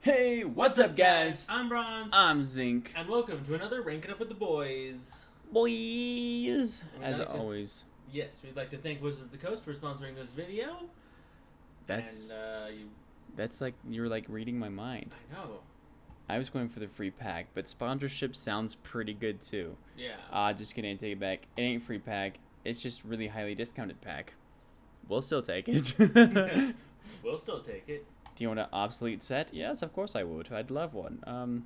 Hey, what's up, guys? I'm Bronz, I'm Zink. and welcome to another Ranking Up with the Boys. Boys, And we'd as like to- always. Yes, we'd like to thank Wizards of the Coast for sponsoring this video. That's And, that's like you're like reading my mind. I know. I was going for the free pack, but sponsorship sounds pretty good too. Yeah. Just kidding, take it back. It ain't free pack. It's just really highly discounted pack. We'll still take it. We'll still take it. Do you want an obsolete set? Yes, of course I would. I'd love one.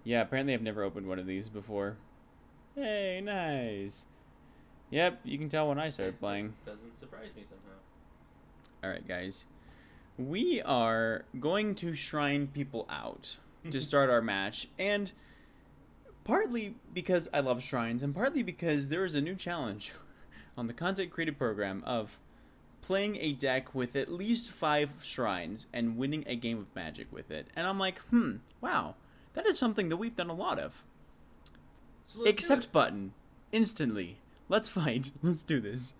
Yeah, apparently I've never opened one of these before. Hey, nice. Yep, you can tell when I started playing. Doesn't surprise me somehow. Alright, guys. We are going to shrine people out to start our match. And partly because I love shrines, and partly because there is a new challenge on the content created program of playing a deck with at least 5 shrines and winning a game of Magic with it. And I'm like, wow, that is something that we've done a lot of. So let's Accept button. Instantly. Let's fight. Let's do this.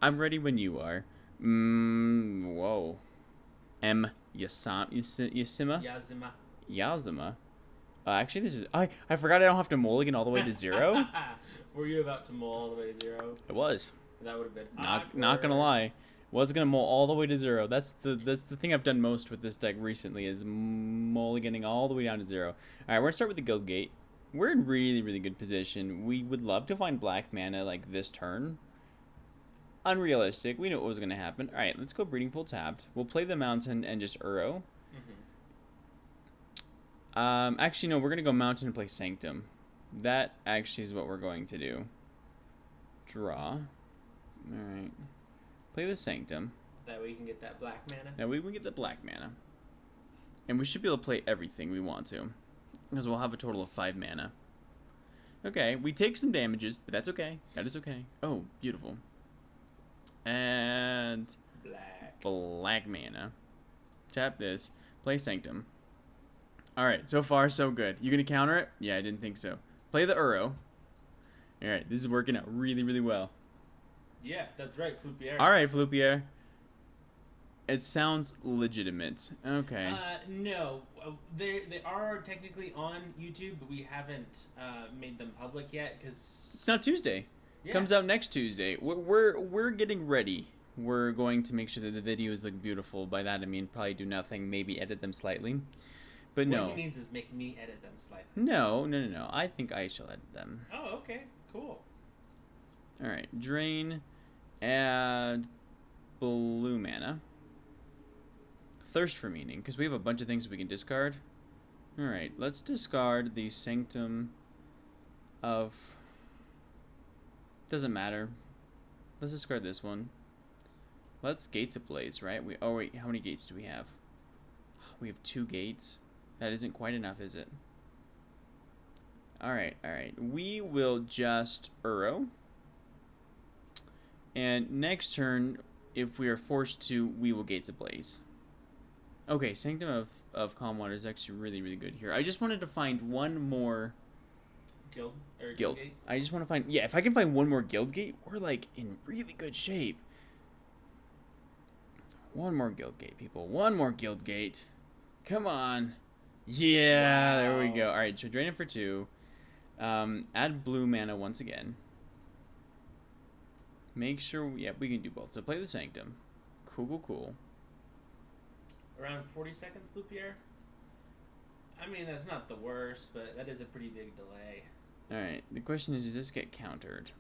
I'm ready when you are. Whoa. Yasima? Yazima. Yazima? Actually, this is... I forgot I don't have to mulligan all the way to 0. Were you about to mull all the way to 0? It was. That would have been Not gonna lie. Was gonna mull all the way to 0. That's the thing I've done most with this deck recently is mulliganing all the way down to 0. Alright, we're gonna start with the Guild Gate. We're in really, really good position. We would love to find black mana like this turn. Unrealistic. We knew what was gonna happen. Alright, let's go Breeding Pool tapped. We'll play the Mountain and just Uro. Actually no, we're gonna go Mountain and play Sanctum. That actually is what we're going to do. Draw. Alright. Play the Sanctum. That way you can get that black mana. Now we can get the black mana. And we should be able to play everything we want to. Because we'll have a total of 5 mana. Okay, we take some damages, but that's okay. That is okay. Oh, beautiful. And... Black mana. Tap this. Play Sanctum. Alright, so far so good. You gonna counter it? Yeah, I didn't think so. Play the Uro. Alright, this is working out really, really well. Yeah, that's right, Flupierre. Alright, Flupierre. It sounds legitimate. Okay. No, they are technically on YouTube, but we haven't made them public yet because It's not Tuesday. yeah. Comes out next Tuesday. We're getting ready. We're going to make sure that the videos look beautiful. By that I mean probably do nothing, maybe edit them slightly. But no. What he means is make me edit them slightly. No. I think I shall edit them. Oh, okay, cool. Alright, drain, add blue mana. Thirst for meaning, because we have a bunch of things we can discard. Alright, let's discard the Sanctum of... Doesn't matter. Let's discard this one. Let's Gates Ablaze, right? Oh wait, how many gates do we have? We have 2 gates. That isn't quite enough, is it? Alright. We will just Uro. And next turn, if we are forced to, we will Gates Ablaze. Okay, Sanctum of Calm Water is actually really, really good here. I just wanted to find one more... Guild? Guild. I just want to find... Yeah, if I can find one more Guild Gate, we're, like, in really good shape. One more Guild Gate, people. One more Guild Gate. Come on. Yeah, wow. There we go. Alright, so drain it for 2. Add blue mana once again. Make sure... we can do both. So play the Sanctum. Cool. Around 40 seconds, Flupierre? I mean, that's not the worst, but that is a pretty big delay. Alright, the question is, does this get countered?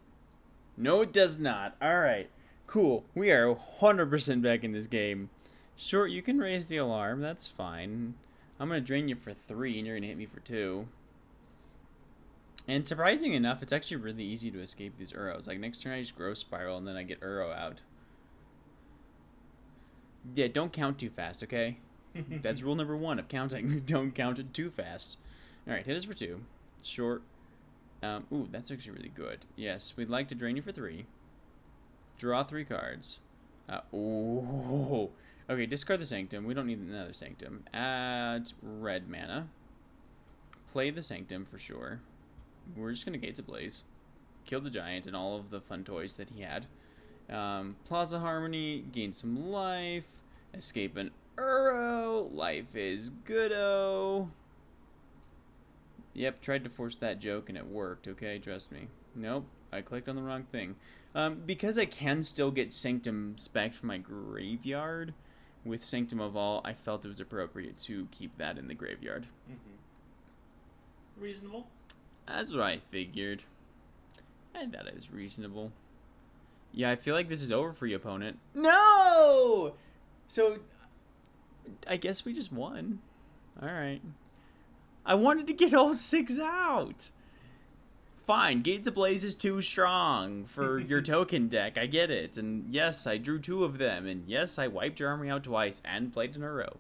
No, it does not. Alright, cool. We are 100% back in this game. Sure, you can raise the alarm. That's fine. I'm going to drain you for 3, and you're going to hit me for 2. And surprising enough, it's actually really easy to escape these Uros. Like, next turn I just Growth Spiral, and then I get Uro out. Yeah, don't count too fast, okay? That's rule number 1 of counting. Don't count it too fast. Alright, hit us for 2. Short. Ooh, that's actually really good. Yes, we'd like to drain you for 3. Draw 3 cards. Ooh. Okay, discard the Sanctum. We don't need another Sanctum. Add red mana. Play the Sanctum for sure. We're just going to Gates Ablaze. Kill the Giant and all of the fun toys that he had. Plaza Harmony, gain some life, escape an Life is good-o. Yep, tried to force that joke and it worked, okay? Trust me. Nope, I clicked on the wrong thing. Because I can still get Sanctum Spec from my graveyard with Sanctum of All, I felt it was appropriate to keep that in the graveyard. Mm-hmm. Reasonable. That's what I figured. I thought it was reasonable. Yeah, I feel like this is over for you, opponent. No! So, I guess we just won. Alright. I wanted to get all 6 out. Fine, Gates Ablaze is too strong for your token deck. I get it. And yes, I drew 2 of them. And yes, I wiped your armory out twice and played in a row.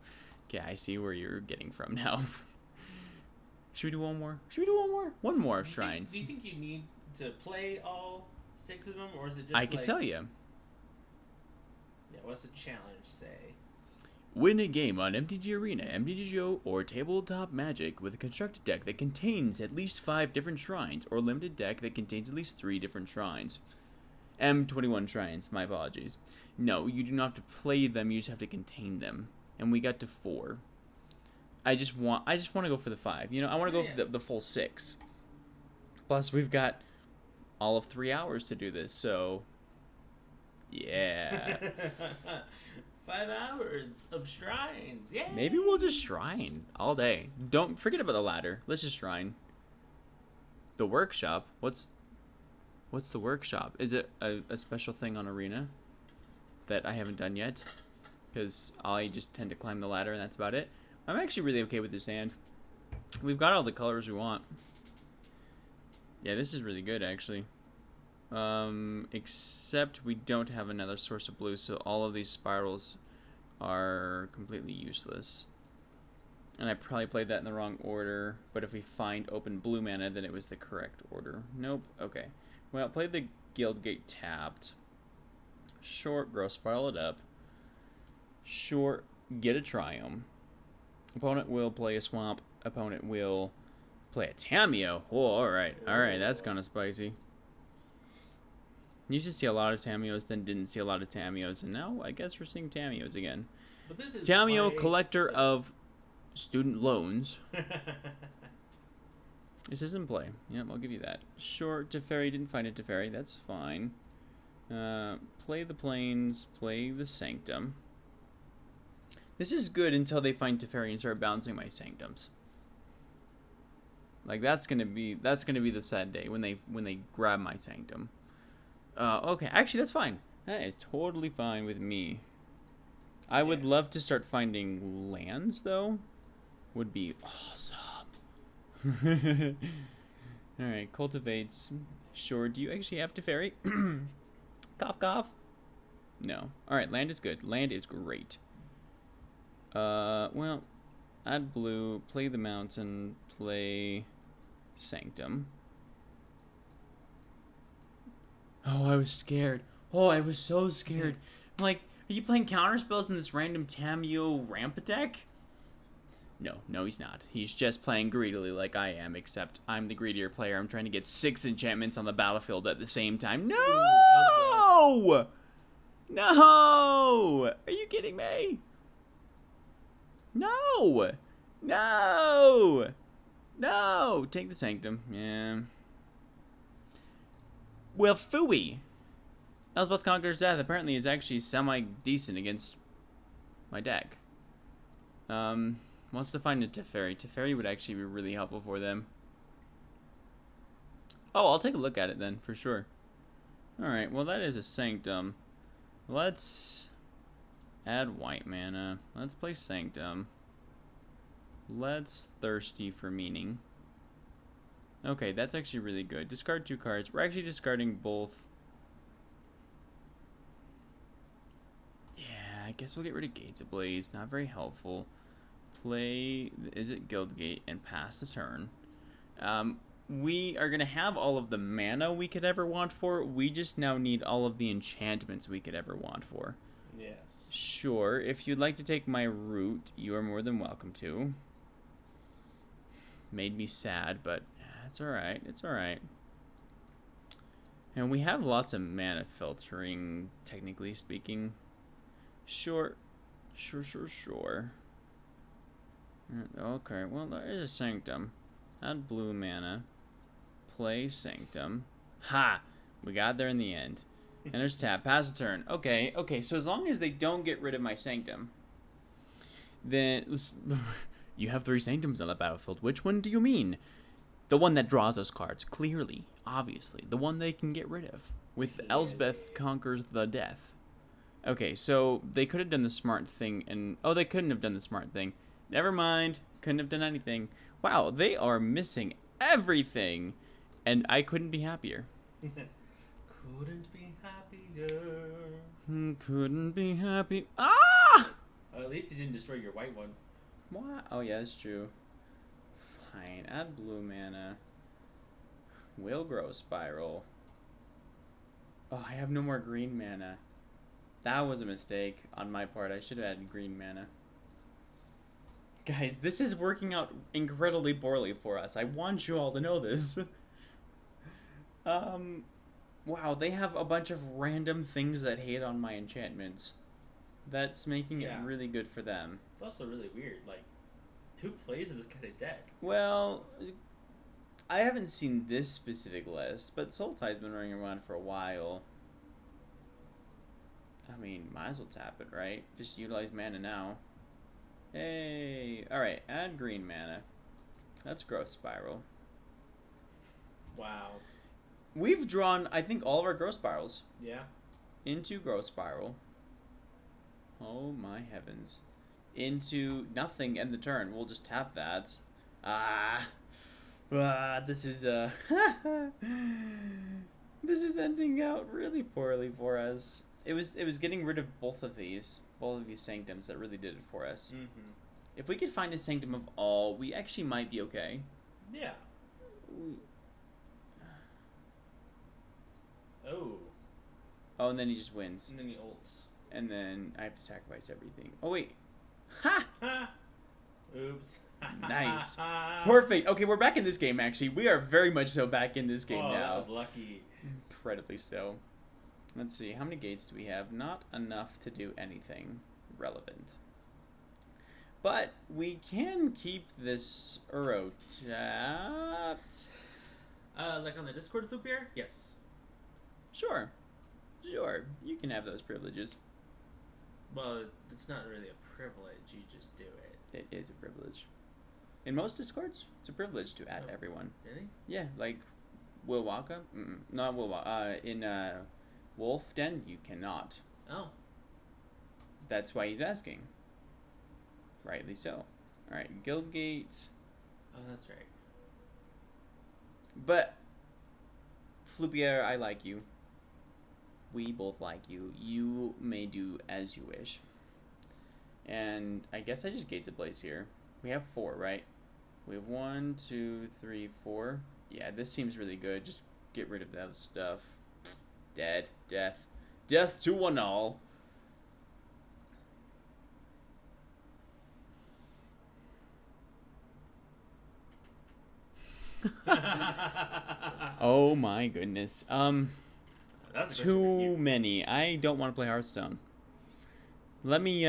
Okay, I see where you're getting from now. Should we do one more? Should we do one more? One more of Shrines. Do you think you need to play all 6 of them? Or is it just I can tell you. Yeah, what's the challenge say? Win a game on MTG Arena, MTGO, or Tabletop Magic with a constructed deck that contains at least 5 different shrines, or limited deck that contains at least 3 different shrines. M21 shrines, my apologies. No, you do not have to play them, you just have to contain them. And we got to 4. I just want to go for the 5. You know, I want to go for the full 6. Plus, we've got all of 3 hours to do this, so yeah. 5 hours of shrines. Yeah. Maybe we'll just shrine all day. Don't forget about the ladder. Let's just shrine. The workshop. What's the workshop? Is it a special thing on Arena that I haven't done yet? Because I just tend to climb the ladder and that's about it. I'm actually really okay with this hand. We've got all the colors we want. Yeah, this is really good actually. Except we don't have another source of blue, so all of these spirals are completely useless. And I probably played that in the wrong order, but if we find open blue mana, then it was the correct order. Nope, okay. Well, played the Guildgate tapped. Short, grow spiral it up. Short, get a Triumph. Opponent will play a Swamp. Opponent will play a Tameo. Oh, alright, that's kind of spicy. Used to see a lot of Tameos, then didn't see a lot of Tameos, and now I guess we're seeing Tameos again. But this is Tameo, collector of student loans. This is in play. Yep, I'll give you that. Short Teferi, didn't find a Teferi, that's fine. Play the Plains, play the Sanctum. This is good until they find Teferi and start bouncing my Sanctums. Like that's gonna be the sad day when they grab my Sanctum. Okay, actually that's fine. That is totally fine with me. I would love to start finding lands though. Would be awesome. Alright, cultivates. Sure, do you actually have Teferi? Cough cough. No. Alright, land is good. Land is great. Well, add blue, play the mountain, play Sanctum. Oh, I was scared. Oh, I was so scared. I'm like, are you playing counter spells in this random Tameo ramp deck? No, he's not. He's just playing greedily like I am, except I'm the greedier player. I'm trying to get 6 enchantments on the battlefield at the same time. No! No! Are you kidding me? No! No! No! Take the Sanctum. Yeah. Well, phooey. Elspeth Conqueror's Death apparently is actually semi-decent against my deck. Wants to find a Teferi. Teferi would actually be really helpful for them. Oh, I'll take a look at it then, for sure. Alright, well that is a Sanctum. Let's add white mana. Let's play Sanctum. Let's Thirsty for Meaning. Okay, that's actually really good. Discard 2 cards. We're actually discarding both. Yeah, I guess we'll get rid of Gates Ablaze. Not very helpful. Play, is it Guildgate, and pass the turn. We are going to have all of the mana we could ever want for. We just now need all of the enchantments we could ever want for. Yes. Sure, if you'd like to take my route, you are more than welcome to. Made me sad, but it's alright. It's alright. And we have lots of mana filtering, technically speaking. Sure. Sure. Okay, well, there is a Sanctum. Add blue mana. Play Sanctum. Ha! We got there in the end. And there's tap. Pass a turn. Okay, so as long as they don't get rid of my Sanctum, then... You have 3 Sanctums on the battlefield. Which one do you mean? The one that draws us cards, clearly, obviously. The one they can get rid of. With Elsbeth Conquers the Death. Okay, so they could have done the smart thing and... Oh, they couldn't have done the smart thing. Never mind. Couldn't have done anything. Wow, they are missing everything. And I couldn't be happier. Couldn't be happier. Couldn't be happy. Ah! At least you didn't destroy your white one. What? Oh, yeah, that's true. Fine. Add blue mana. Will grow spiral. Oh, I have no more green mana. That was a mistake on my part. I should have added green mana. Guys, this is working out incredibly poorly for us. I want you all to know this. Wow, they have a bunch of random things that hate on my enchantments. That's making it really good for them. It's also really weird. Like, who plays this kind of deck? Well, I haven't seen this specific list, but Sultai's been running around for a while. I mean, might as well tap it, right? Just utilize mana now. Hey! Alright, add green mana. That's Growth Spiral. Wow. We've drawn, I think, all of our Growth Spirals. Yeah. Into Growth Spiral. Oh my heavens. Into nothing end the turn. We'll just tap that. This is this is ending out really poorly for us. It was getting rid of both of these sanctums that really did it for us. Mm-hmm. If we could find a Sanctum of All, we actually might be okay. Yeah. Oh, and then he just wins. And then he ults. And then I have to sacrifice everything. Oh, wait. Ha! Oops. Nice. Perfect. Okay, we're back in this game, actually. We are very much so back in this game now. That was lucky. Incredibly so. Let's see. How many gates do we have? Not enough to do anything relevant. But we can keep this Uro tapped. Like on the Discord loop here? Yes. Sure. You can have those privileges. Well, it's not really a privilege. You just do it. It is a privilege. In most Discords, it's a privilege to add everyone. Really? Yeah, like Will Waka? Not Will Waka. In Wolf Den, you cannot. Oh. That's why he's asking. Rightly so. Alright, Guildgate. Oh, that's right. But, Flupier, I like you. We both like you. You may do as you wish. And I guess I just Gates Ablaze here. We have 4, right? We have 1, 2, 3, 4. Yeah, this seems really good. Just get rid of that stuff. Dead. Death. Death to one all. Oh my goodness. That's too many. I don't want to play Hearthstone. Let me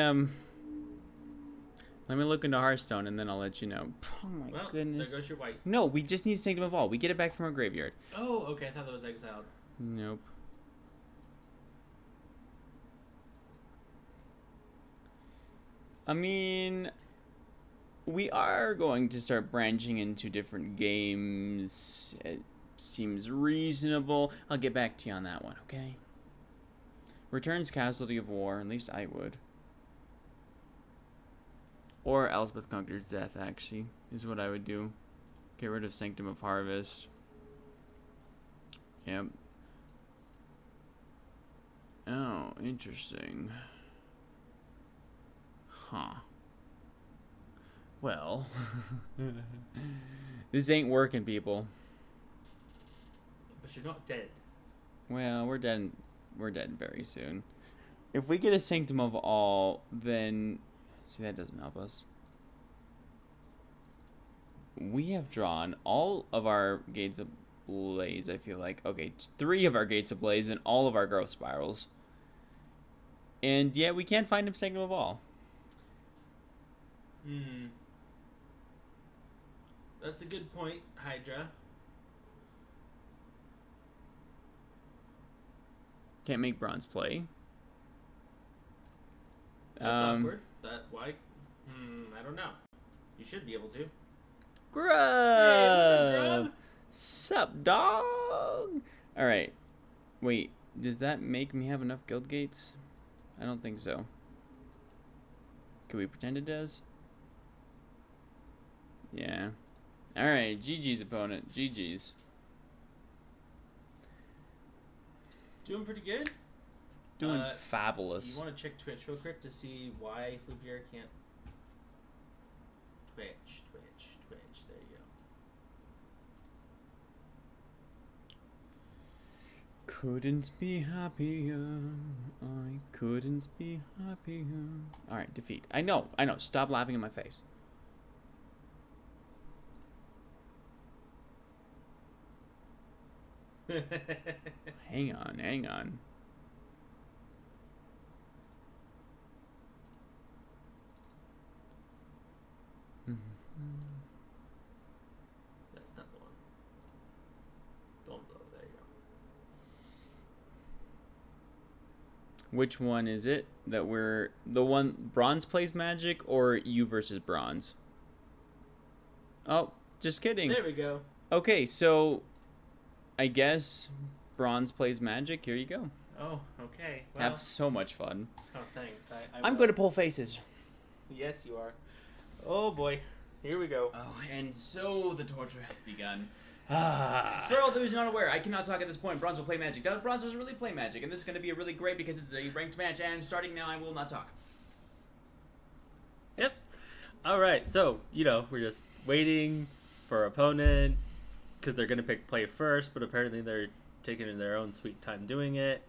look into Hearthstone and then I'll let you know. Oh my goodness. There goes your white. No, we just need Sanctum of All. We get it back from our graveyard. Oh, okay. I thought that was exiled. Nope. I mean, we are going to start branching into different games. It seems reasonable. I'll get back to you on that one, okay? Returns Casualty of War. At least I would. Or Elsbeth Conquers Death, actually, is what I would do. Get rid of Sanctum of Harvest. Yep. Oh, interesting. Huh. Well, this ain't working, people. But you're not dead. Well, we're dead. We're dead very soon. If we get a Sanctum of All, then... See, that doesn't help us. We have drawn all of our Gates Ablaze, I feel like. Okay, 3 of our Gates Ablaze and all of our Growth Spirals. And yeah, we can't find him Sanctum of All. Hmm. That's a good point, Hydra. Can't make Bronz play. That's awkward. Why? I don't know. You should be able to. Grub! Hey, what's up, Grub? Sup, dog? Alright. Wait, does that make me have enough guild gates? I don't think so. Can we pretend it does? Yeah. Alright, GG's opponent. GG's. Doing pretty good. Doing fabulous. You want to check Twitch real quick to see why Floopier can't... Twitch. There you go. Couldn't be happier. I couldn't be happier. Alright, defeat. I know. Stop laughing in my face. Hang on. That's not the one. Don't blow. There you go. Which one is it that we're... The one... Bronz plays Magic or you versus Bronz? Oh, just kidding. There we go. Okay, so... I guess Bronz plays Magic. Here you go. Oh, okay. Well, Have so much fun. oh, thanks. I'm going to pull faces. Yes, you are. Oh, boy. Here we go. Oh, and so the torture has begun. For all those not aware, I cannot talk at this point. Bronz will play Magic. Bronz doesn't really play Magic, and this is going to be really great because it's a ranked match, and starting now, I will not talk. Yep. All right. So, we're just waiting for our opponent because they're going to play first, but apparently they're taking their own sweet time doing it.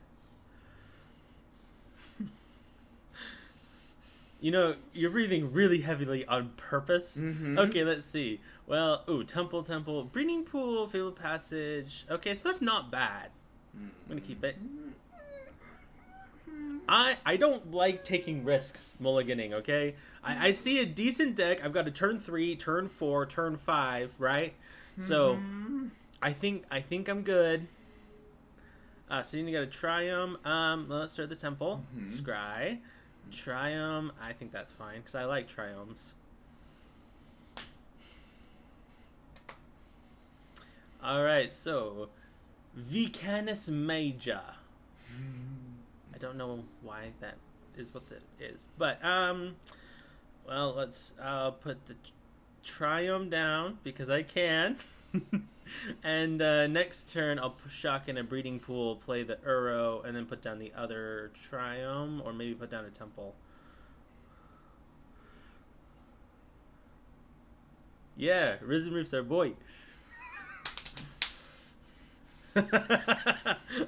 You're breathing really heavily on purpose. Mm-hmm. Okay, let's see. Well, temple, breeding pool, fabled passage. Okay, so that's not bad. I'm gonna keep it. I don't like taking risks mulliganing, okay? I see a decent deck. I've got a turn 3, turn 4, turn 5, right? So I think I'm good. So you got a Triumph. Let's start the temple. Scry. Triumph. I think that's fine because I like Triumphs. Alright, so Vicanus Major. I don't know why that is what that is. But well, let's put the Triumph down because I can. And next turn I'll shock in a breeding pool, play the Uro, and then put down the other Triumph, or maybe put down a temple. Yeah, Risen Roof's our boy.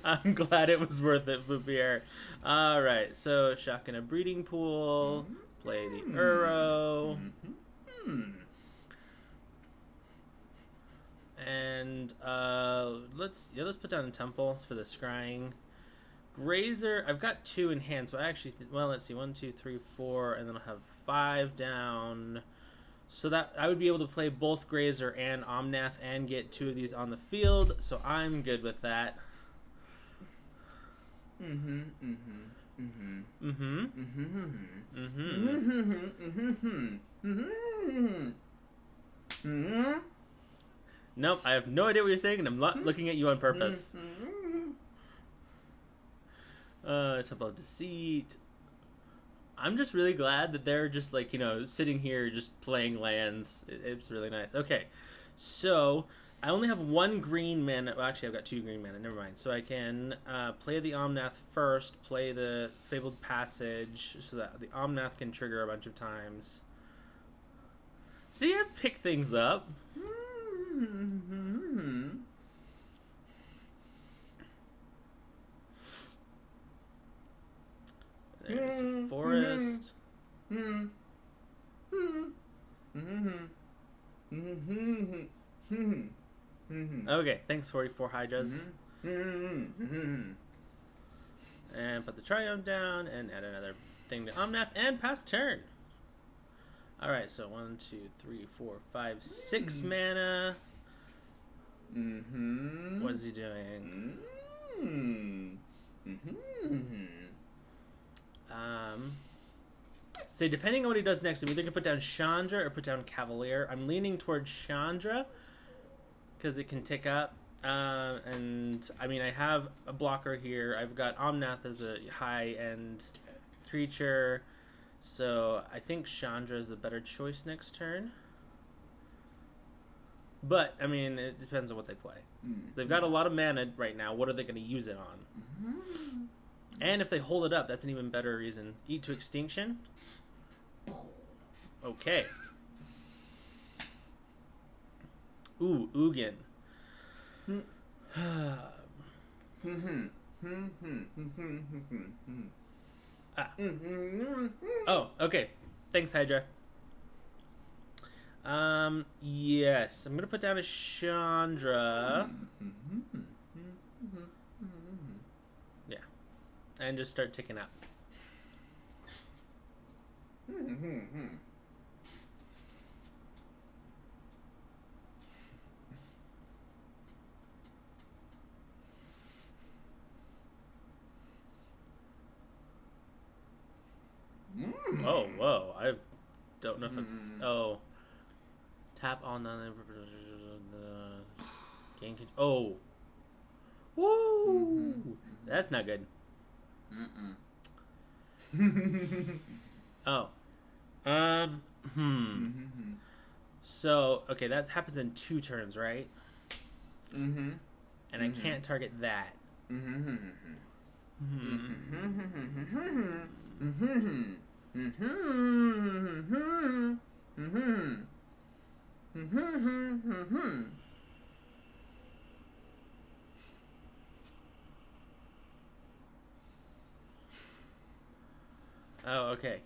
I'm glad it was worth it, Boopier. Alright, so shock in a breeding pool, play the Uro. And let's put down a temple for the scrying. Grazer, I've got 2 in hand, so I actually let's see, 1, 2, 3, 4, and then I'll have 5 down. So that I would be able to play both Grazer and Omnath and get 2 of these on the field, so I'm good with that. Nope, I have no idea what you're saying, and I'm not looking at you on purpose. Temple of Deceit. I'm just really glad that they're just like, sitting here just playing lands. It's really nice. Okay, so I only have 1 green mana. Well, actually, I've got 2 green mana. Never mind. So I can play the Omnath first, play the Fabled Passage, so that the Omnath can trigger a bunch of times. See, I pick things up. There's a forest. Okay, thanks 44 Hydras. And put the Triumph down and add another thing to Omnath and pass turn. All right, so 1, 2, 3, 4, 5, 6 mana. Mm-hmm. What is he doing? Say, depending on what he does next, I'm either going to put down Chandra or put down Cavalier. I'm leaning towards Chandra because it can tick up. And, I mean, I have a blocker here. I've got Omnath as a high-end creature. So I think Chandra is a better choice next turn. But, I mean, it depends on what they play. They've got a lot of mana right now. What are they going to use it on? And if they hold it up, that's an even better reason. Eat to Extinction. Okay. Ooh, Ugin. Oh, okay. Thanks, Hydra. Yes. I'm gonna put down a Chandra. Yeah. And just start ticking up. Oh, whoa. I don't know if I've... Oh. Tap all non... Gain... Oh. Woo! That's not good. Oh. So, okay, that happens in 2 turns, right? And I can't target that. Oh, okay.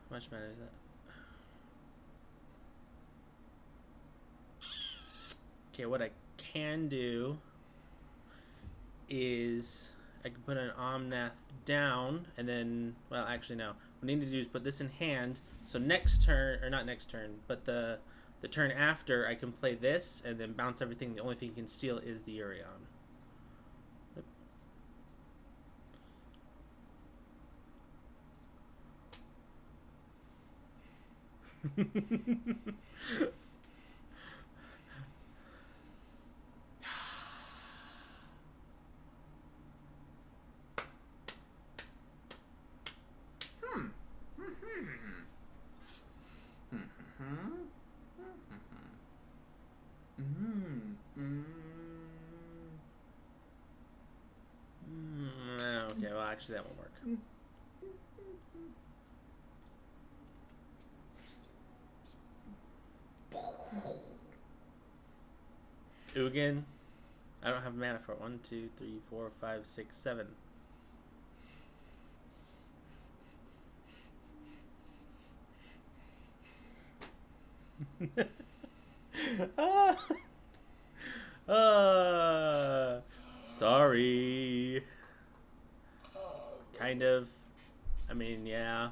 How much mana is that? Okay, what I can do is I can put an Omnath down, and then, well, actually, no. What I need to do is put this in hand, so next turn, or not next turn, but the turn after, I can play this, and then bounce everything. The only thing you can steal is the Urion. Okay, well, actually, that won't work. Ugin. I don't have mana for it. 1, 2, 3, 4, 5, 6, 7. Sorry. Kind of. I mean, yeah.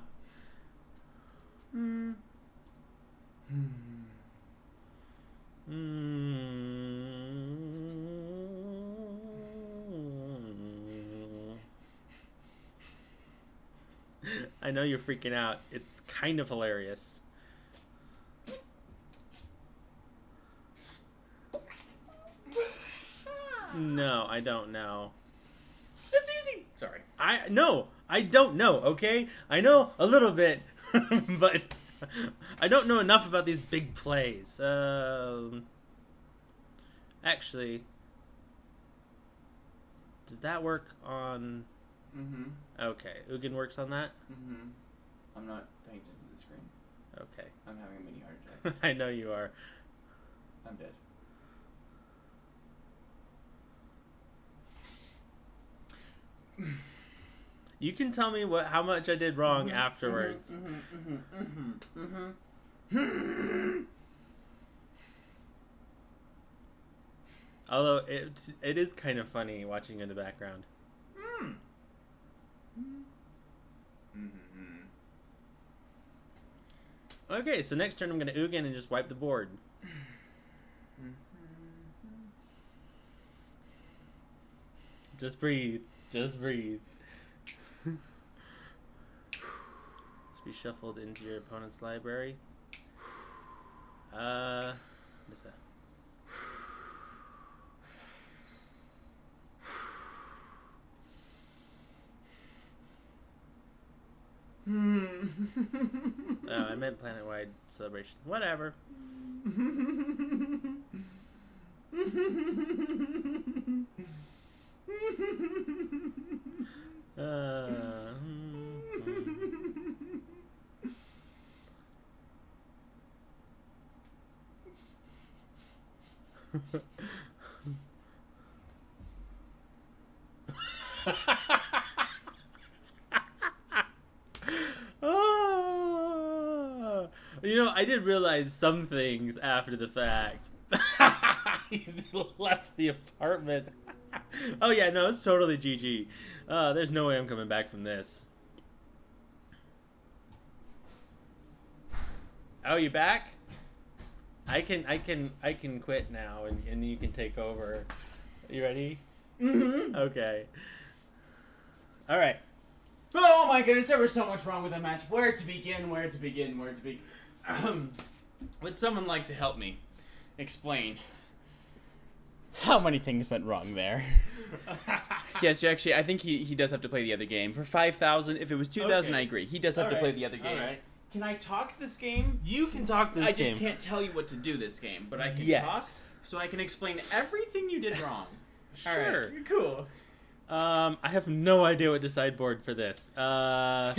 I know you're freaking out. It's kind of hilarious. No, I don't know. It's easy. Sorry. I don't know, okay? I know a little bit, but I don't know enough about these big plays. Actually, does that work on... Okay, Ugin works on that? I'm not paying attention to the screen. Okay. I'm having a mini heart attack. I know you are. I'm dead. You can tell me how much I did wrong afterwards. Although it is kind of funny watching you in the background. Okay, so next turn I'm going to Ugin and just wipe the board. Just breathe. Just breathe. Must be shuffled into your opponent's library. What is that? Oh, I meant planet-wide celebration. Whatever. You know, I did realize some things after the fact. He's left the apartment. Oh yeah, no, it's totally GG. There's no way I'm coming back from this. Oh, you back? I can quit now, and you can take over. You ready? Mm-hmm. Okay. All right. Oh my goodness, there was so much wrong with the match. Where to begin? Would someone like to help me explain how many things went wrong there? Yes, actually, I think he does have to play the other game. For 5,000, if it was 2,000, Okay. I agree. He does have to play the other game. All right. Can I talk this game? You can talk this I game. just can't tell you what to do this game, but I can Yes. talk so I can explain everything you did wrong. Sure. All right, cool. I have no idea what to sideboard for this. Oh,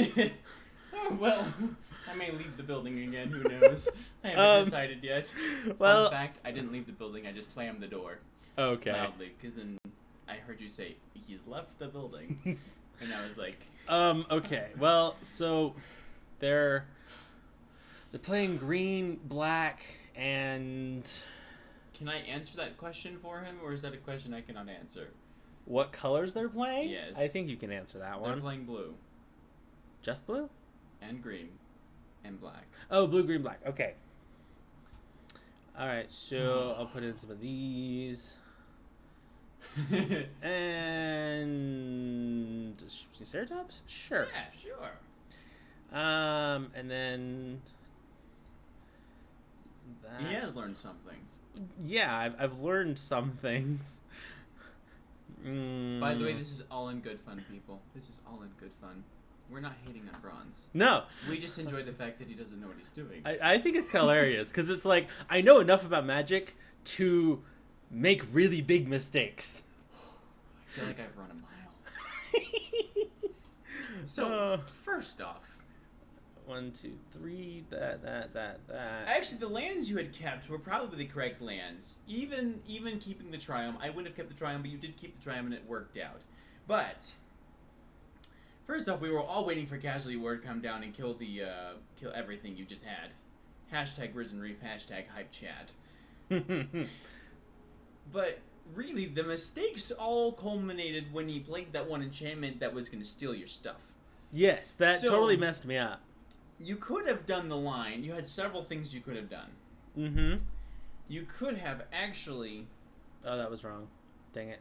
well, I may leave the building again. Who knows? I haven't decided yet. Well, Fun fact: I didn't leave the building. I just slammed the door okay. loudly because then I heard you say he's left the building, and I was like, Okay. Well, so they're playing green, black, and "Can I answer that question for him, or is that a question I cannot answer?" what colors they're playing? Yes. I think you can answer that They're one. playing blue Just blue? and green and black. Oh, blue, green, black. Okay. All right. So I'll put in some of these. And Ceratops? Sure. Yeah, sure. And then that. He has learned something. Yeah, I've learned some things. By the way, this is all in good fun, people. This is all in good fun. We're not hating on Bronz. No, We just enjoy the fact that he doesn't know what he's doing. I think it's hilarious because it's like I know enough about Magic to make really big mistakes. I feel like I've run a mile. So, first off, 1, 2, 3. That. actually, the lands you had kept were probably the correct lands. Even keeping the Triumph, I wouldn't have kept the Triumph, but you did keep the Triumph and it worked out. But first off, we were all waiting for Casualty War to come down and kill everything you just had. Hashtag Risen Reef, hashtag Hype Chat. But really, the mistakes all culminated when he played that one enchantment that was going to steal your stuff. Yes, that So- totally messed me up. You could have done the line. You had several things you could have done. Mm-hmm. You could have actually... Oh, that was wrong. Dang it.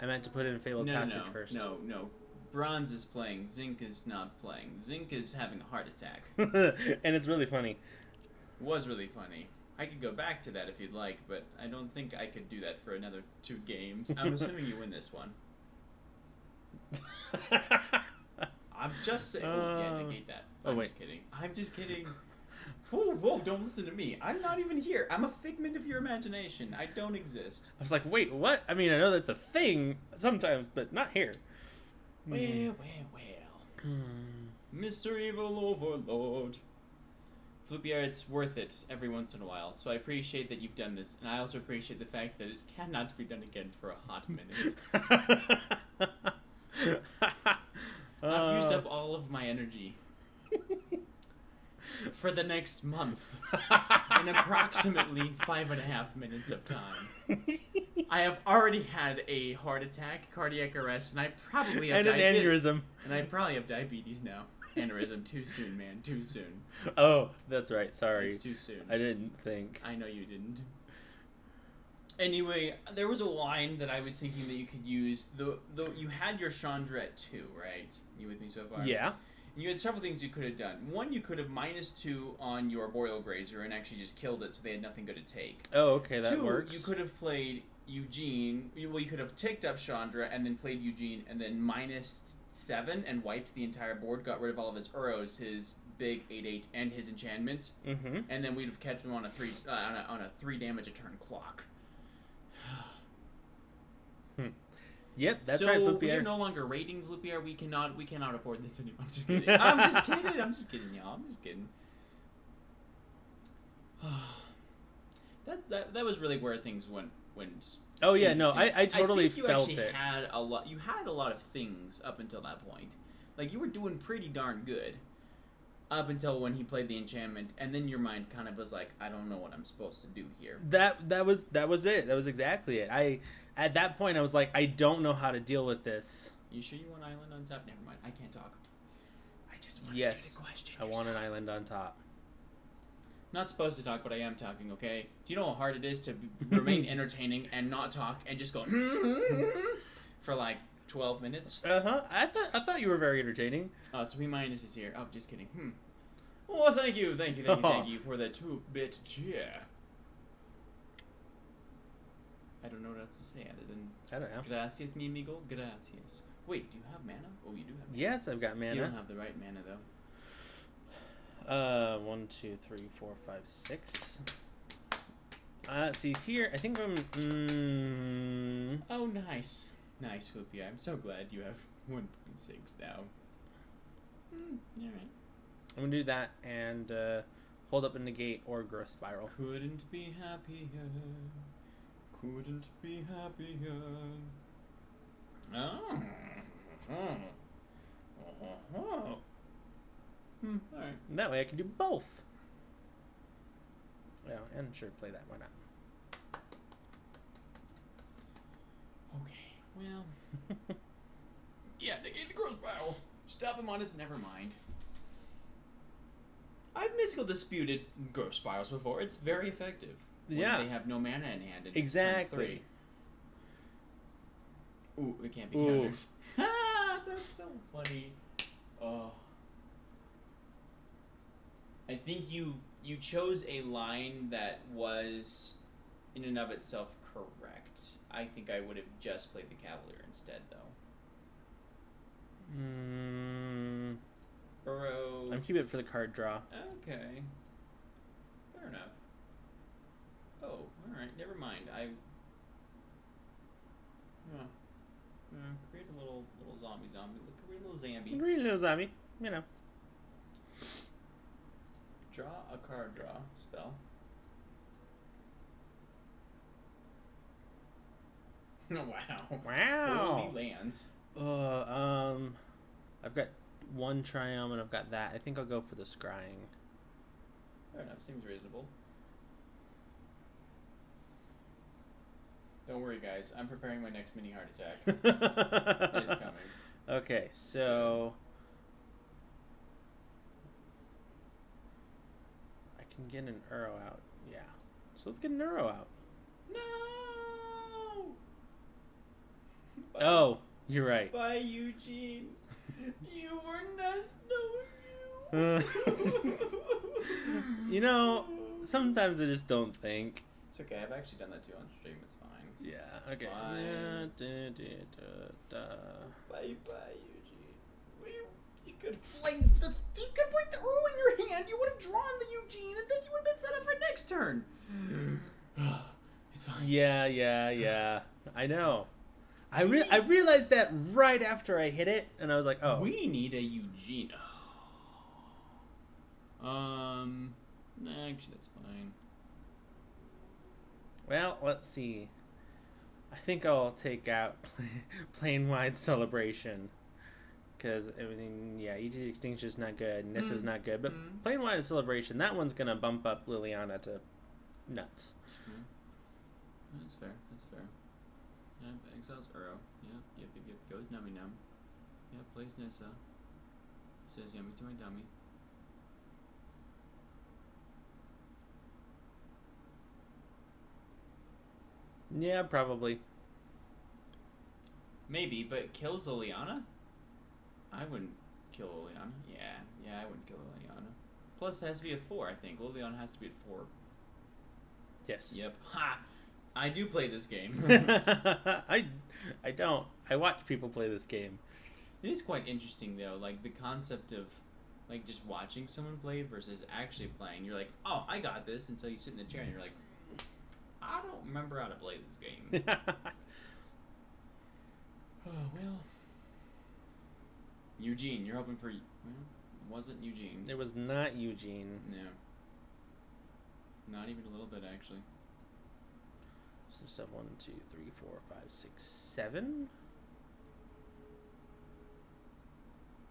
I meant to put in Fabled Passage first. No. Bronz is playing. Zink is not playing. Zink is having a heart attack. And it's really funny. It was really funny. I could go back to that if you'd like, but I don't think I could do that for another 2 games. I'm assuming you win this one. I'm just saying. Oh, yeah, negate that. I'm just kidding. I'm just kidding. Whoa, don't listen to me. I'm not even here. I'm a figment of your imagination. I don't exist. I was like, wait, what? I mean, I know that's a thing sometimes, but not here. Well. Mr. Evil Overlord. Floopier, it's worth it every once in a while, so I appreciate that you've done this, and I also appreciate the fact that it cannot be done again for a hot minute. I've used up all of my energy for the next month in approximately 5.5 minutes of time. I have already had a heart attack, cardiac arrest, and I probably have and an aneurysm. And I probably have diabetes now. Aneurysm, too soon, man. Too soon. Oh, that's right. Sorry. It's too soon. I didn't think. I know you didn't. Anyway, there was a line that I was thinking that you could use. Though you had your Chandra at 2, right? You with me so far? Yeah. And you had several things you could have done. One, you could have -2 on your Boreal Grazer and actually just killed it so they had nothing good to take. Oh, okay, that 2, works. you could have played Eugene. Well, you could have ticked up Chandra and then played Eugene and then -7 and wiped the entire board, got rid of all of his Uros, his big 8/8, and his enchantment. Mm-hmm. And then we'd have kept him on a 3 damage a turn clock. Yep, that's so right, we Floopier. are no longer rating Floopier. We cannot afford this anymore. I'm just kidding. I'm just kidding, y'all. I'm just kidding. That was really where things went. Oh yeah, no, interesting. I totally I think you felt actually it. had a lot. You had a lot of things up until that point. Like you were doing pretty darn good. Up until when he played the enchantment, and then your mind kind of was like, I don't know what I'm supposed to do here. That was it. That was exactly it. At that point I was like, I don't know how to deal with this. You sure you want island on top? Never mind. I can't talk. I just want Yes, you to question I want an yourself. island on top. Not supposed to talk, but I am talking, okay? Do you know how hard it is to remain entertaining and not talk and just go for like 12 minutes? Uh-huh. I thought you were very entertaining. So B- is here. Oh, just kidding. Well, thank you for the 2-bit cheer. I don't know what else to say other than I don't know. gracias, mi amigo, gracias. Wait, do you have mana? Oh, you do have mana. Yes, I've got You mana. don't have the right mana, though. 1, 2, 3, 4, 5, 6. See here, I think I'm. Oh, nice. Nice, Whoopie. I'm so glad you have 1.6 now. Alright. I'm gonna do that and hold up and negate or growth spiral. Couldn't be happier. Couldn't be happier. Oh. Alright. And that way I can do both. Yeah, and sure, play that. Why not? Okay, well. Yeah, negate the growth spiral. Stop him on his never mind. I've mystical disputed growth spirals before. It's very effective. When Yeah. they have no mana in hand. And Exactly. Turn 3. Ooh, it can't be Ooh. countered. Ha! That's so funny. Oh. I think you chose a line that was, in and of itself, correct. I think I would have just played the Cavalier instead, though. Burrow. I'm keeping it for the card draw. Okay. Fair enough. Oh, alright, never mind. Create a little zombie. Create a little Zambi. Really little zombie, you know. Draw a card draw spell. Wow. Wow. Holy lands. I've got one Triumph and I've got that. I think I'll go for the Scrying. Fair enough, seems reasonable. Don't worry, guys. I'm preparing my next mini heart attack. It's coming. Okay, so I can get an Uro out. Yeah. So let's get an Uro out. No! Oh, you're right. Bye, Eugene. You were nice knowing you. You know, sometimes I just don't think. It's okay. I've actually done that too on stream. It's fine. Yeah. Okay. Fine. Da. Bye, Eugene. You could play the Uro in your hand. You would have drawn the Eugene, and then you would have been set up for next turn. It's fine. Yeah. I know. I realized that right after I hit it, and I was like, oh. We need a Eugene. Actually, that's fine. Well, let's see. I think I'll take out Plane-Wide Celebration. Because, I mean, yeah, EG Extinction's not good, and this is not good. But Plane-Wide Celebration, that one's going to bump up Liliana to nuts. That's fair. Yep, exiles Uro. Yep. Goes Nummy Num. Yep, plays Nissa. Says yummy to my dummy. Yeah, probably. Maybe, but kills Liliana? I wouldn't kill Liliana. Yeah, I wouldn't kill Liliana. Plus, it has to be a 4, I think. Liliana has to be at 4. Yes. Yep. Ha! I do play this game. I don't. I watch people play this game. It is quite interesting, though. Like, the concept of, like, just watching someone play versus actually playing. You're like, oh, I got this, until you sit in the chair and you're like, I don't remember how to play this game. Oh, well. Eugene, you're hoping for... Well, wasn't Eugene. It was not Eugene. No. Not even a little bit, actually. So stuff 1, 2, 3, 4, 5, 6, 7.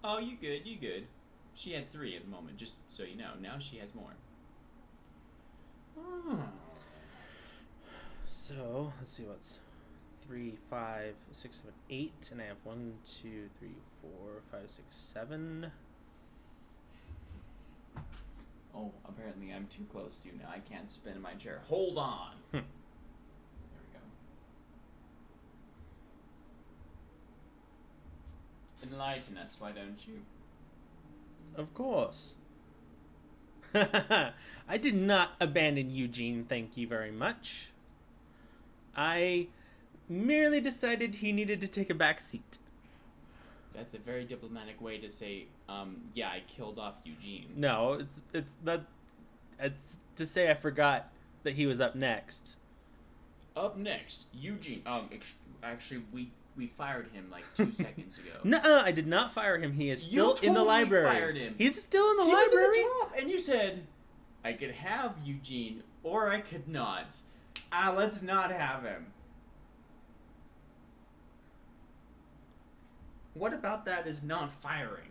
Oh, you good, you good. She had 3 at the moment, just so you know. Now she has more. Oh. So, let's see what's 3, 5, 6, 7, 8. And I have 1, 2, 3, 4, 5, 6, 7. Oh, apparently I'm too close to you now. I can't spin in my chair. Hold on. There we go. Enlighten us, why don't you? Of course. I did not abandon Eugene, thank you very much. I merely decided he needed to take a back seat. That's a very diplomatic way to say, yeah, I killed off Eugene. No, it's to say I forgot that he was up next. Up next, Eugene. Actually, we fired him like 2 seconds ago. No, I did not fire him. He is still in the totally library. Fired him. He's still in the He library. was at the top, and you said I could have Eugene or I could not. Let's not have him. What about that is not firing?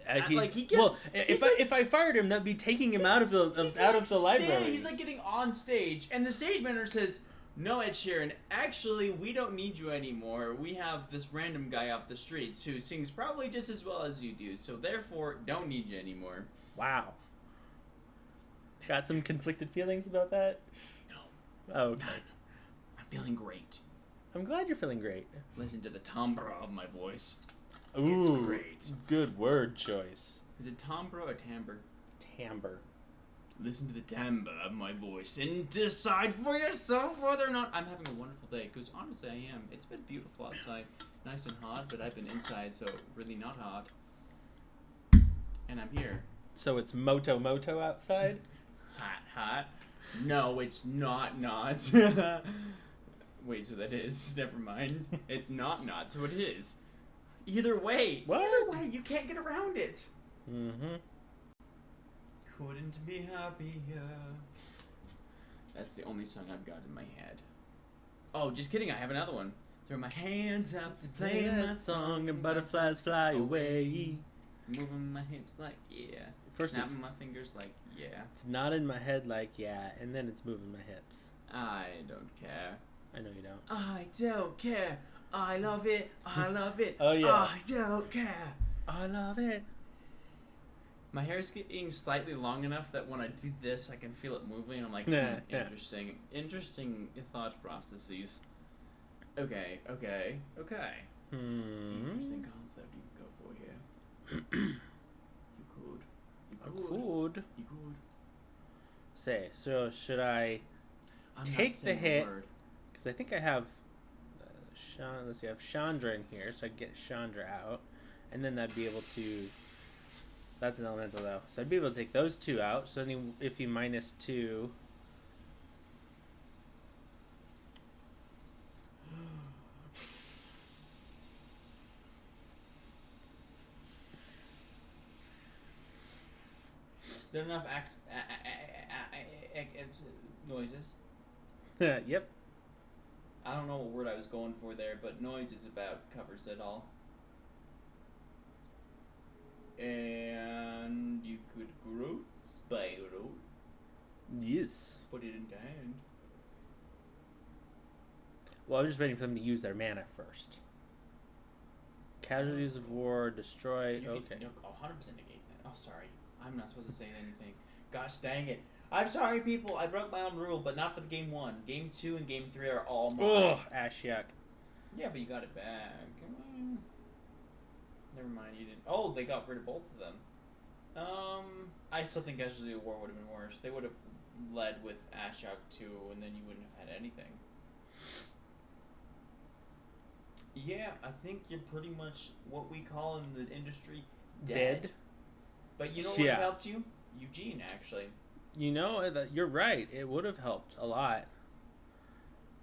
Like he gets, well, if I fired him, that'd be taking him out of the library. He's like getting on stage, and the stage manager says, "No, Ed Sheeran, actually, we don't need you anymore. We have this random guy off the streets who sings probably just as well as you do, so therefore, don't need you anymore." Wow. Got some conflicted feelings about that? No. Oh, okay. None. I'm feeling great. I'm glad you're feeling great. Listen to the timbre of my voice. Ooh, It's great. Good word choice. Is it timbre or timbre? Timbre. Listen to the timbre of my voice and decide for yourself whether or not I'm having a wonderful day. Because honestly, I am. It's been beautiful outside, nice and hot, but I've been inside, so really not hot. And I'm here. So it's Moto outside? Hot. No, it's not. Wait, so that is. Never mind. It's not, so it is. Either way. What? Either way, you can't get around it. Mm-hmm. Couldn't be happier. That's the only song I've got in my head. Oh, just kidding. I have another one. Throw my hands up to play my song and butterflies fly away. Moving my hips like, yeah. First Snapping my fingers like, yeah. It's not in my head like, yeah, and then it's moving my hips. I don't care. I know you don't. I don't care. I love it. I love it. Oh, yeah. I don't care. I love it. My hair's getting slightly long enough that when I do this, I can feel it moving. I'm like, Yeah. interesting. Interesting thought processes. Okay. Interesting concept you could go for here. You could. Say, so should I I'm take not the saying a hit? word. Because I think I have let's see, I have Chandra in here, so I can get Chandra out. And then I'd be able to... That's an elemental, though. So I'd be able to take those 2 out. So then if you minus 2... Is there enough noises? Yep. I don't know what word I was going for there, but noises about covers it all. And you could growth spiral. Yes. Put it into hand. Well, I'm just waiting for them to use their mana first. Casualties of war, destroy. You Okay. can 100% negate that. Oh, sorry. I'm not supposed to say anything. Gosh dang it. I'm sorry, people. I broke my own rule, but not for the game 1. Game 2 and game 3 are all mine. Oh, Ashiok. Yeah, but you got it back. Come on. Never mind, you didn't. Oh, they got rid of both of them. I still think Casualty of War would have been worse. They would have led with Ashok 2, and then you wouldn't have had anything. Yeah, I think you're pretty much what we call in the industry dead. But you know what would have helped you? Eugene, actually. You know, you're right. It would have helped a lot.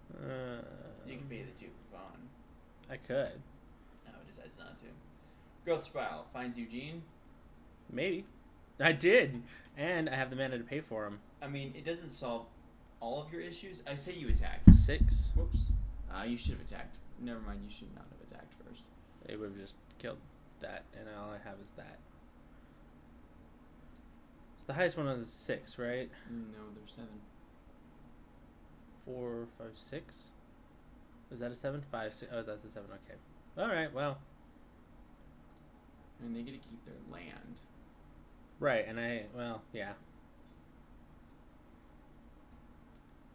You can pay the 2 for fun. I could. No, it decides not to. Growth Spiral finds Eugene. Maybe. I did. And I have the mana to pay for him. I mean, it doesn't solve all of your issues. I say you attacked. 6. Whoops. You should have attacked. Never mind, you should not have attacked first. It would have just killed that, and all I have is that. So the highest one is 6, right? No, there's 7. 4, 5, 6? Was that a 7? 5, 6. Oh, that's a 7. Okay. Alright, well. And they get to keep their land. Right, and well, yeah.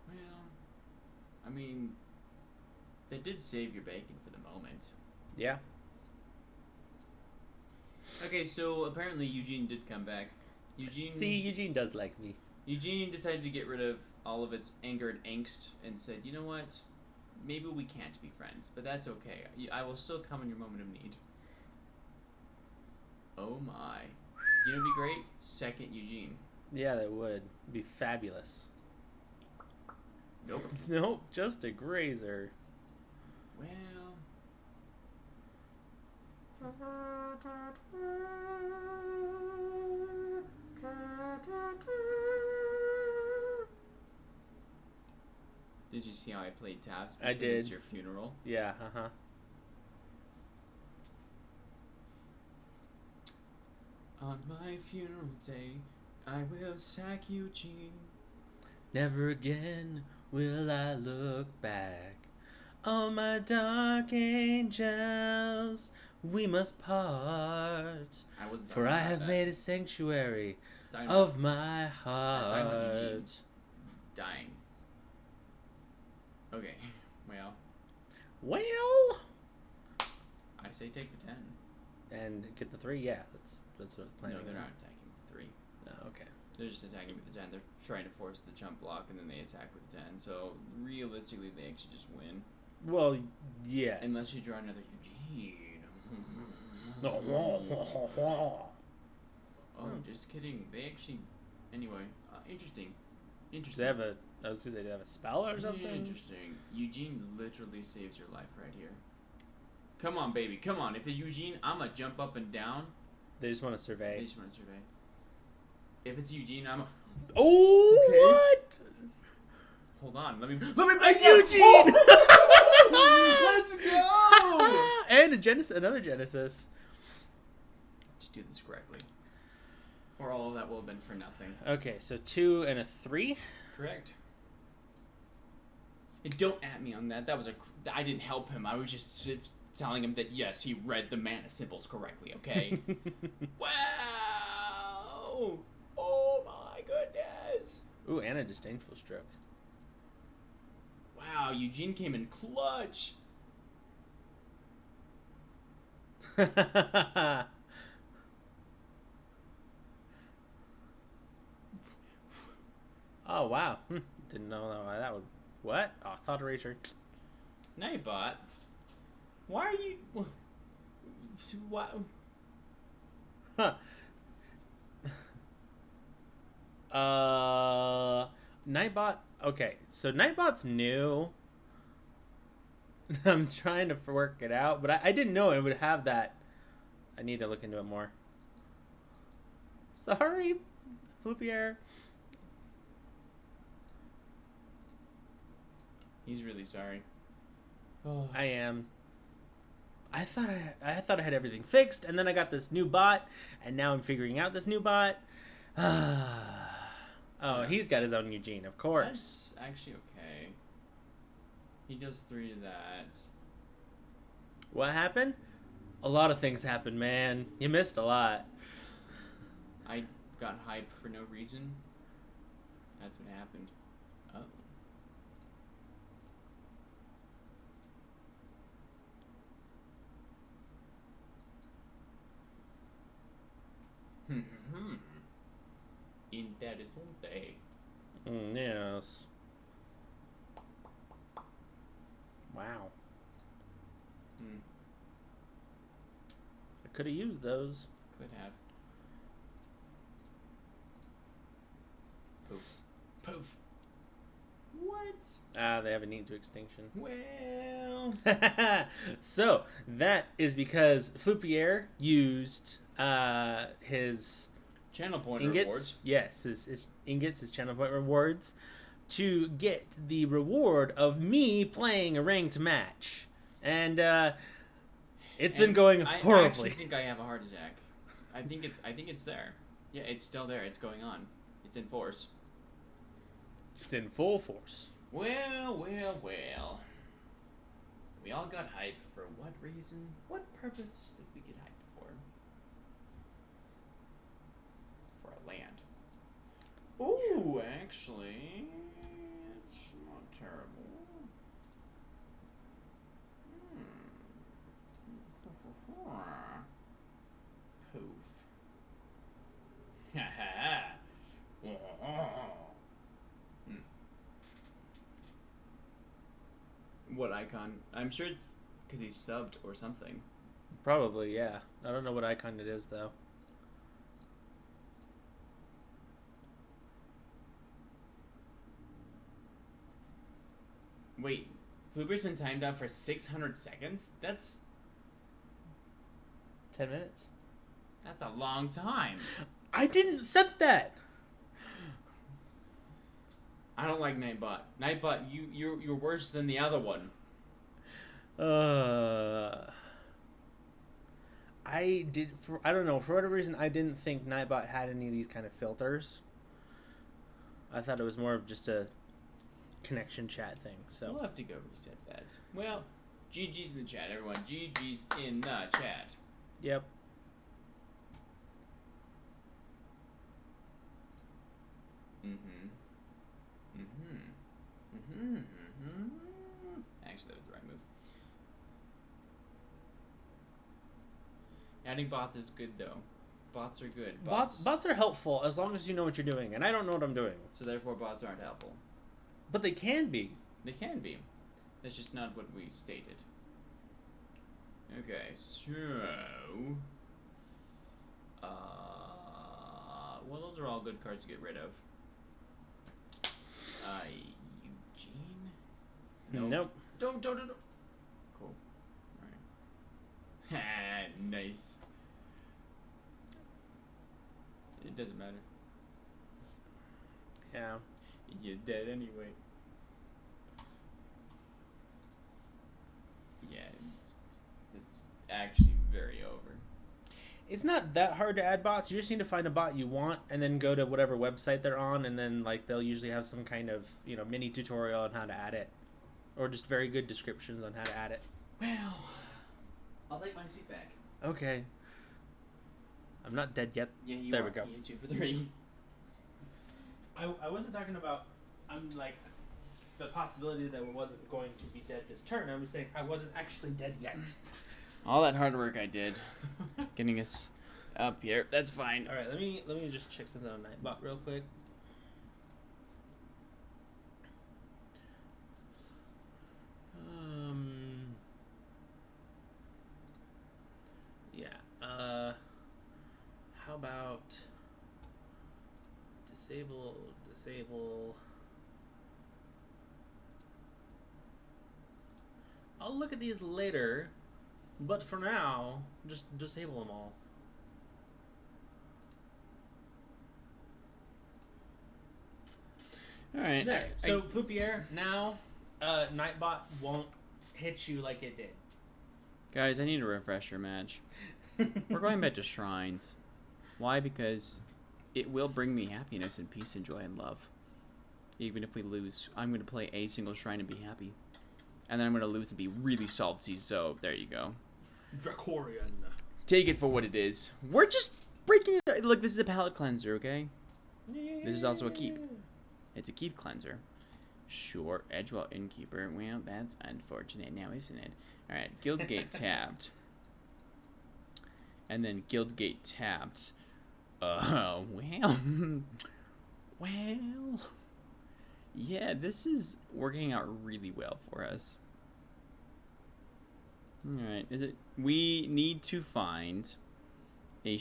Well, I mean, they did save your bacon for the moment. Yeah. Okay, so apparently Eugene did come back. Eugene does like me. Eugene decided to get rid of all of its anger and angst and said, you know what? Maybe we can't be friends, but that's okay. I will still come in your moment of need. Oh my. You know what'd be great? Second Eugene. Yeah, that would be fabulous. Nope. Nope, just a grazer. Well. Did you see how I played taps? I did. It's your funeral. Yeah, On my funeral day, I will sack Eugene. Never again will I look back. Oh, my dark angels, we must part. For I have made a sanctuary of my heart. Dying. Okay, well. I say take the 10. And get the 3, yeah, that's what I'm planning. No, they're not attacking with the 3. Oh, okay. They're just attacking with the 10. They're trying to force the jump block, and then they attack with the 10. So, realistically, they actually just win. Well, yes. Unless you draw another Eugene. Oh, just kidding. They actually... Anyway, interesting. Do they have I was gonna say, do they have a spell or something? Interesting. Eugene literally saves your life right here. Come on, baby. Come on. If it's Eugene, I'm gonna jump up and down. They just want to survey. They just want to survey. If it's Eugene, I'm a... Oh, okay. What? Hold on. Let me Eugene! Let's go! And another Genesis. Just do this correctly. Or all of that will have been for nothing. Okay, so 2 and a 3. Correct. And don't at me on that. I didn't help him. I was just telling him that, yes, he read the mana symbols correctly, okay? Wow! Oh my goodness! Ooh, and a disdainful stroke. Wow, Eugene came in clutch! Oh, wow. Didn't know why that would... What? Oh, Thought Eraser. Nightbot? Why are you... What? Huh. Nightbot... Okay, so Nightbot's new. I'm trying to work it out, but I didn't know it would have that. I need to look into it more. Sorry, Flippier. He's really sorry. Oh. I am. I thought I had everything fixed, and then I got this new bot, and now I'm figuring out this new bot. Oh, he's got his own Eugene, of course. That's actually okay. He does 3 to that. What happened? A lot of things happened, man. You missed a lot. I got hyped for no reason. That's what happened. Oh. Interesante. Yes. Wow. Hmm. I could have used those. Could have. Poof. Poof. What? Ah, they have a need to extinction. Well. So, that is because Flupierre used his Channel point ingots. rewards. Yes, his ingots, his channel point rewards, to get the reward of me playing a ranked match. And it's been going horribly. I actually think I have a heart attack. I think it's there. Yeah, it's still there. It's going on. It's in force. It's in full force. Well. We all got hype for what reason? What purpose did we get hyped for? For a land. Ooh, actually, it's not terrible. Poof. What icon? I'm sure it's because he's subbed or something. Probably, yeah. I don't know what icon it is, though. Wait, Flooper's been timed out for 600 seconds? That's 10 minutes. a long time. I didn't set that! I don't like Nightbot. Nightbot, you're worse than the other one. I don't know, for whatever reason, I didn't think Nightbot had any of these kind of filters. I thought it was more of just a connection chat thing, so. We'll have to go reset that. Well, GG's in the chat, everyone. GG's in the chat. Yep. Actually, that was the right move. Adding bots is good, though. Bots are good. Bots are helpful as long as you know what you're doing, and I don't know what I'm doing. So therefore, bots aren't helpful. But they can be. They can be. That's just not what we stated. Okay, so... well, those are all good cards to get rid of. Eugene? Nope. Don't. Cool. Alright. Nice. It doesn't matter. Yeah. You're dead anyway. Yeah, it's actually very over. It's not that hard to add bots. You just need to find a bot you want and then go to whatever website they're on, and then like they'll usually have some kind of, mini tutorial on how to add it, or just very good descriptions on how to add it. Well, I'll take my seat back. Okay. I'm not dead yet. Yeah, you there are. we go. You 2 for 3. I wasn't talking about the possibility that I wasn't going to be dead this turn. I was saying I wasn't actually dead yet. All that hard work I did, getting us up here. That's fine. All right, let me just check something on Nightbot real quick. Yeah. How about disable? I'll look at these later, but for now, just disable them all. All right. There. So Flupierre, now Nightbot won't hit you like it did. Guys, I need a refresher match. We're going back to shrines. Why? Because it will bring me happiness and peace and joy and love. Even if we lose, I'm going to play a single shrine and be happy. And then I'm going to lose and be really salty, so there you go. Dracorian. Take it for what it is. We're just breaking it. Look, this is a palate cleanser, okay? Yeah. This is also a keep. It's a keep cleanser. Sure, Edgewell Innkeeper. Well, that's unfortunate now, isn't it? Alright, Guildgate tapped. And then Guildgate tapped. Well. Well. Yeah, this is working out really well for us. Alright, is it? We need to find a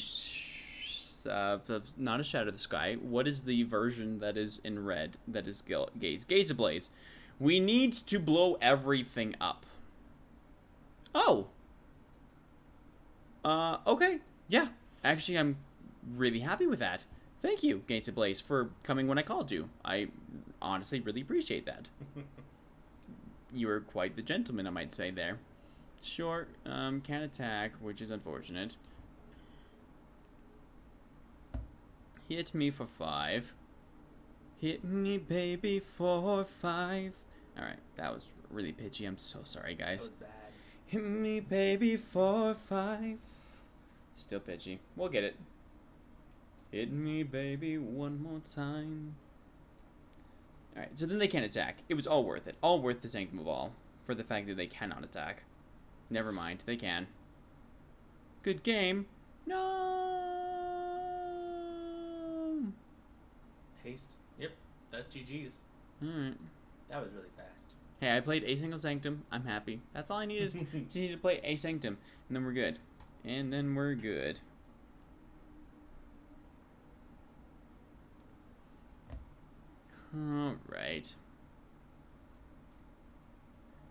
not a Shadow of the Sky. What is the version that is in red? That is Gates. Gates ablaze. We need to blow everything up. Oh. Okay. Yeah. Actually, I'm really happy with that. Thank you, Gates ablaze, for coming when I called you. I honestly really appreciate that. You were quite the gentleman, I might say there. Sure. Can't attack, which is unfortunate. Hit me for 5. Hit me, baby, for 5. Alright, that was really pitchy. I'm so sorry, guys. That was bad. Hit me, baby, for 5. Still pitchy. We'll get it. Hit me, baby, one more time. Alright, so then they can't attack. It was all worth it. All worth the Sanctum of All. For the fact that they cannot attack. Never mind, they can. Good game. No! Haste. Yep, that's GG's. Alright. That was really fast. Hey, I played a single Sanctum. I'm happy. That's all I needed. Just needed to play a Sanctum. And then we're good. And then we're good. Alright.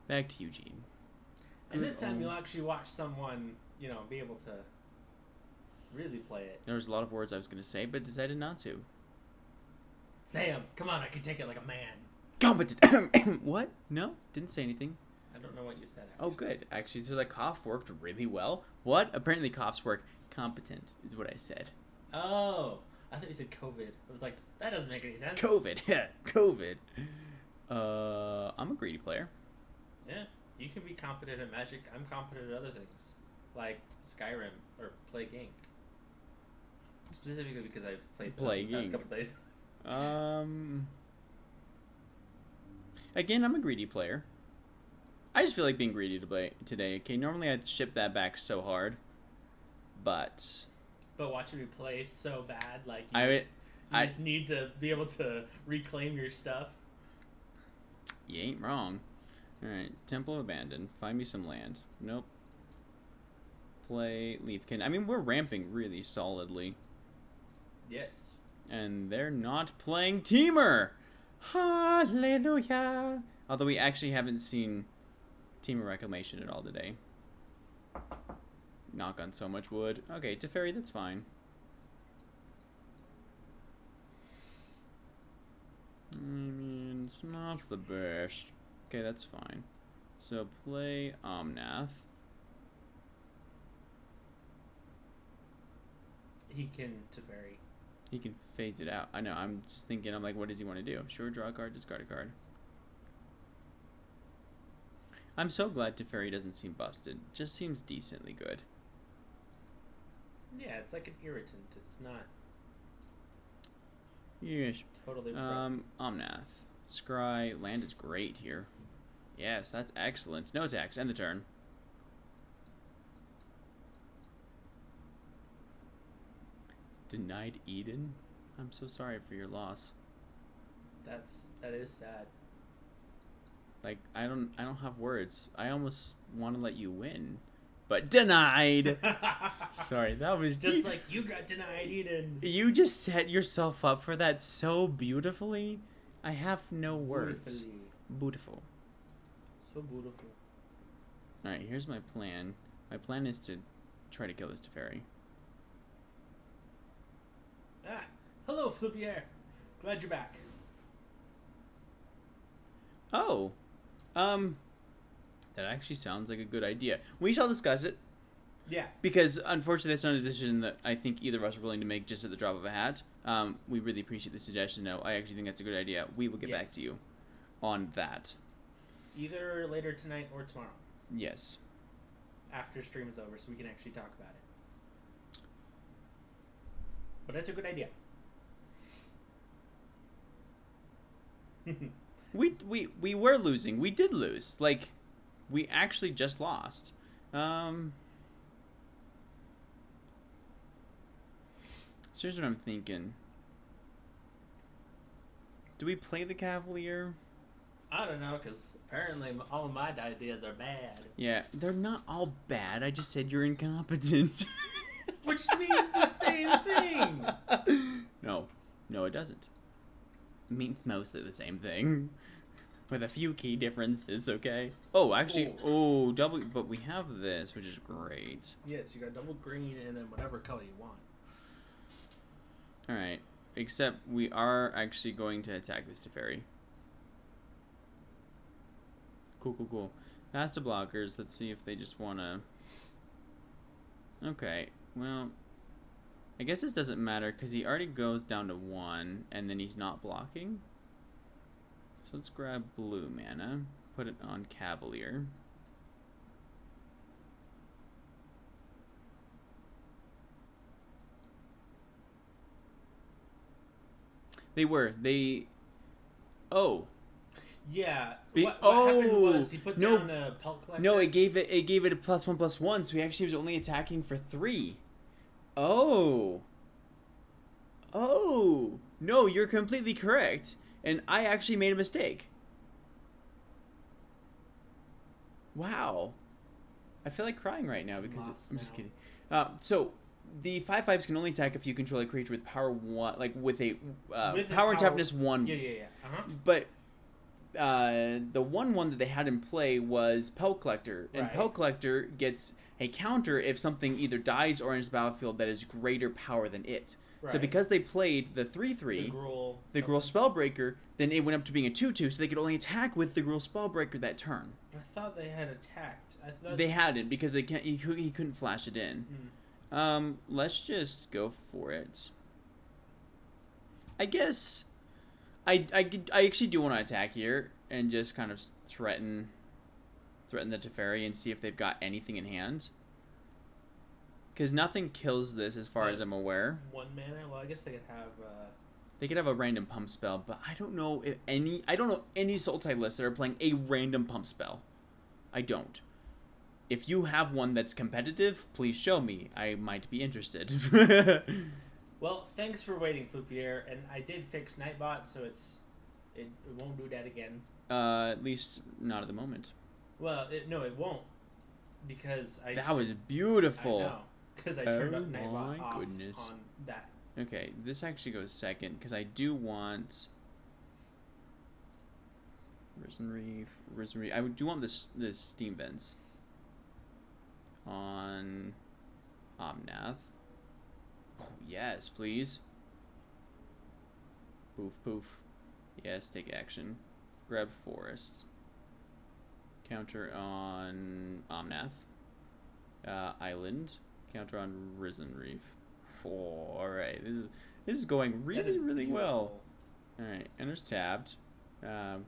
Back to Eugene. And this time you'll actually watch someone, you know, be able to really play it. There was a lot of words I was going to say, but decided not to. Sam, come on, I can take it like a man. Competent. What? No? Didn't say anything. I don't know what you said, actually. Oh, good. Actually, so that cough worked really well. What? Apparently coughs work. Competent is what I said. Oh, I thought you said COVID. I was like, that doesn't make any sense. COVID. Yeah, COVID. I'm a greedy player. Yeah, you can be competent at Magic. I'm competent at other things, like Skyrim or Plague Inc. Specifically because I've played Plague the past Inc. couple days. Again, I'm a greedy player. I just feel like being greedy today. Okay, normally I'd ship that back so hard, but watching me play so bad, like I just need to be able to reclaim your stuff. You ain't wrong. Alright, Temple Abandoned. Find me some land. Nope. Play Leafkin. I mean, we're ramping really solidly. Yes. And they're not playing Teamer! Hallelujah! Although we actually haven't seen Teamer Reclamation at all today. Knock on so much wood. Okay, Teferi, that's fine. I mean, it's not the best. Okay, that's fine. So play Omnath. He can Teferi. He can phase it out. I know, I'm just thinking, I'm like, what does he want to do? Sure, draw a card, discard a card. I'm so glad Teferi doesn't seem busted. Just seems decently good. Yeah, it's like an irritant. It's not Yes. totally Omnath. Scry. Land is great here. Yes, that's excellent. No attacks. End the turn. Denied Eden? I'm so sorry for your loss. that is sad. Like, I don't have words. I almost want to let you win. But denied! Sorry, that was just like you got denied Eden. You just set yourself up for that so beautifully. I have no words. Beautiful. So beautiful. Alright, here's my plan. My plan is to try to kill this Teferi. Ah, hello, Flippier. Glad you're back. Oh, that actually sounds like a good idea. We shall discuss it. Yeah. Because, unfortunately, that's not a decision that I think either of us are willing to make just at the drop of a hat. We really appreciate the suggestion, though. I actually think that's a good idea. We will get back to you on that. Either later tonight or tomorrow. Yes. after stream is over so we can actually talk about it. But that's a good idea. We were losing. We did lose. Like, we actually just lost. So here's what I'm thinking. Do we play the Cavalier? I don't know, because apparently all of my ideas are bad. Yeah, they're not all bad. I just said you're incompetent. Which means the same thing. No, it doesn't. It means mostly the same thing, with a few key differences. Okay. Oh, actually, double. But we have this, which is great. Yes, you got double green and then whatever color you want. All right. Except we are actually going to attack this Teferi. Cool. Pass to blockers. Let's see if they just want to... Okay, well... I guess this doesn't matter because he already goes down to 1 and then he's not blocking. So let's grab blue mana. Put it on Cavalier. Oh. Yeah. What happened was he put down a pelt collector. No, it gave it a +1/+1, so he actually was only attacking for 3. Oh. No, you're completely correct. And I actually made a mistake. Wow. I feel like crying right now because I'm just kidding. So the 5/5s can only attack if you control a creature with power 1, like with a power and toughness 1. Yeah. But the 1/1 that they had in play was Pelt Collector, and Pelt Collector gets a counter if something either dies or enters the battlefield that is greater power than it. Right. So because they played the 3/3, the Gruul Spellbreaker, then it went up to being a 2/2, so they could only attack with the Gruul Spellbreaker that turn. But I thought they had attacked. They hadn't because they can't. He couldn't flash it in. Let's just go for it. I guess I actually do want to attack here and just kind of threaten the Teferi and see if they've got anything in hand. Because nothing kills this as far as I'm aware. 1 mana? Well, I guess they could have... They could have a random pump spell, but I don't know if any... I don't know any Sultai lists that are playing a random pump spell. I don't. If you have one that's competitive, please show me. I might be interested. Well, thanks for waiting, Floopier. And I did fix Nightbot, so it won't do that again. At least not at the moment. Well, no, it won't. Because That was beautiful. I know. Because I turned up Nightbot off on that. Okay, this actually goes second, because I do want... Risen Reef. I do want this Steam Vents on Omnath. Oh, yes, please. Poof. Yes, take action. Grab Forest. Counter on Omnath. Island. Counter on Risen Reef. Oh, alright. This is going really well. Alright, enters tabbed.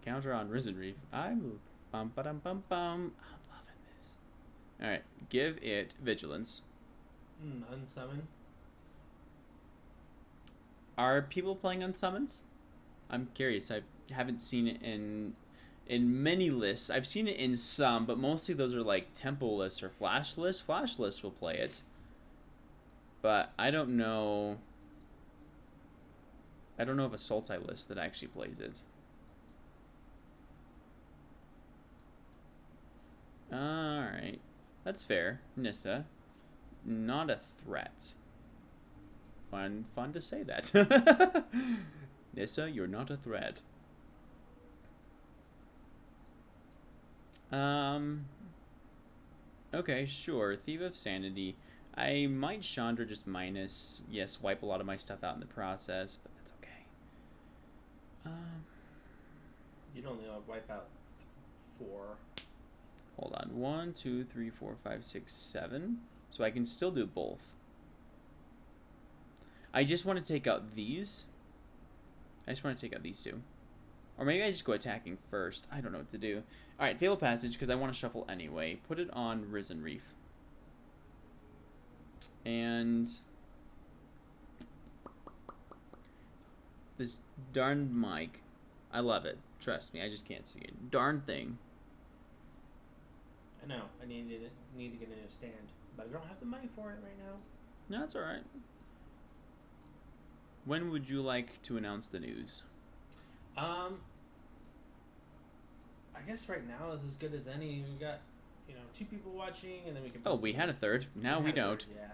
Counter on Risen Reef. I'm loving this. Alright, give it Vigilance. Unsummon. Are people playing Unsummons? I'm curious. I haven't seen it in many lists. I've seen it in some, but mostly those are like tempo lists or flash lists. Flash lists will play it. But I don't know of a Sultai list that actually plays it. Alright. That's fair. Nissa. Not a threat. Fun to say that. Nissa, you're not a threat. Okay, sure. Thief of Sanity. I might Chandra just minus. Yes, wipe a lot of my stuff out in the process, but that's okay. You'd only wipe out 4. Hold on. 1, 2, 3, 4, 5, 6, 7. So I can still do both. I just want to take out these. I just want to take out these two. Or maybe I just go attacking first. I don't know what to do. Alright, Fatal Passage, because I want to shuffle anyway. Put it on Risen Reef. And this darn mic. I love it. Trust me, I just can't see it. Darn thing. I know. I need to get a new stand, but I don't have the money for it right now. No, that's alright. When would you like to announce the news? I guess right now is as good as any. We got, 2 people watching, and then we can. Oh, we had a third. Now we don't. Yeah.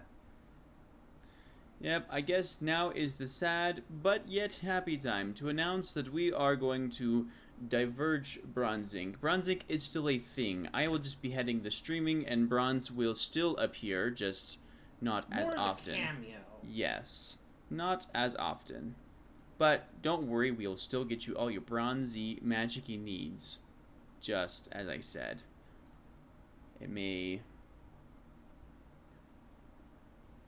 Yep, I guess now is the sad but yet happy time to announce that we are going to diverge BronZink. BronZink is still a thing. I will just be heading the streaming, and Bronz will still appear, just not as More often. As a cameo. Yes, not as often. But don't worry, we'll still get you all your bronzy, magic-y needs. Just as I said. It may...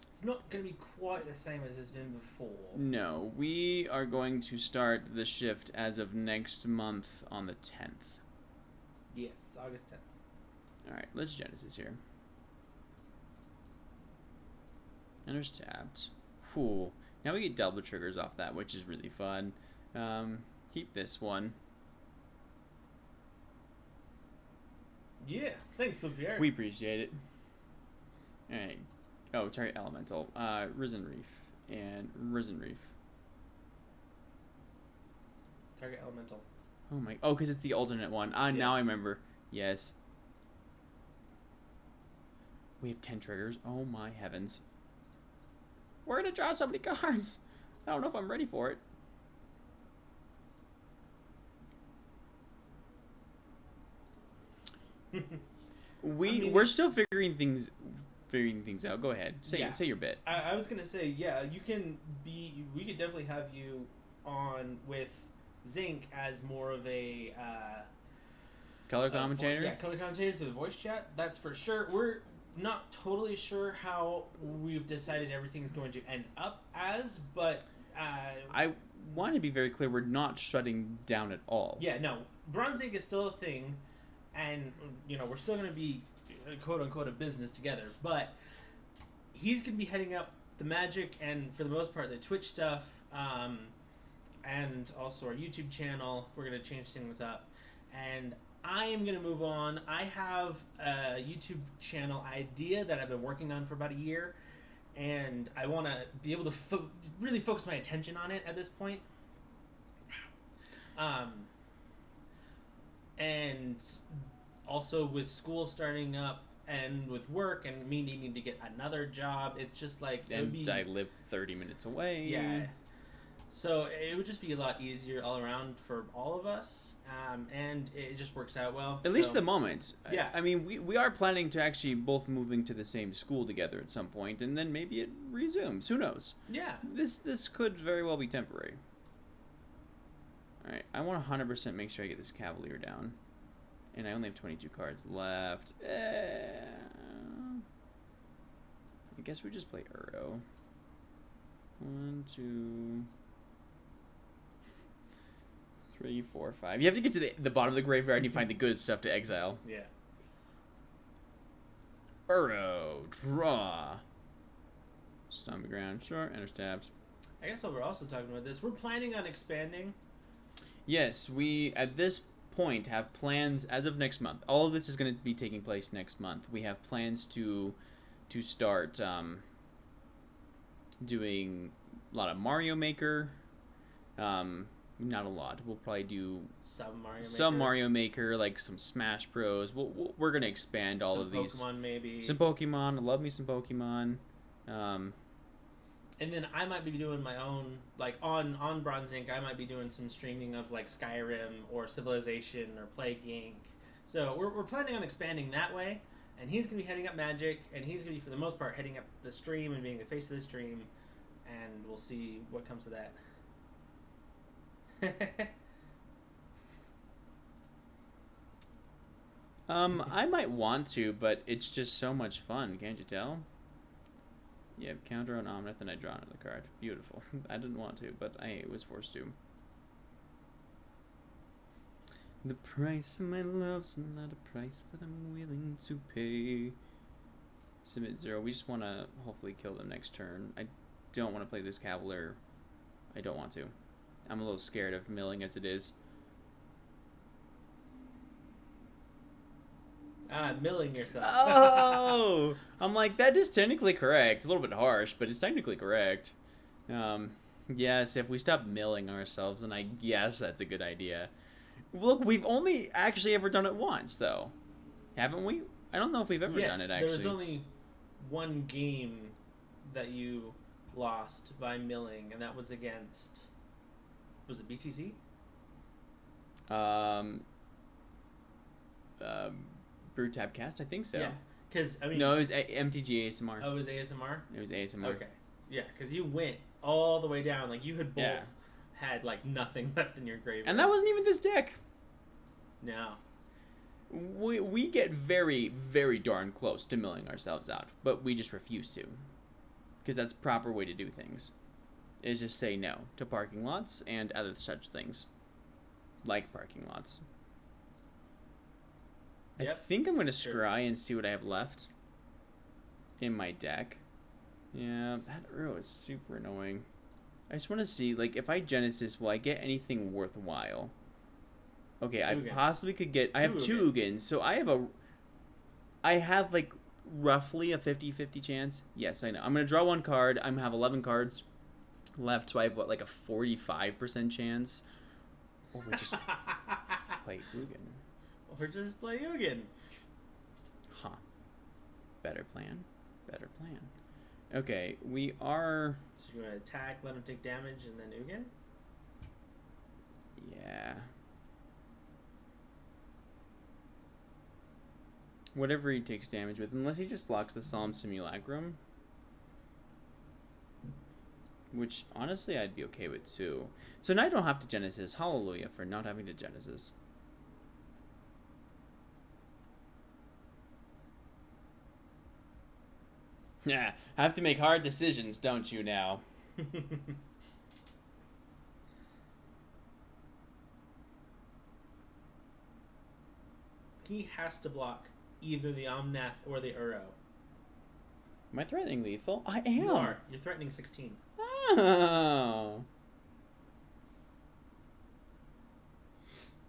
It's not going to be quite the same as it's been before. No, we are going to start the shift as of next month on the 10th. Yes, August 10th. Alright, let's Genesis here. Enter's tapped. Cool. Now we get double triggers off that, which is really fun. Keep this one. Yeah, thanks, Lupier. We appreciate it. Alright. Oh, target elemental. Risen Reef. And Risen Reef. Target elemental. Oh my... Oh, because it's the alternate one. Yeah. Now I remember. Yes. We have 10 triggers. Oh my heavens. We're gonna draw so many cards. I don't know if I'm ready for it. We're still figuring things out. Go ahead. Say your bit. I was gonna say, yeah, we could definitely have you on with Zink as more of a Color commentator? color commentator through the voice chat. That's for sure. We're not totally sure how we've decided everything's going to end up as, but I want to be very clear, we're not shutting down at all. yeah, no, BronZink is still a thing, and we're still going to be quote unquote a business together, but he's going to be heading up the Magic and for the most part the Twitch stuff, and also our YouTube channel. We're going to change things up, and I am going to move on. I have a YouTube channel idea that I've been working on for about a year, and I want to be able to really focus my attention on it at this point. And also with school starting up and with work and me needing to get another job, it's just like... And I live 30 minutes away. Yeah. So it would just be a lot easier all around for all of us, and it just works out well. At least the moment. Yeah. I mean, we are planning to actually both moving to the same school together at some point, and then maybe it resumes. Who knows? Yeah. This could very well be temporary. Alright, I want to 100% make sure I get this Cavalier down. And I only have 22 cards left. I guess we just play Uro. 1, 2... 3, 4, 5. You have to get to the bottom of the graveyard and you find the good stuff to exile. Yeah. Uro, draw. Stomp the ground, sure, enter stabs. I guess while we're also talking about this, we're planning on expanding. Yes, we, at this point, have plans as of next month. All of this is going to be taking place next month. We have plans to start doing a lot of Mario Maker. Not a lot. We'll probably do some Mario Maker, like some Smash Bros. We're gonna expand all of these. Some Pokemon, maybe. Some Pokemon. I love me some Pokemon. And then I might be doing my own, like on BronZink. I might be doing some streaming of like Skyrim or Civilization or Plague Inc. So we're planning on expanding that way. And he's gonna be heading up Magic, and he's gonna be for the most part heading up the stream and being the face of the stream. And we'll see what comes of that. I might want to, but it's just so much fun, can't you tell? Yep, counter on Omnith and I draw another card. Beautiful. I didn't want to, but I was forced to. The price of my love's not a price that I'm willing to pay. Submit 0. We just want to hopefully kill them next turn. I don't want to play this Cavalier. I don't want to. I'm a little scared of milling as it is. Milling yourself. Oh! I'm like, that is technically correct. A little bit harsh, but it's technically correct. Yes, if we stop milling ourselves, then I guess that's a good idea. Look, we've only actually ever done it once, though. Haven't we? I don't know if we've ever done it, actually. There was only one game that you lost by milling, and that was against... Was it BTZ? Brew Tabcast, I think so. Yeah, because, I mean... No, it was MTG ASMR. Oh, it was ASMR? It was ASMR. Okay. Yeah, because you went all the way down. Like, you had both had, like, nothing left in your graveyard. And that wasn't even this deck. No. We get very, very darn close to milling ourselves out, but we just refuse to. Because that's the proper way to do things. Is just say no to parking lots and other such things. Like parking lots. Yep. I think I'm going to scry and see what I have left in my deck. Yeah, that Uro is super annoying. I just want to see, like, if I Genesis, will I get anything worthwhile? Okay, Ugin. I possibly could get... I have 2 Ugins, so I have, like, roughly a 50-50 chance. Yes, I know. I'm going to draw 1 card. I'm going to have 11 cards left, so I have, what, like a 45% chance? Or we just play Ugin. Or just play Ugin. Huh. Better plan. Better plan. Okay, we are... So you're going to attack, let him take damage, and then Ugin? Yeah. Whatever he takes damage with, unless he just blocks the Solemn Simulacrum. Which, honestly, I'd be okay with, too. So now I don't have to Genesis. Hallelujah for not having to Genesis. Yeah, have to make hard decisions, don't you now? He has to block either the Omnath or the Uro. Am I threatening lethal? I am. You are. You're threatening 16. Oh.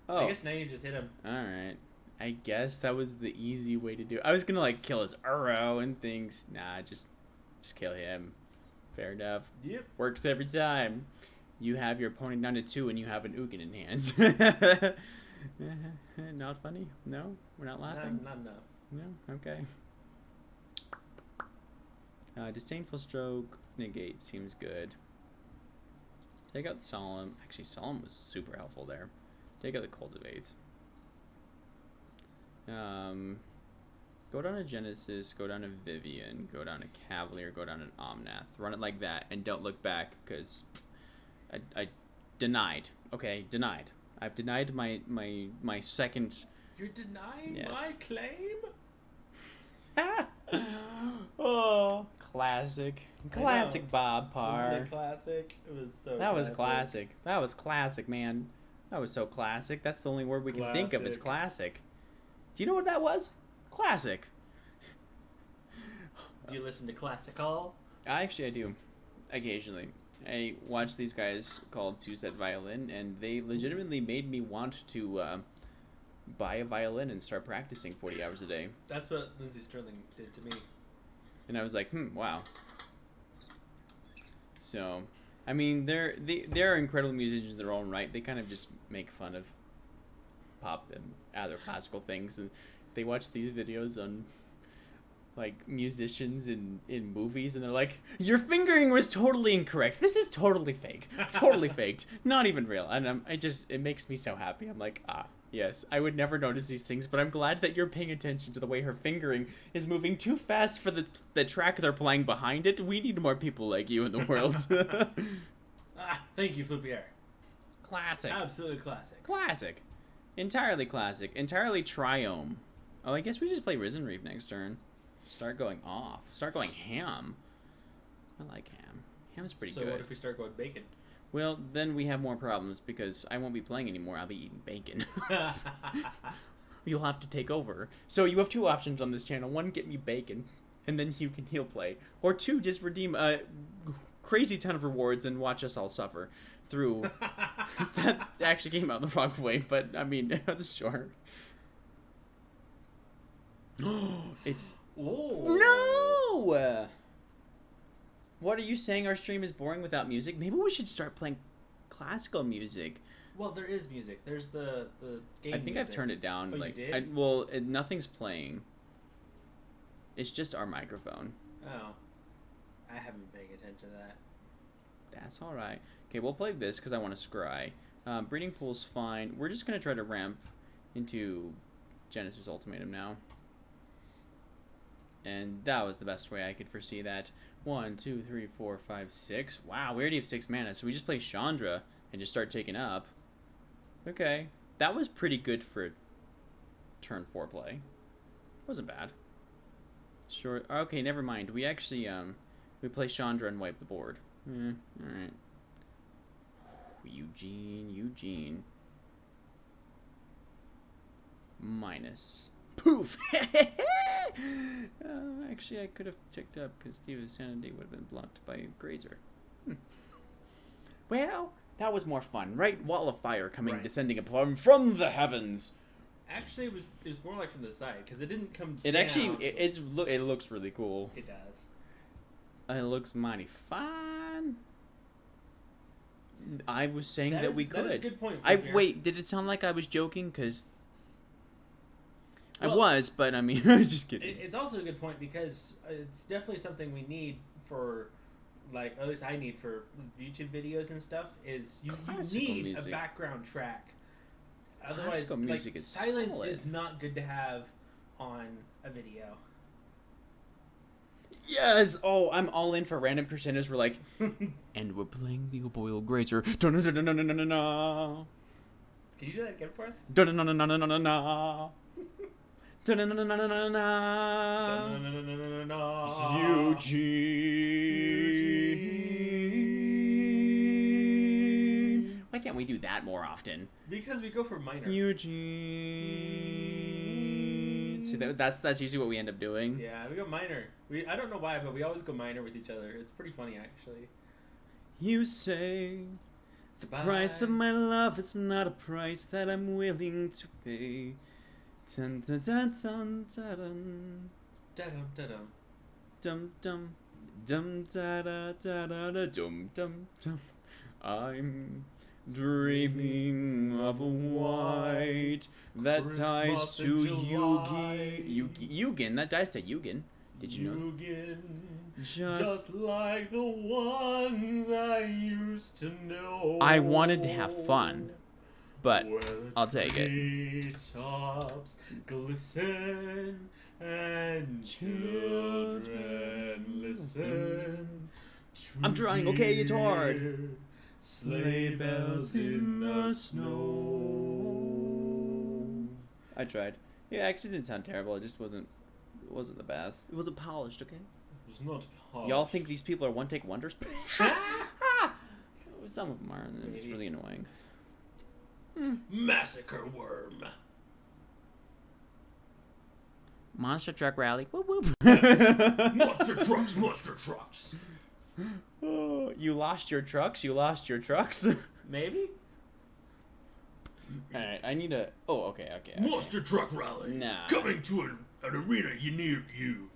I guess now you just hit him. Alright. I guess that was the easy way to do it. I was gonna, like, kill his Uro and things. Nah, just kill him. Fair enough. Yep. Works every time. You have your opponent down to 2 and you have an Ugin in hands. Not funny? No? We're not laughing? Not enough. No? Okay. Disdainful Stroke, negate seems good. Take out the Solemn. Actually, Solemn was super helpful there. Take out the Cultivate. Go down to Genesis, go down to Vivian, go down to Cavalier, go down to Omnath. Run it like that, and don't look back, because I denied. Okay, denied. I've denied my second... You're denying Yes. my claim? Oh, classic. Classic Bob Parr. Wasn't it classic? It was so That was classic. That was classic, man. That was so classic. That's the only word we can think of is classic. Do you know what that was? Classic. Do you listen to classical? Actually, I do. Occasionally. I watch these guys called Two Set Violin, and they legitimately made me want to buy a violin and start practicing 40 hours a day. That's what Lindsey Sterling did to me. And I was like, wow. So, I mean, they're incredible musicians in their own right. They kind of just make fun of pop and other classical things, and they watch these videos on like musicians in movies, and they're like, your fingering was totally incorrect. This is totally fake. Totally faked. Not even real. And it makes me so happy. I'm like, yes, I would never notice these things, but I'm glad that you're paying attention to the way her fingering is moving too fast for the track they're playing behind it. We need more people like you in the world. Thank you, Flippier. Classic. Absolutely classic. Classic. Entirely classic. Entirely triome. Oh, I guess we just play Risen Reef next turn. Start going off. Start going ham. I like ham. Ham's pretty good. So what if we start going bacon? Well, then we have more problems because I won't be playing anymore. I'll be eating bacon. You'll have to take over. So you have 2 options on this channel. 1, get me bacon. and then he'll play. Or 2, just redeem a crazy ton of rewards and watch us all suffer through. That actually came out the wrong way, but I mean, sure. It's no. What are you saying? Our stream is boring without music? Maybe we should start playing classical music. Well, there is music. There's the game. I think music. I've turned it down. Oh, like, you did? Nothing's playing. It's just our microphone. Oh, I haven't been paying attention to that. That's all right. Okay, we'll play this because I want to scry. Breeding pool's fine. We're just gonna try to ramp into Genesis Ultimatum now. And that was the best way I could foresee that. 1, 2, 3, 4, 5, 6. Wow, we already have 6 mana, so we just play Chandra and just start taking up. Okay, that was pretty good for turn 4 play. Wasn't bad. Sure. Okay, never mind. We actually we play Chandra and wipe the board. All right. Eugene. Minus. Poof! Actually, I could have ticked up because Steve's sanity would have been blocked by Grazer. Well, that was more fun, right? Wall of fire coming, descending upon from the heavens. Actually, it was more like from the side because it didn't come. It down. actually it looks really cool. It does. It looks mighty fun. I was saying that we could. That is a good point. Wait, did it sound like I was joking? Because well, I was, but I mean, I was just kidding. It's also a good point because it's definitely something we need for, like, at least I need for YouTube videos and stuff. Is you need music. A background track. Otherwise, classical music like, is silence solid. is not good to have on a video. Yes! Oh, I'm all in for random crescendos. We're like, and we're playing the Oboil Grazer. Dun-dun-dun-dun-dun-dun-dun-dun. Can you do that again for us? Dun-dun-dun-dun-dun-dun-dun-dun. Eugene. Why can't we do that more often? Because we go for minor. Eugene. See, that's usually what we end up doing. Yeah, we go minor. I don't know why, but we always go minor with each other. It's pretty funny, actually. You say the price of my love is not a price that I'm willing to pay. Dun dun dun dun dun Da-dum, da-dum. dum dum dum da da da da da dum dum dum. I'm dreaming of a white that dies to Yugen. That dies to Yugen. Did you know? Just like the ones I used to know. I wanted to have fun, but I'll take it. Tops glisten and children listen. I'm trying. Okay, it's hard. Sleigh bells in the snow. I tried. Yeah, it actually didn't sound terrible. It just wasn't the best. It wasn't polished, okay? It was not polished. Y'all think these people are one-take wonders? Some of them are, and it's really annoying. Massacre worm. Monster truck rally. Whoop whoop. Monster trucks. Oh, you lost your trucks. Maybe. All right, I need a. Oh, okay. Monster truck rally. Nah. Coming to an arena near you.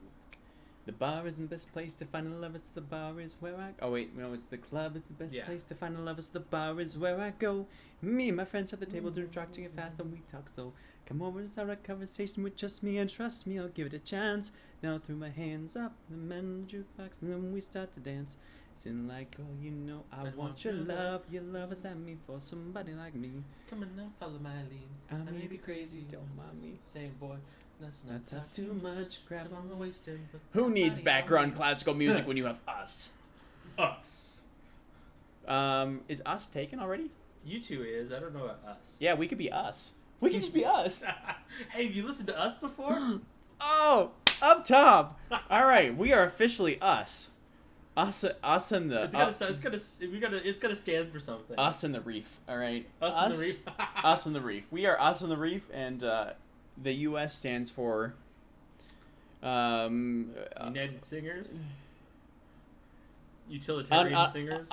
The bar isn't the best place to find a lover, so the bar is where I... Oh, wait, no, it's the club is the best place to find a lover, so the bar is where I go. Me and my friends at the table doing talking fast and we talk, so come over and start a conversation with just me, and trust me, I'll give it a chance. Now throw my hands up, the man in the jukebox, and then we start to dance. Sing like, oh, you know, I want your love. Your love is at me for somebody like me. Come on now, follow my lead. I may be crazy, don't mind me. Say, boy, let's Not talk too much, grab on the waist. Who needs background classical music when you have us? Us. Is us taken already? You two is. I don't know about us. Yeah, we could be us. We can just be us. Hey, have you listened to us before? Oh, up top. All right, we are officially us. Us and the. It's gotta stand for something. Us and the reef. All right. Us and the reef. Us and the reef. We are us and the reef, and the U.S. stands for United Singers. Utilitarian singers.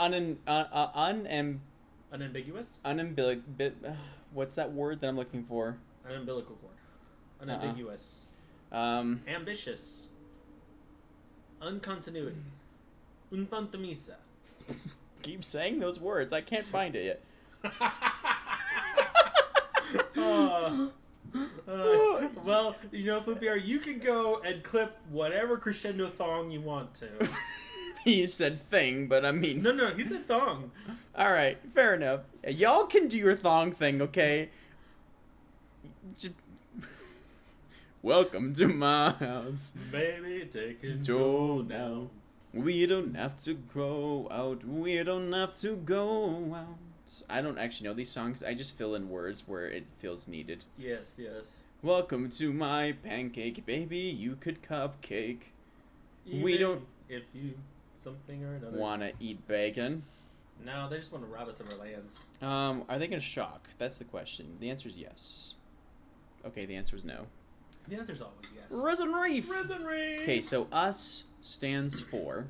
Unambiguous. What's that word that I'm looking for? An umbilical cord. Unambiguous. Ambitious. Uncontinuity. Unpantamisa. Keep saying those words. I can't find it yet. Well, you know, Flippy, you can go and clip whatever crescendo thong you want to. He said thing, but I mean... No, he said thong. Alright, fair enough. Y'all can do your thong thing, okay? Welcome to my house. Baby, take control now. We don't have to go out. We don't have to go out. I don't actually know these songs. I just fill in words where it feels needed. Yes. Welcome to my pancake, baby. You could cupcake. Even we don't... If you... something or another. Wanna eat bacon? No, they just want to rob us of our lands. Are they gonna shock? That's the question. The answer is yes. Okay, the answer is no. The answer's always yes. Risen Reef! Risen Reef! Okay, so us stands for...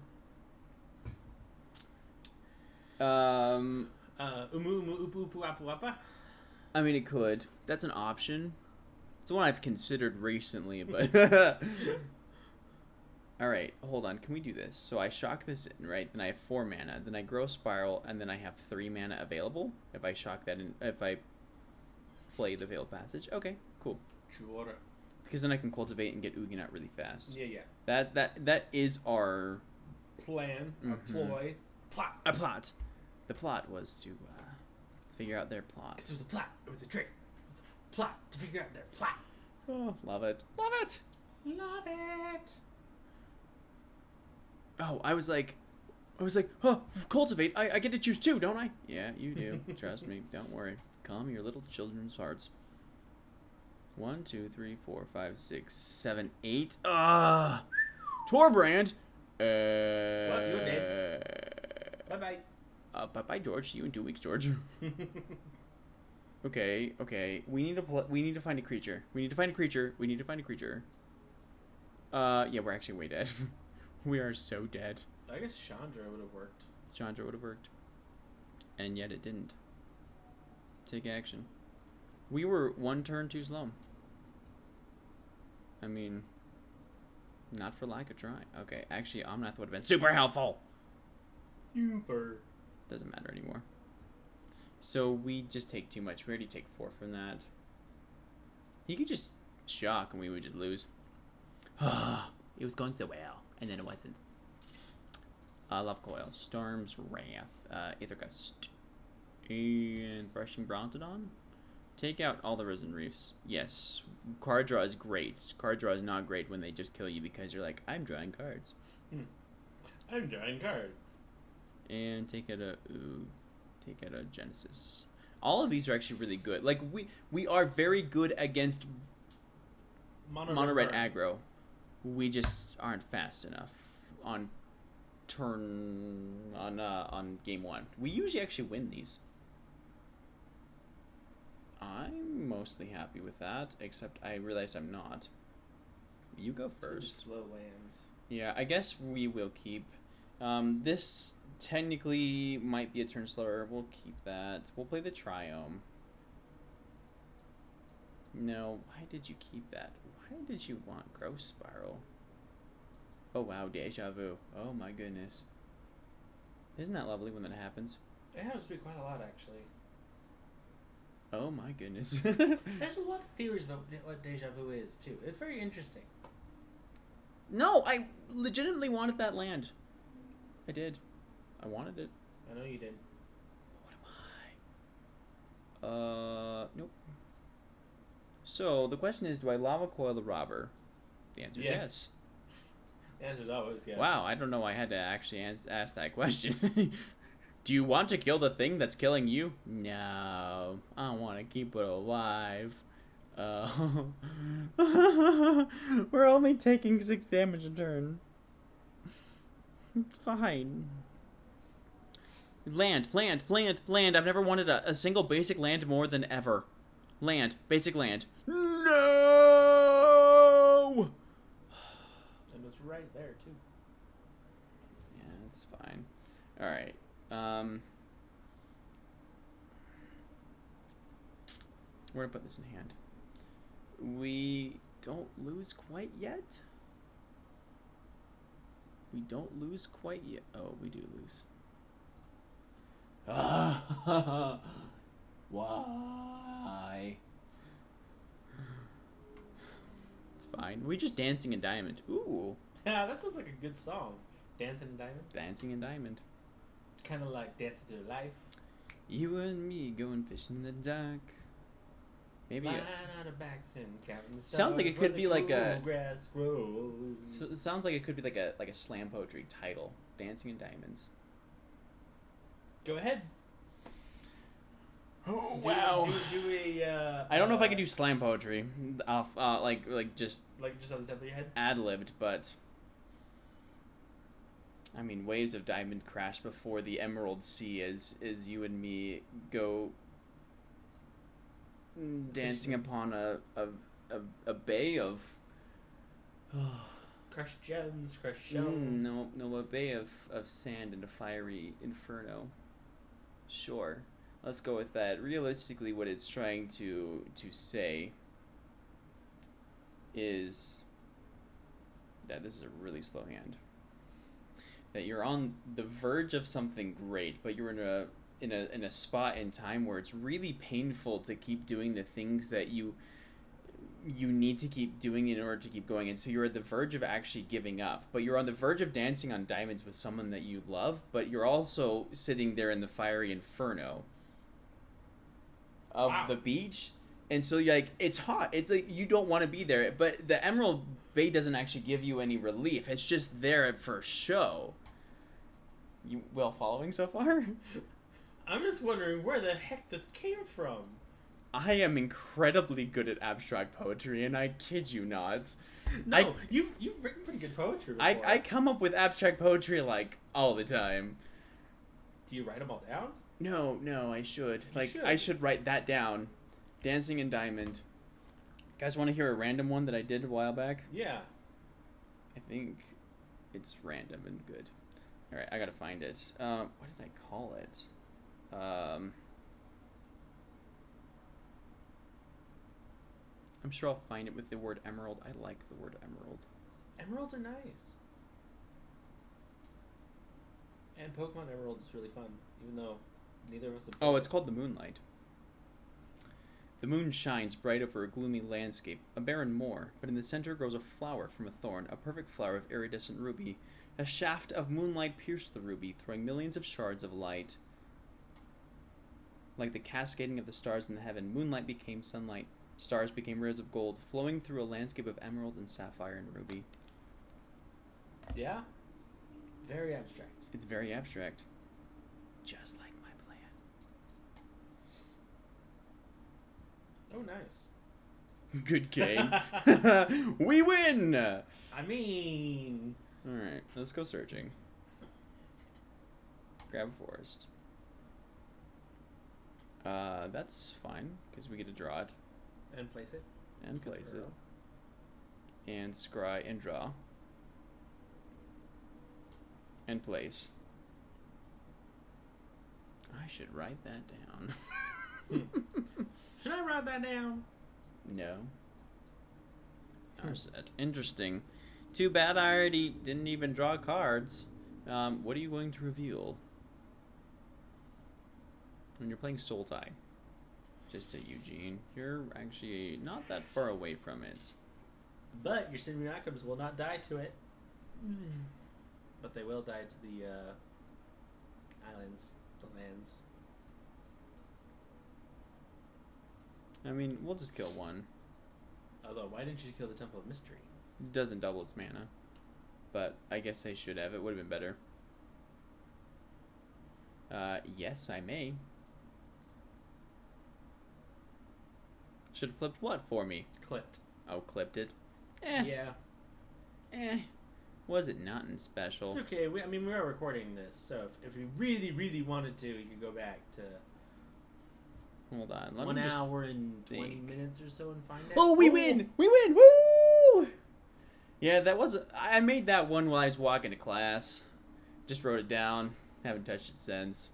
Umu upu upu apu apa? I mean, it could. That's an option. It's one I've considered recently, but... Alright, hold on. Can we do this? So I shock this in, right? Then I have 4 mana. Then I grow Spiral, and then I have 3 mana available. If I shock that in... If I play the Veiled Passage. Okay, cool. Sure. Because then I can cultivate and get Ugin out really fast. Yeah. That is our... Plan. Our ploy. Plot. A plot. The plot was to figure out their plot. Because it was a plot. It was a trick. It was a plot to figure out their plot. Oh, love it. Love it! Love it! Oh, I was like, oh, cultivate. I get to choose 2, don't I? Yeah, you do. Trust me. Don't worry. Calm your little children's hearts. 1, 2, 3, 4, 5, 6, 7, 8. Torbrand. Well, you're dead. Bye-bye. Bye-bye, George. See you in 2 weeks, George. Okay. We need to find a creature. Yeah, we're actually way dead. We are so dead. I guess Chandra would have worked. And yet it didn't. Take action. We were 1 turn too slow. I mean, not for lack of trying. Okay, actually, Omnath would have been super helpful. Super. Doesn't matter anymore. So we just take too much. We already take 4 from that. He could just shock and we would just lose. It was going so well, and then it wasn't. Love Coil, Storm's Wrath, Aether Gust, and Brushing Brontodon. Take out all the Risen Reefs. Yes, card draw is great. Card draw is not great when they just kill you because you're like, I'm drawing cards. I'm drawing cards. And take out a Genesis. All of these are actually really good. Like we are very good against mono red aggro. We just aren't fast enough on game 1. We usually actually win these. I'm mostly happy with that, except I realize I'm not. You go first. Really slow lands. Yeah, I guess we will keep. This technically might be a turn slower. We'll keep that. We'll play the Triome. No, why did you keep that? Why did you want Growth Spiral? Oh wow, Deja Vu. Oh my goodness. Isn't that lovely when that happens? It happens to be quite a lot, actually. Oh my goodness. There's a lot of theories about what Deja Vu is, too. It's very interesting. No, I legitimately wanted that land. I did. I wanted it. I know you did. What am I? Nope. So, the question is, do I Lava Coil the Robber? The answer is yes. The answer is always yes. Wow, I don't know why I had to actually ask that question. Do you want to kill the thing that's killing you? No. I want to keep it alive. We're only taking 6 damage a turn. It's fine. Land. I've never wanted a single basic land more than ever. Basic land. No! right there too. Yeah, that's fine. All right. We're gonna put this in hand. We don't lose quite yet. We don't lose quite yet. Oh, we do lose. Ah, why? It's fine. We're just dancing in diamond. Ooh, Yeah, that sounds like a good song. Dancing in Diamond. dancing in diamond. Kind of like Dancing Through Life. You and me going fishing in the dark. Maybe. Lying on our backs and counting the Sounds like it stars could where be the like a- cool grass grows. So it sounds like it could be like a slam poetry title. Dancing in diamonds. Go ahead. Oh Do we? I don't know if I can do slam poetry, off like just Like just on the top of your head. ad-libbed, but I mean, waves of diamond crash before the emerald sea as you and me go dancing upon a bay of Crushed gems, crushed shells. no, a bay of sand and a fiery inferno. Sure, let's go with that. Realistically, what it's trying to say is that this is a really slow hand. That you're on the verge of something great, but you're in a spot in time where it's really painful to keep doing the things that you need to keep doing in order to keep going. And so you're at the verge of actually giving up, but you're on the verge of dancing on diamonds with someone that you love, but you're also sitting there in the fiery inferno of the beach. And so you're like, it's hot. It's like you don't want to be there, but the Emerald Bay doesn't actually give you any relief. It's just there for show. You well following so far? I'm just wondering where the heck this came from. I am incredibly good at abstract poetry, and I kid you not. No, you've written pretty good poetry before. I come up with abstract poetry like all the time. Do you write them all down? No, I should. Should. I should write that down. Dancing in Diamond. Guys, want to hear a random one that I did a while back? Yeah. I think it's random and good. All right, I gotta find it. What did I call it? I'm sure I'll find it with the word emerald. I like the word emerald. Emeralds are nice. And Pokemon Emerald is really fun, even though neither of us have Oh, it's called the Moonlight. The moon shines bright over a gloomy landscape, a barren moor, but in the center grows a flower from a thorn, a perfect flower of iridescent ruby. A shaft of moonlight pierced the ruby, throwing millions of shards of light. Like the cascading of the stars in the heaven, moonlight became sunlight. Stars became rays of gold, flowing through a landscape of emerald and sapphire and ruby. Yeah? Very abstract. It's very abstract. Just like my plan. Oh, nice. Good game. We win! I mean... Alright, let's go searching. Grab a forest. That's fine, because we get to draw it. And place it. And place it. And scry and draw. And place. I should write that down. Should I write that down? No. Set. Interesting. Too bad I already didn't even draw cards. What are you going to reveal? When you're playing Soul Tie. Just say Eugene. You're actually not that far away from it. But your simulacrums will not die to it. But they will die to the islands, the lands. I mean, we'll just kill one. Although, why didn't you kill the Temple of Mystery? It doesn't double its mana. But I guess I should have. It would have been better. Yes, I may. Should have flipped what for me? Clipped. Oh, clipped it? Eh. Yeah. Was it not in special? It's okay. We are recording this, so if we really, really wanted to, you could go back to Hold on. Let 1 me just hour and 20 think. minutes or so and find out. Oh, we win! We win! Woo! Yeah, that was. I made that one while I was walking to class. Just wrote it down. Haven't touched it since.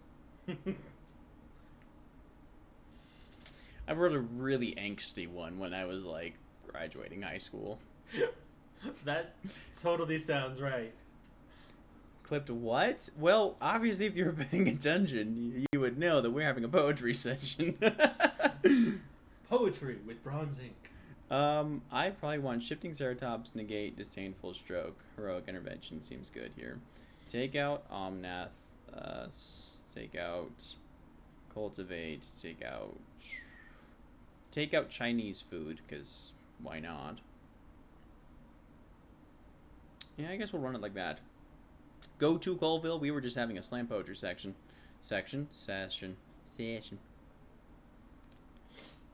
I wrote a really angsty one when I was like graduating high school. That totally sounds right. Clipped what? Well, obviously, if you were paying attention, you would know that we're having a poetry session. Poetry with BronZink. I probably want shifting Ceratops, negate, disdainful stroke. Heroic intervention seems good here. Take out Omnath. Take out cultivate. Take out Chinese food, because why not? Yeah, I guess we'll run it like that. Go to Colville. We were just having a slam poetry session.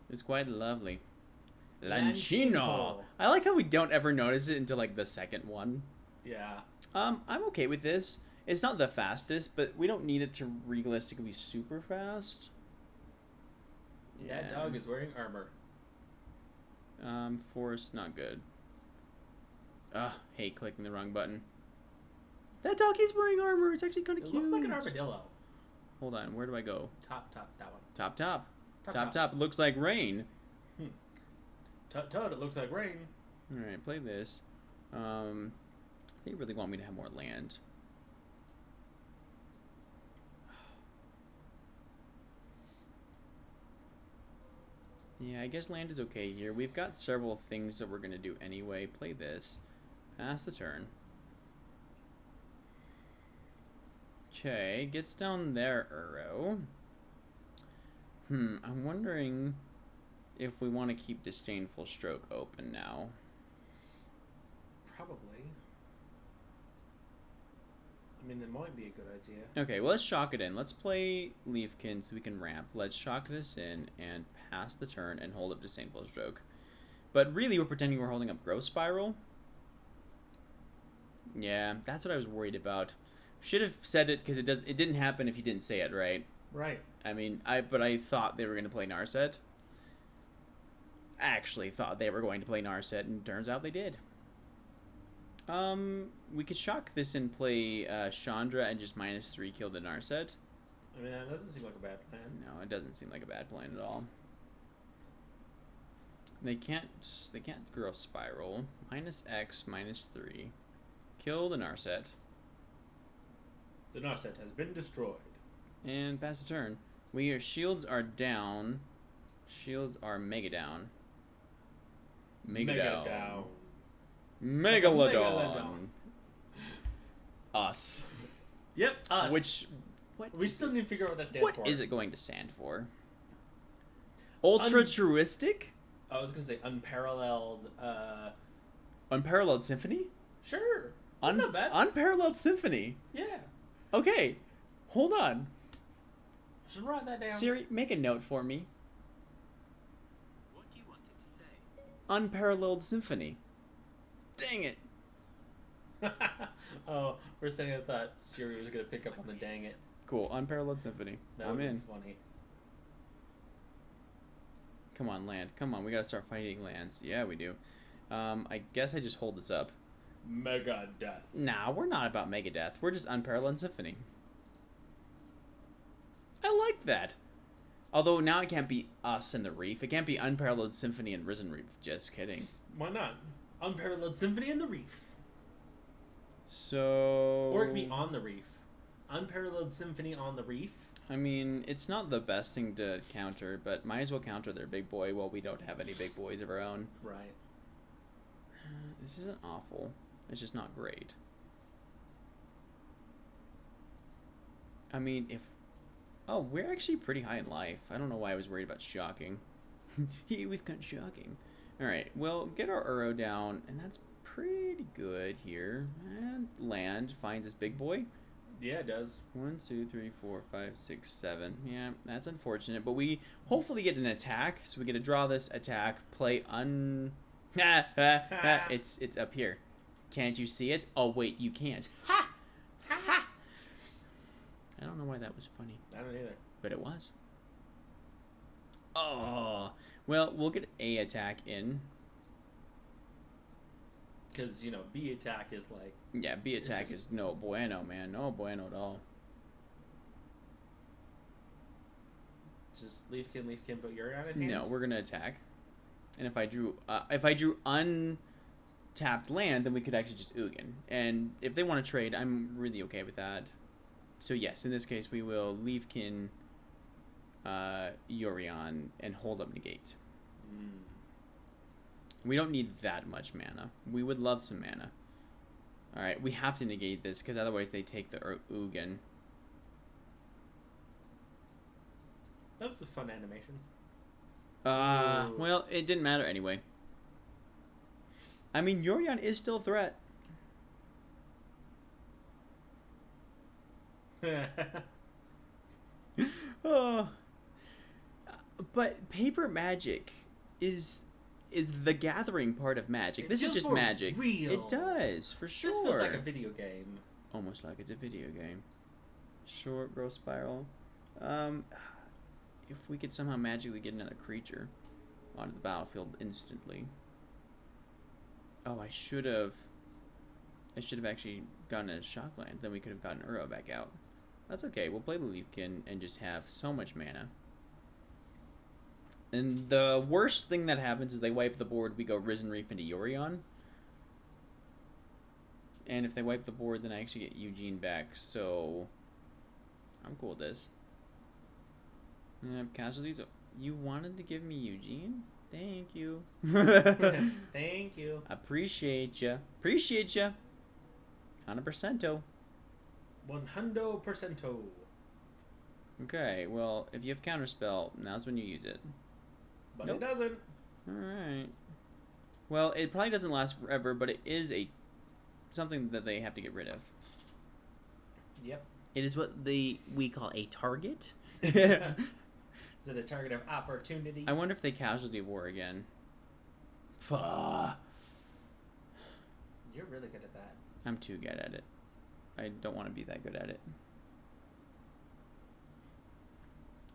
It's quite lovely. Lanchino. I like how we don't ever notice it until like the second one. Yeah. I'm okay with this. It's not the fastest, but we don't need it to realistically be super fast. Yeah. That dog is wearing armor. Force, not good. Hate clicking the wrong button. That dog is wearing armor. It's actually kind of cute. Looks like an armadillo. Hold on, where do I go? Top, that one. Top. Looks like rain. Toad, it looks like rain. Alright, play this. They really want me to have more land. Yeah, I guess land is okay here. We've got several things that we're going to do anyway. Play this. Pass the turn. Okay, gets down there, Uro. I'm wondering if we want to keep Disdainful Stroke open now. Probably. I mean, that might be a good idea. Okay, well, let's shock it in. Let's play Leafkin so we can ramp. Let's shock this in and pass the turn and hold up Disdainful Stroke. But really, we're pretending we're holding up Growth Spiral. Yeah, that's what I was worried about. Should have said it because it didn't happen if you didn't say it, right? Right. I mean, I thought they were going to play Narset. I actually thought they were going to play Narset, and turns out they did. We could shock this and play Chandra and just -3 kill the Narset. I mean, that doesn't seem like a bad plan. No, it doesn't seem like a bad plan at all. They can't Growth Spiral. -X, -3. Kill the Narset. The Narset has been destroyed. And pass the turn. Shields are down. Shields are mega down. Mega down. Megalodon. Us. Yep, us. What we still need to figure out what that stands for. What is it going to stand for? Ultra Truistic? I was going to say unparalleled. Unparalleled Symphony? Sure. Not bad. Unparalleled Symphony. Yeah. Okay. Hold on. I should write that down. Siri, make a note for me. What do you want it to say? Unparalleled Symphony. Dang it. Oh, for a second I thought Siri was going to pick up on the dang it. Cool. Unparalleled Symphony. I'm in. Funny. Come on, land. Come on. We got to start fighting lands. Yeah, we do. I guess I just hold this up. Mega death. Nah, we're not about Megadeth. We're just Unparalleled Symphony. I like that. Although now it can't be us and the Reef. It can't be Unparalleled Symphony and Risen Reef. Just kidding. Why not? Unparalleled Symphony and the Reef. So... Or it could be on the Reef. Unparalleled Symphony on the Reef. I mean, it's not the best thing to counter, but might as well counter their big boy while we don't have any big boys of our own. Right. This isn't awful. It's just not great. I mean, if... Oh, we're actually pretty high in life. I don't know why I was worried about shocking. He was kind of shocking. Alright, well, get our Uro down, and that's pretty good here. And land finds this big boy. Yeah, it does. 1, 2, 3, 4, 5, 6, 7. Yeah, that's unfortunate, but we hopefully get an attack, so we get to draw this attack, play It's up here. Can't you see it? Oh, wait, you can't. Ha! Ha! I don't know why that was funny. I don't either. But it was. Oh. Well, we'll get a attack in. Because, you know, B attack is like... Yeah, B attack is no bueno, man. No bueno at all. Just Leafkin, put Urion in hand? No, we're gonna attack. And if I drew untapped land, then we could actually just Ugin. And if they want to trade, I'm really okay with that. So yes, in this case, we will Leafkin, Urion, and hold up negate. We don't need that much mana. We would love some mana. Alright, we have to negate this, because otherwise they take the Ugin. That was a fun animation. Well, it didn't matter anyway. I mean, Urion is still a threat. Oh. But paper Magic is the gathering part of Magic. This is just Magic. Real. It does, for sure. This feels like a video game. Almost like it's a video game. Short growth spiral. If we could somehow magically get another creature onto the battlefield instantly. Oh, I should have actually gotten a Shockland. Then we could have gotten Uro back out. That's okay. We'll play the Leafkin and just have so much mana. And the worst thing that happens is they wipe the board. We go Risen Reef into Urion. And if they wipe the board, then I actually get Eugene back. So I'm cool with this. Casualties. You wanted to give me Eugene? Thank you. Thank you. Appreciate ya. Appreciate ya. 100%. 100%. Okay, well, if you have Counterspell, now's when you use it. But nope. It doesn't. Alright. Well, it probably doesn't last forever, but it is something that they have to get rid of. Yep. It is what we call a target. Is it a target of opportunity? I wonder if they Casualty of War again. Fuh. You're really good at that. I'm too good at it. I don't want to be that good at it.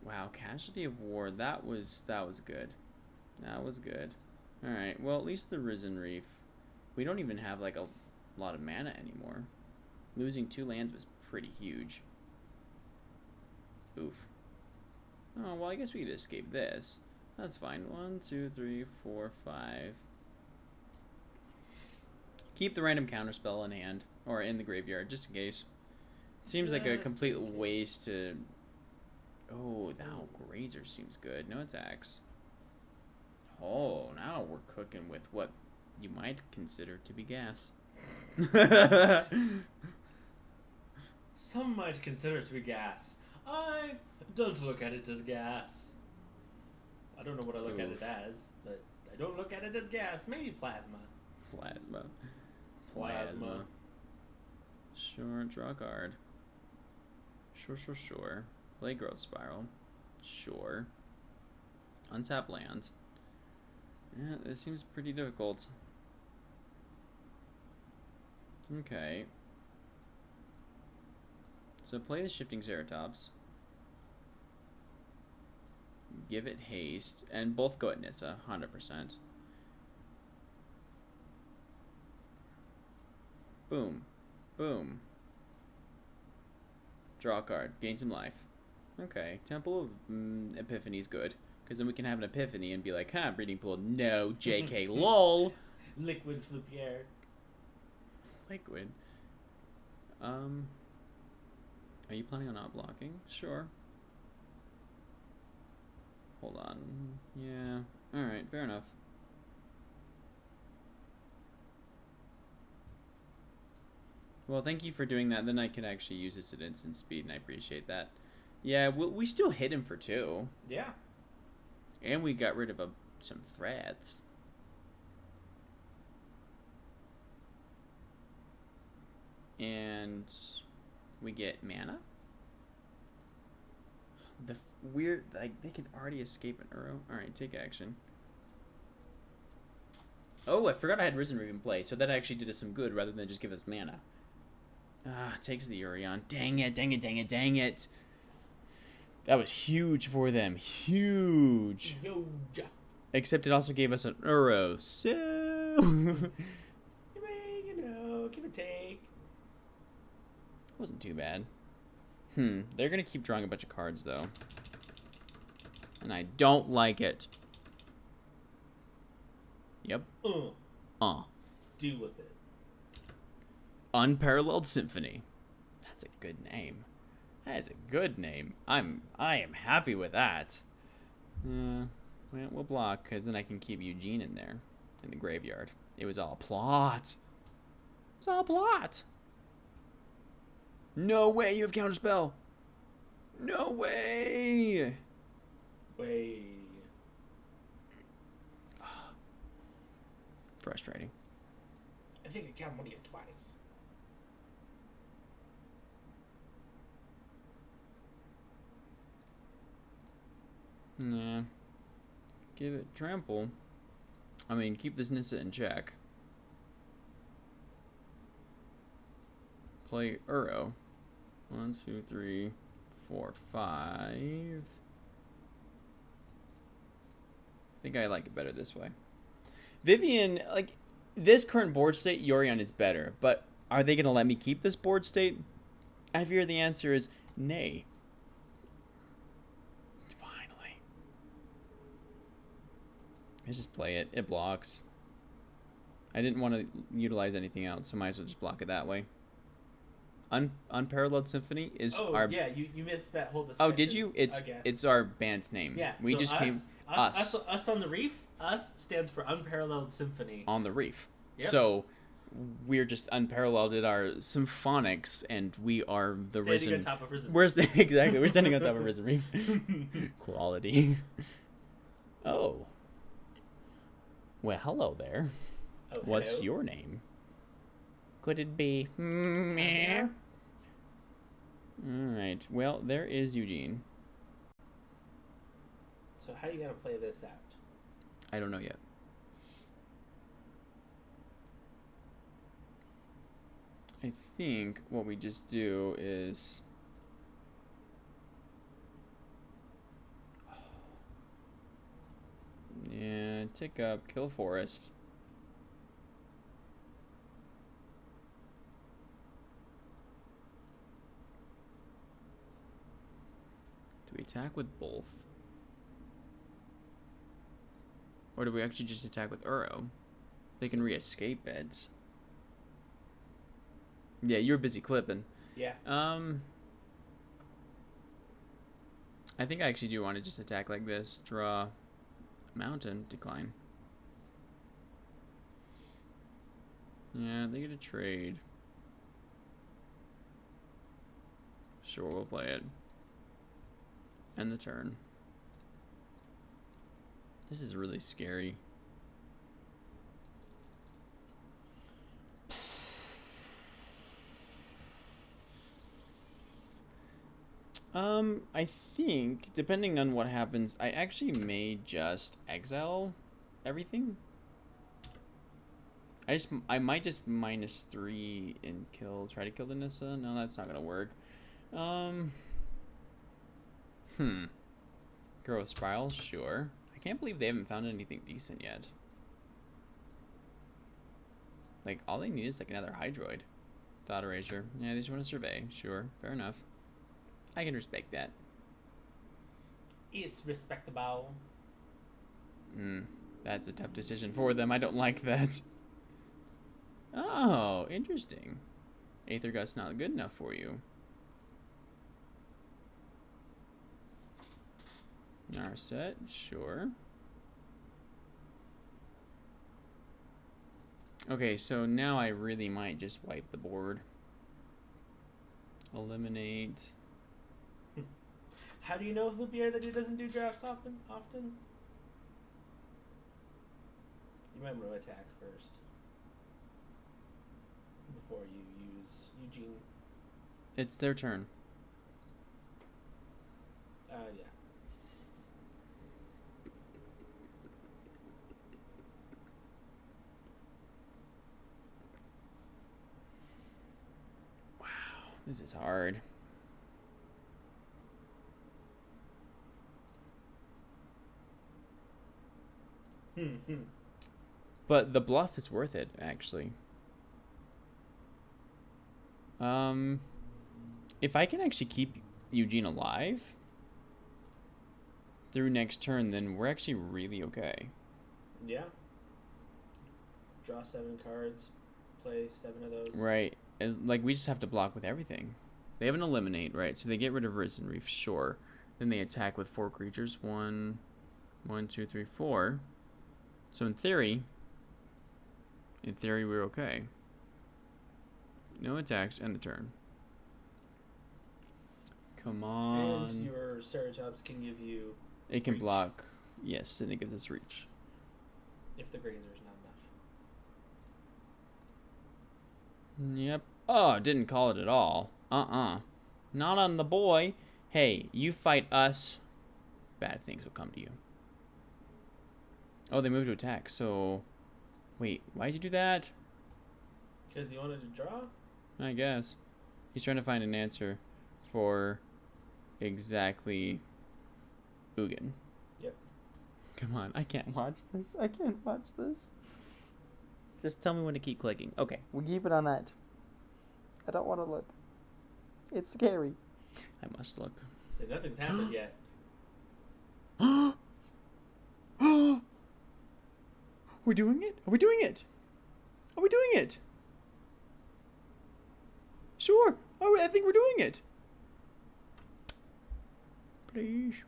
Wow, Casualty of War, that was good. That was good. Alright, well, at least the Risen Reef. We don't even have, like, a lot of mana anymore. Losing 2 lands was pretty huge. Oof. Oh, well, I guess we could escape this. That's fine. 1, 2, 3, 4, 5. Keep the random counterspell in hand. Or in the graveyard, just in case. Seems like a complete waste to... Oh, now Grazer seems good. No attacks. Oh, now we're cooking with what you might consider to be gas. Some might consider it to be gas. I don't look at it as gas. I don't know what I look at it as, but I don't look at it as gas. Maybe plasma. Plasma. Sure, draw a card. Sure. Play Growth Spiral. Sure. Untap land. Yeah, this seems pretty difficult. Okay. So play the Shifting Ceratops. Give it haste. And both go at Nissa, 100%. Boom. Boom. Draw a card. Gain some life. Okay. Temple of Epiphany is good. Because then we can have an epiphany and be like, huh, Breeding Pool. No, JK, lol. Liquid Flippier. Liquid. Are you planning on not blocking? Sure. Hold on. Yeah. Alright, fair enough. Well, thank you for doing that. Then I can actually use this at instant speed, and I appreciate that. Yeah, we still hit him for 2. Yeah. And we got rid of some threats. And we get mana. The weird, like, they can already escape an Uro. Alright, take action. Oh, I forgot I had Risen Reef in play, so that actually did us some good rather than just give us mana. Ah, takes the Urion. Dang it. That was huge for them. Huge. Huge. Except it also gave us an Uro, so... You may Wasn't too bad. They're gonna keep drawing a bunch of cards though. And I don't like it. Yep. Deal with it. Unparalleled Symphony. That's a good name. That is a good name. I am happy with that. Well, we'll block, because then I can keep Eugene in there. In the graveyard. It was all a plot. It was all a plot. No way you have Counterspell. No way. Frustrating. I think I counted money twice. Nah. Give it trample. I mean, keep this Nissa in check. Play Uro. 1, 2, 3, 4, 5. I think I like it better this way. Vivian, like, this current board state, Yorion is better, but are they going to let me keep this board state? I fear the answer is nay. Finally. Let's just play it. It blocks. I didn't want to utilize anything else, so might as well just block it that way. Unparalleled Symphony is our... yeah, you missed that whole discussion. Oh, did you? It's our band's name. Yeah. We so just came... Us on the Reef. Us stands for Unparalleled Symphony. On the Reef. Yep. So we're just unparalleled at our symphonics, and we are the standing on top of Risen Reef. We're standing on top of Risen Reef. Quality. Oh. Well, hello there. Oh, What's hello? your name? Could it be... Meh? Alright, well, there is Eugene. So how you gonna play this out? I don't know yet. I think what we just do is... Yeah, tick up, kill forest. Do we attack with both? Or do we actually just attack with Uro? They can re-escape beds. Yeah, you're busy clipping. Yeah. I think I actually do want to just attack like this. Draw mountain, decline. Yeah, they get a trade. Sure, we'll play it. End the turn. This is really scary. I think, depending on what happens, I actually may just exile everything. I might just -3 and try to kill the Nissa. No, that's not gonna work. Growth Spiral, sure. I can't believe they haven't found anything decent yet. Like, all they need is like another Hydroid. Dot Erasure. Yeah, they just want to survey. Sure, fair enough. I can respect that. It's respectable. That's a tough decision for them. I don't like that. Oh, interesting. Aether Gust's not good enough for you. Narset, sure. Okay, so now I really might just wipe the board. Eliminate. How do you know, Lupier, that he doesn't do drafts often? You might want to attack first. Before you use Eugene. It's their turn. Yeah. Wow, this is hard. But the bluff is worth it, actually. If I can actually keep Eugene alive through next turn, then we're actually really okay. Yeah. Draw 7 cards, play 7 of those. Right. Like, we just have to block with everything. They have an eliminate, right? So they get rid of Risen Reef, sure. Then they attack with 4 creatures. 1, 2, 3, 4. So in theory, we're okay. No attacks, end the turn. Come on. And your Ceratops can give you... It can reach. block. Yes, then it gives us reach. If the Grazer's not enough. Yep. Oh, didn't call it at all. Not on the boy. Hey, you fight us, bad things will come to you. Oh, they moved to attack, so... Wait, why'd you do that? Because you wanted to draw? I guess. He's trying to find an answer for exactly Ugin. Yep. Come on, I can't watch this. I can't watch this. Just tell me when to keep clicking. Okay, we'll keep it on that. I don't want to look. It's scary. I must look. So nothing's happened yet. We're doing it? Are we doing it? Are we doing it? Sure. Oh, I think we're doing it. Please.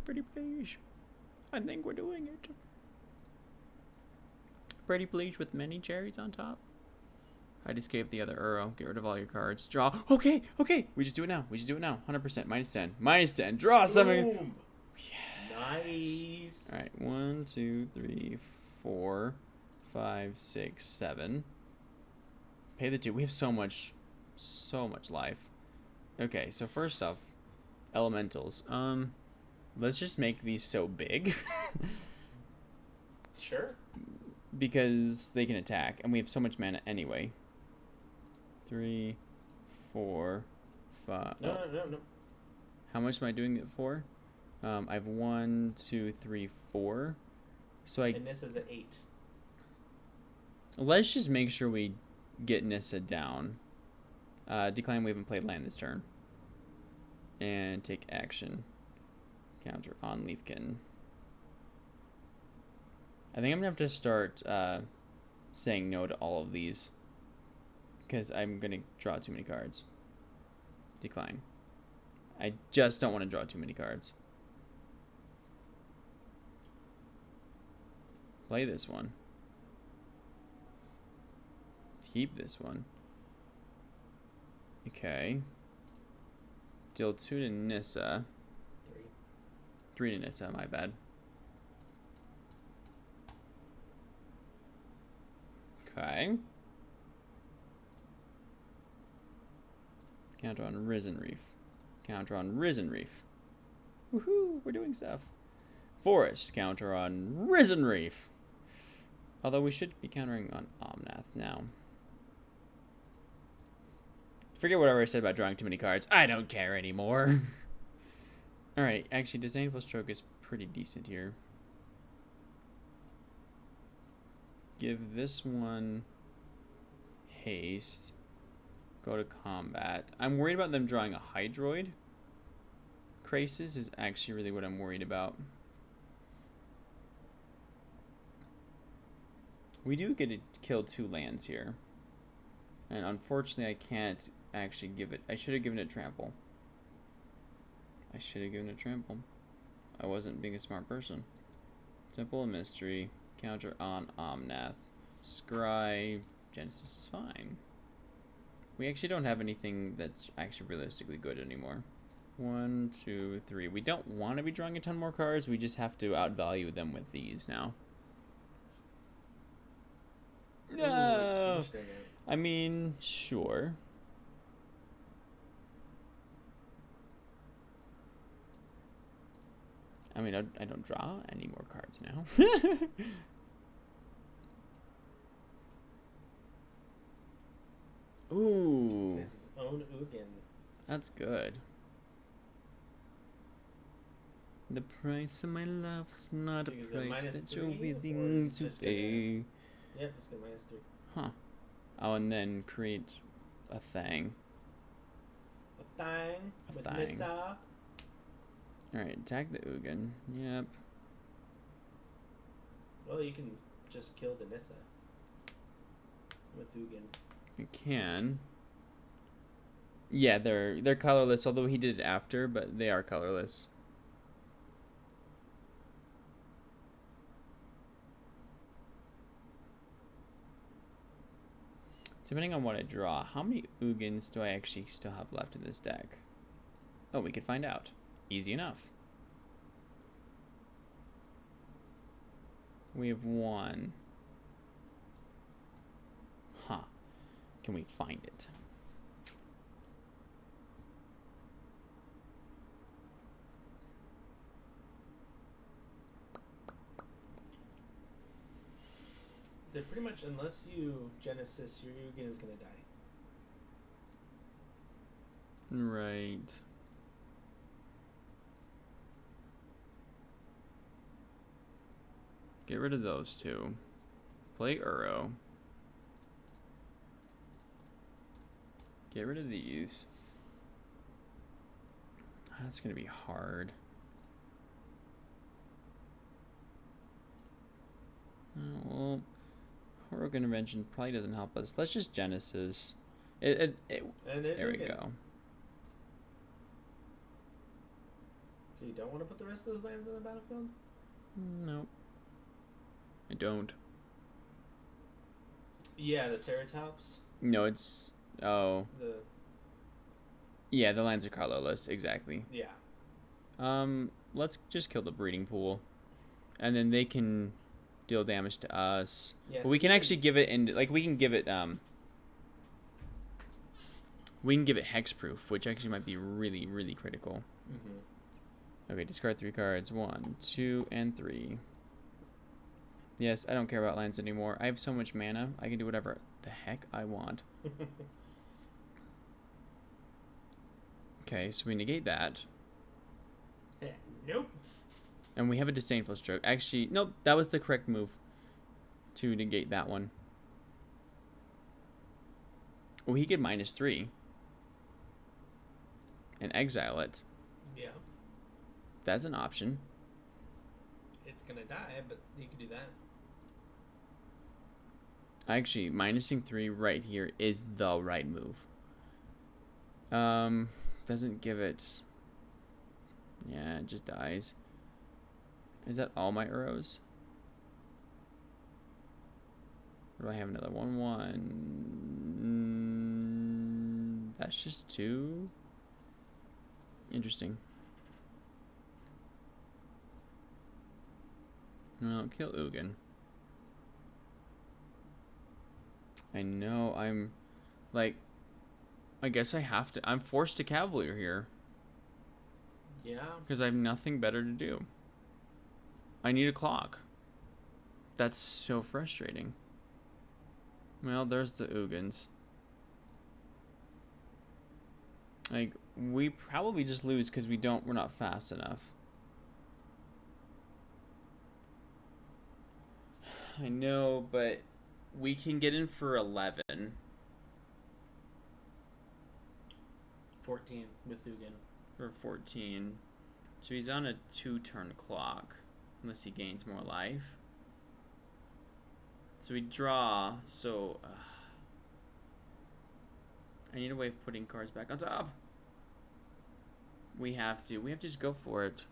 Pretty please. I think we're doing it. Pretty please with many cherries on top. I'd escape the other arrow. Get rid of all your cards. Draw. Okay. We just do it now. 100%. -10. -10. Draw something. Boom. Yes. Nice. All right. 1, 2, 3, 4, 5, 6, 7. Pay the 2. We have so much life. Okay. So first off, elementals. Let's just make these so big. Sure. Because they can attack, and we have so much mana anyway. 3, 4, 5. No. How much am I doing it for? I have 1, 2, 3, 4. So And this is an 8. let's just make sure we get Nissa down. Decline. We haven't played land this turn. And take action. Counter on Leafkin. I think I'm gonna have to start saying no to all of these, because I'm gonna draw too many cards. Decline. I just don't want to draw too many cards. Play this one. Keep this one. Okay. Deal 2 to Nissa. 3 to Nissa, my bad. Okay. Counter on Risen Reef. Woohoo, we're doing stuff. Forest, counter on Risen Reef. Although we should be countering on Omnath now. Forget whatever I said about drawing too many cards. I don't care anymore. Alright, actually, Disdainful Stroke is pretty decent here. Give this one haste. Go to combat. I'm worried about them drawing a Hydroid. Krasis is actually really what I'm worried about. We do get to kill 2 lands here. And unfortunately, I can't actually give it... I should have given it Trample. I wasn't being a smart person. Temple of Mystery. Counter on Omnath. Scry. Genesis is fine. We actually don't have anything that's actually realistically good anymore. 1, 2, 3. We don't want to be drawing a ton more cards. We just have to outvalue them with these now. No! I mean, sure. I mean, I don't draw any more cards now. Ooh. This is own Ugin. That's good. The price of my love's not a Is it price minus that you're 3, or willing is it to just pay. Yep, it's got -3. Huh. Oh, and then create a thing. A thing A with thing. Nissa. Alright, attack the Ugin. Yep. Well, you can just kill the Nissa with Ugin. You can. Yeah, they're colorless, although he did it after, but they are colorless. Depending on what I draw, how many Ugins do I actually still have left in this deck? Oh, we could find out. Easy enough. We have one. Huh. Can we find it? So pretty much, unless you Genesis, your Ugin is gonna die. Right. Get rid of those two. Play Uro. Get rid of these. That's gonna be hard. Well, Heroic Intervention probably doesn't help us. Let's just Genesis. And There we Ugin. go. So you don't want to put the rest of those lands on the battlefield? Nope. I don't. Yeah, the Ceratops. No, it's... Oh. The Yeah, the lands are colorless. Exactly. yeah. Let's just kill the breeding pool. And then they can deal damage to us. Yeah, But we can actually give it... we can give it... We can give it hexproof, which actually might be really, really critical. Mm-hmm. Okay, discard 3 cards. 1, 2, and 3. Yes, I don't care about lands anymore. I have so much mana. I can do whatever the heck I want. Okay, so we negate that. Nope. And we have a Disdainful Stroke. Actually, nope, that was the correct move to negate that one. Oh, he could -3 and exile it. Yeah. That's an option. It's gonna die, but you can do that. Actually, -3 right here is the right move. Doesn't give it... Yeah, it just dies. Is that all my Uros? Or do I have another one? That's just 2? Interesting. No, kill Ugin. I know, I'm... Like... I guess I have to... I'm forced to Cavalier here. Yeah. Because I have nothing better to do. I need a clock. That's so frustrating. Well, there's the Ugins. Like, we probably just lose because we're not fast enough. I know, but we can get in for 11. 14 with Ugin. For 14. So he's on a 2-turn clock. Unless he gains more life. So we draw, so... I need a way of putting cards back on top. We have to just go for it.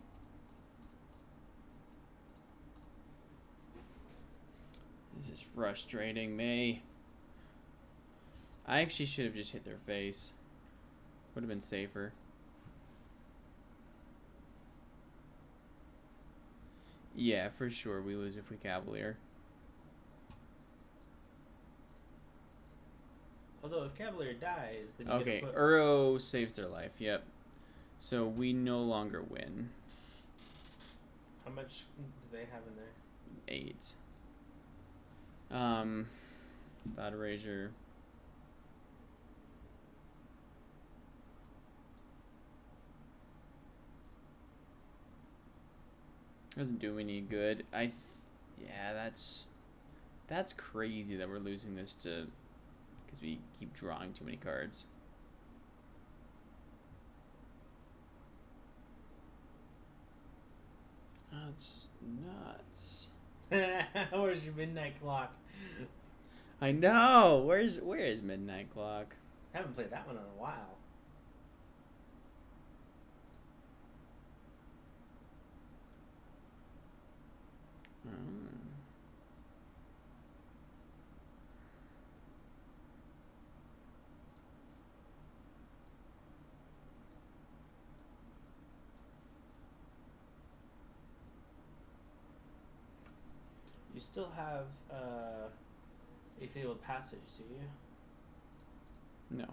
This is frustrating me. I actually should have just hit their face. Would have been safer. Yeah, for sure we lose if we Cavalier. Although if Cavalier dies, then you Okay, get to put... Uro saves their life, yep. So we no longer win. How much do they have in there? 8. Battle Rager. Doesn't do me any good. Yeah, that's crazy that we're losing this to because we keep drawing too many cards. That's nuts. Where's your midnight clock? I know. Where is Midnight Clock? Haven't played that one in a while. You still have a fabled passage, do you? No.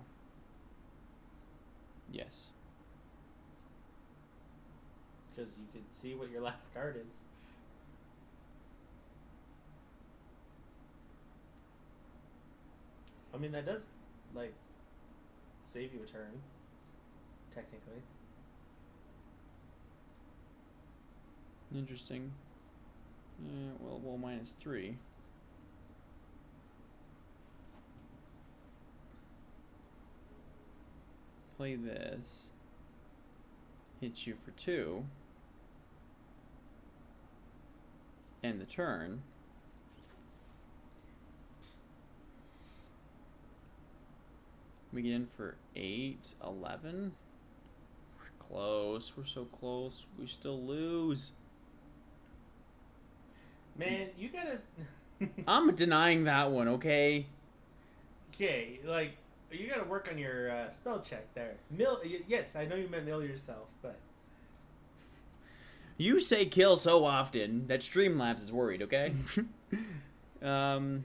Yes. Because you could see what your last card is. I mean, that does, like, save you a turn, technically. Interesting. Well, -3. Play this. Hit you for 2. End the turn. We get in for 8, 11. We're close. We're so close. We still lose. Man, you gotta... I'm denying that one, okay? Okay, like, you gotta work on your spell check there. Yes, I know you meant mill yourself, but... You say kill so often that Streamlabs is worried, okay? I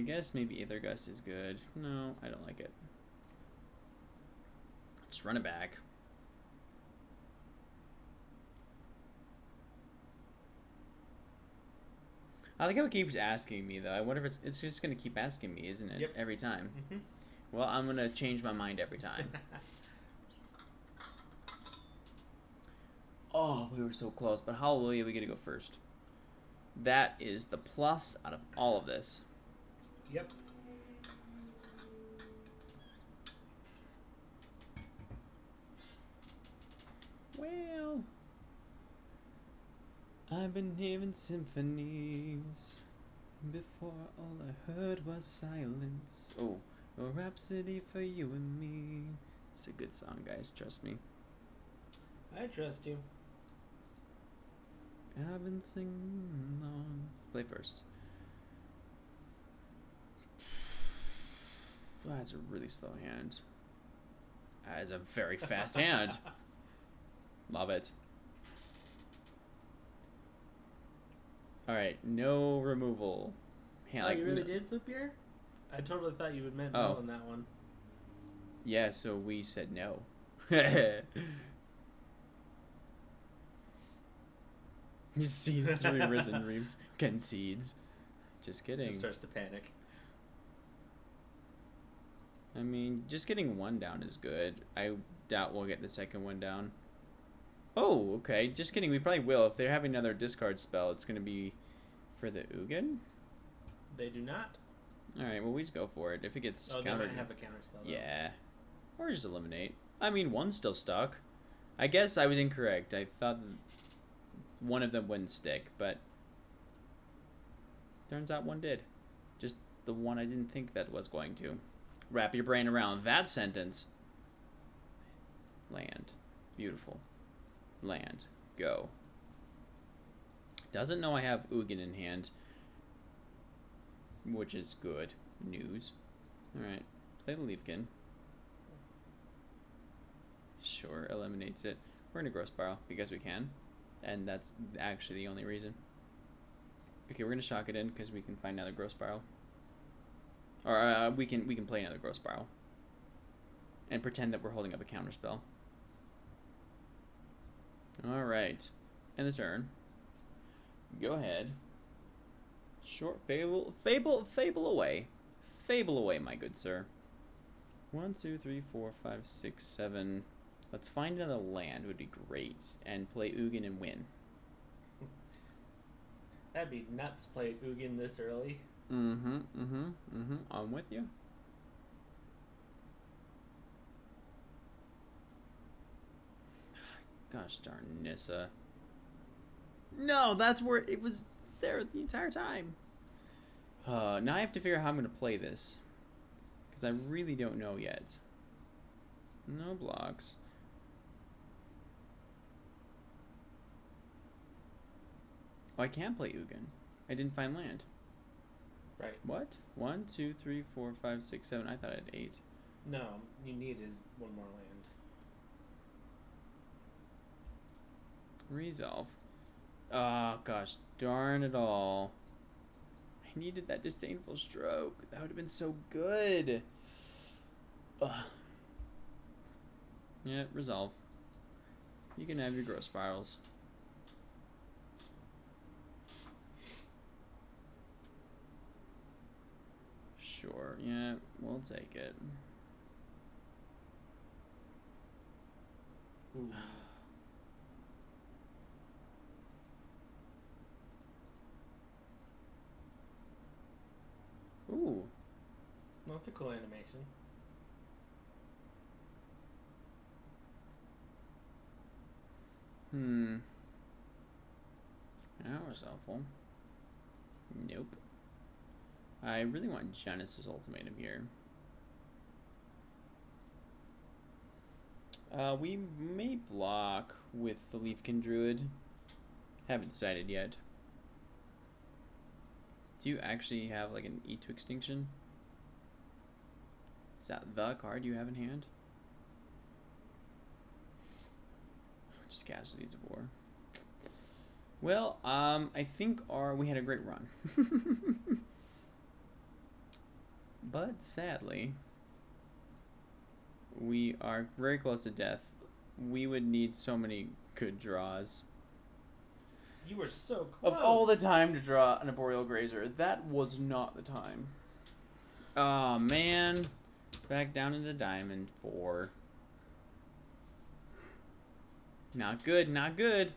guess maybe Aether Gust is good. No, I don't like it. Just run it back. I like how it keeps asking me, though. I wonder if it's just going to keep asking me, isn't it? Yep. Every time. Mm-hmm. Well, I'm going to change my mind every time. Oh, we were so close. But hallelujah, we get to go first. That is the plus out of all of this. Yep. Well, I've been hearing symphonies before all I heard was silence. Oh, a rhapsody for you and me. It's a good song, guys. Trust me. I trust you. I've been singing along. Play first. Oh, that's a really slow hand. That is a very fast hand. Love it. Alright, no removal. Oh, you really did flip here? I totally thought you would meant mill in that one. Yeah, so we said no. He sees 3 Risen Reaps, concedes. Just kidding. Just starts to panic. I mean, just getting 1 down is good. I doubt we'll get the second one down. Oh, okay. Just kidding. We probably will. If they have another discard spell, it's going to be for the Ugin? They do not. Alright, well, we just go for it. If it gets countered... countered... they might have a counter spell, though. Yeah. Or just eliminate. I mean, 1's still stuck. I guess I was incorrect. I thought one of them wouldn't stick, but... turns out 1 did. Just the one I didn't think that was going to. Wrap your brain around that sentence. Land. Beautiful. Land. Go. Doesn't know I have Ugin in hand. Which is good news. Alright. Play the Leafkin. Sure, eliminates it. We're gonna Growth Spiral because we can. And that's actually the only reason. Okay, we're gonna shock it in because we can find another Growth Spiral. Or we can play another Growth Spiral. And pretend that we're holding up a counterspell. Alright. End the turn. Go ahead. Short fable away. Fable away, my good sir. 1, 2, 3, 4, 5, 6, 7. Let's find another land would be great. And play Ugin and win. That'd be nuts to play Ugin this early. I'm with you. Gosh darn Nissa. No, that's where it was there the entire time. Now I have to figure out how I'm going to play this. Because I really don't know yet. No blocks. Oh, I can play Ugin. I didn't find land. Right. What? 1, 2, 3, 4, 5, 6, 7. I thought I had 8. No, you needed one more land. Resolve. Oh, gosh. Darn it all. I needed that disdainful stroke. That would have been so good. Ugh. Yeah, resolve. You can have your growth spirals. Sure, yeah, we'll take it. Ooh. Ooh. Well, that's a cool animation. That was awful. Nope. I really want Genesis Ultimatum here. We may block with the Leafkin Druid. Haven't decided yet. Do you actually have like an E to Extinction? Is that the card you have in hand? Just Casualties of War. Well, I think we had a great run. But sadly, we are very close to death. We would need so many good draws. You were so close. Of all the time to draw an Arboreal Grazer, that was not the time. Oh, man. Back down into Diamond 4. Not good, not good.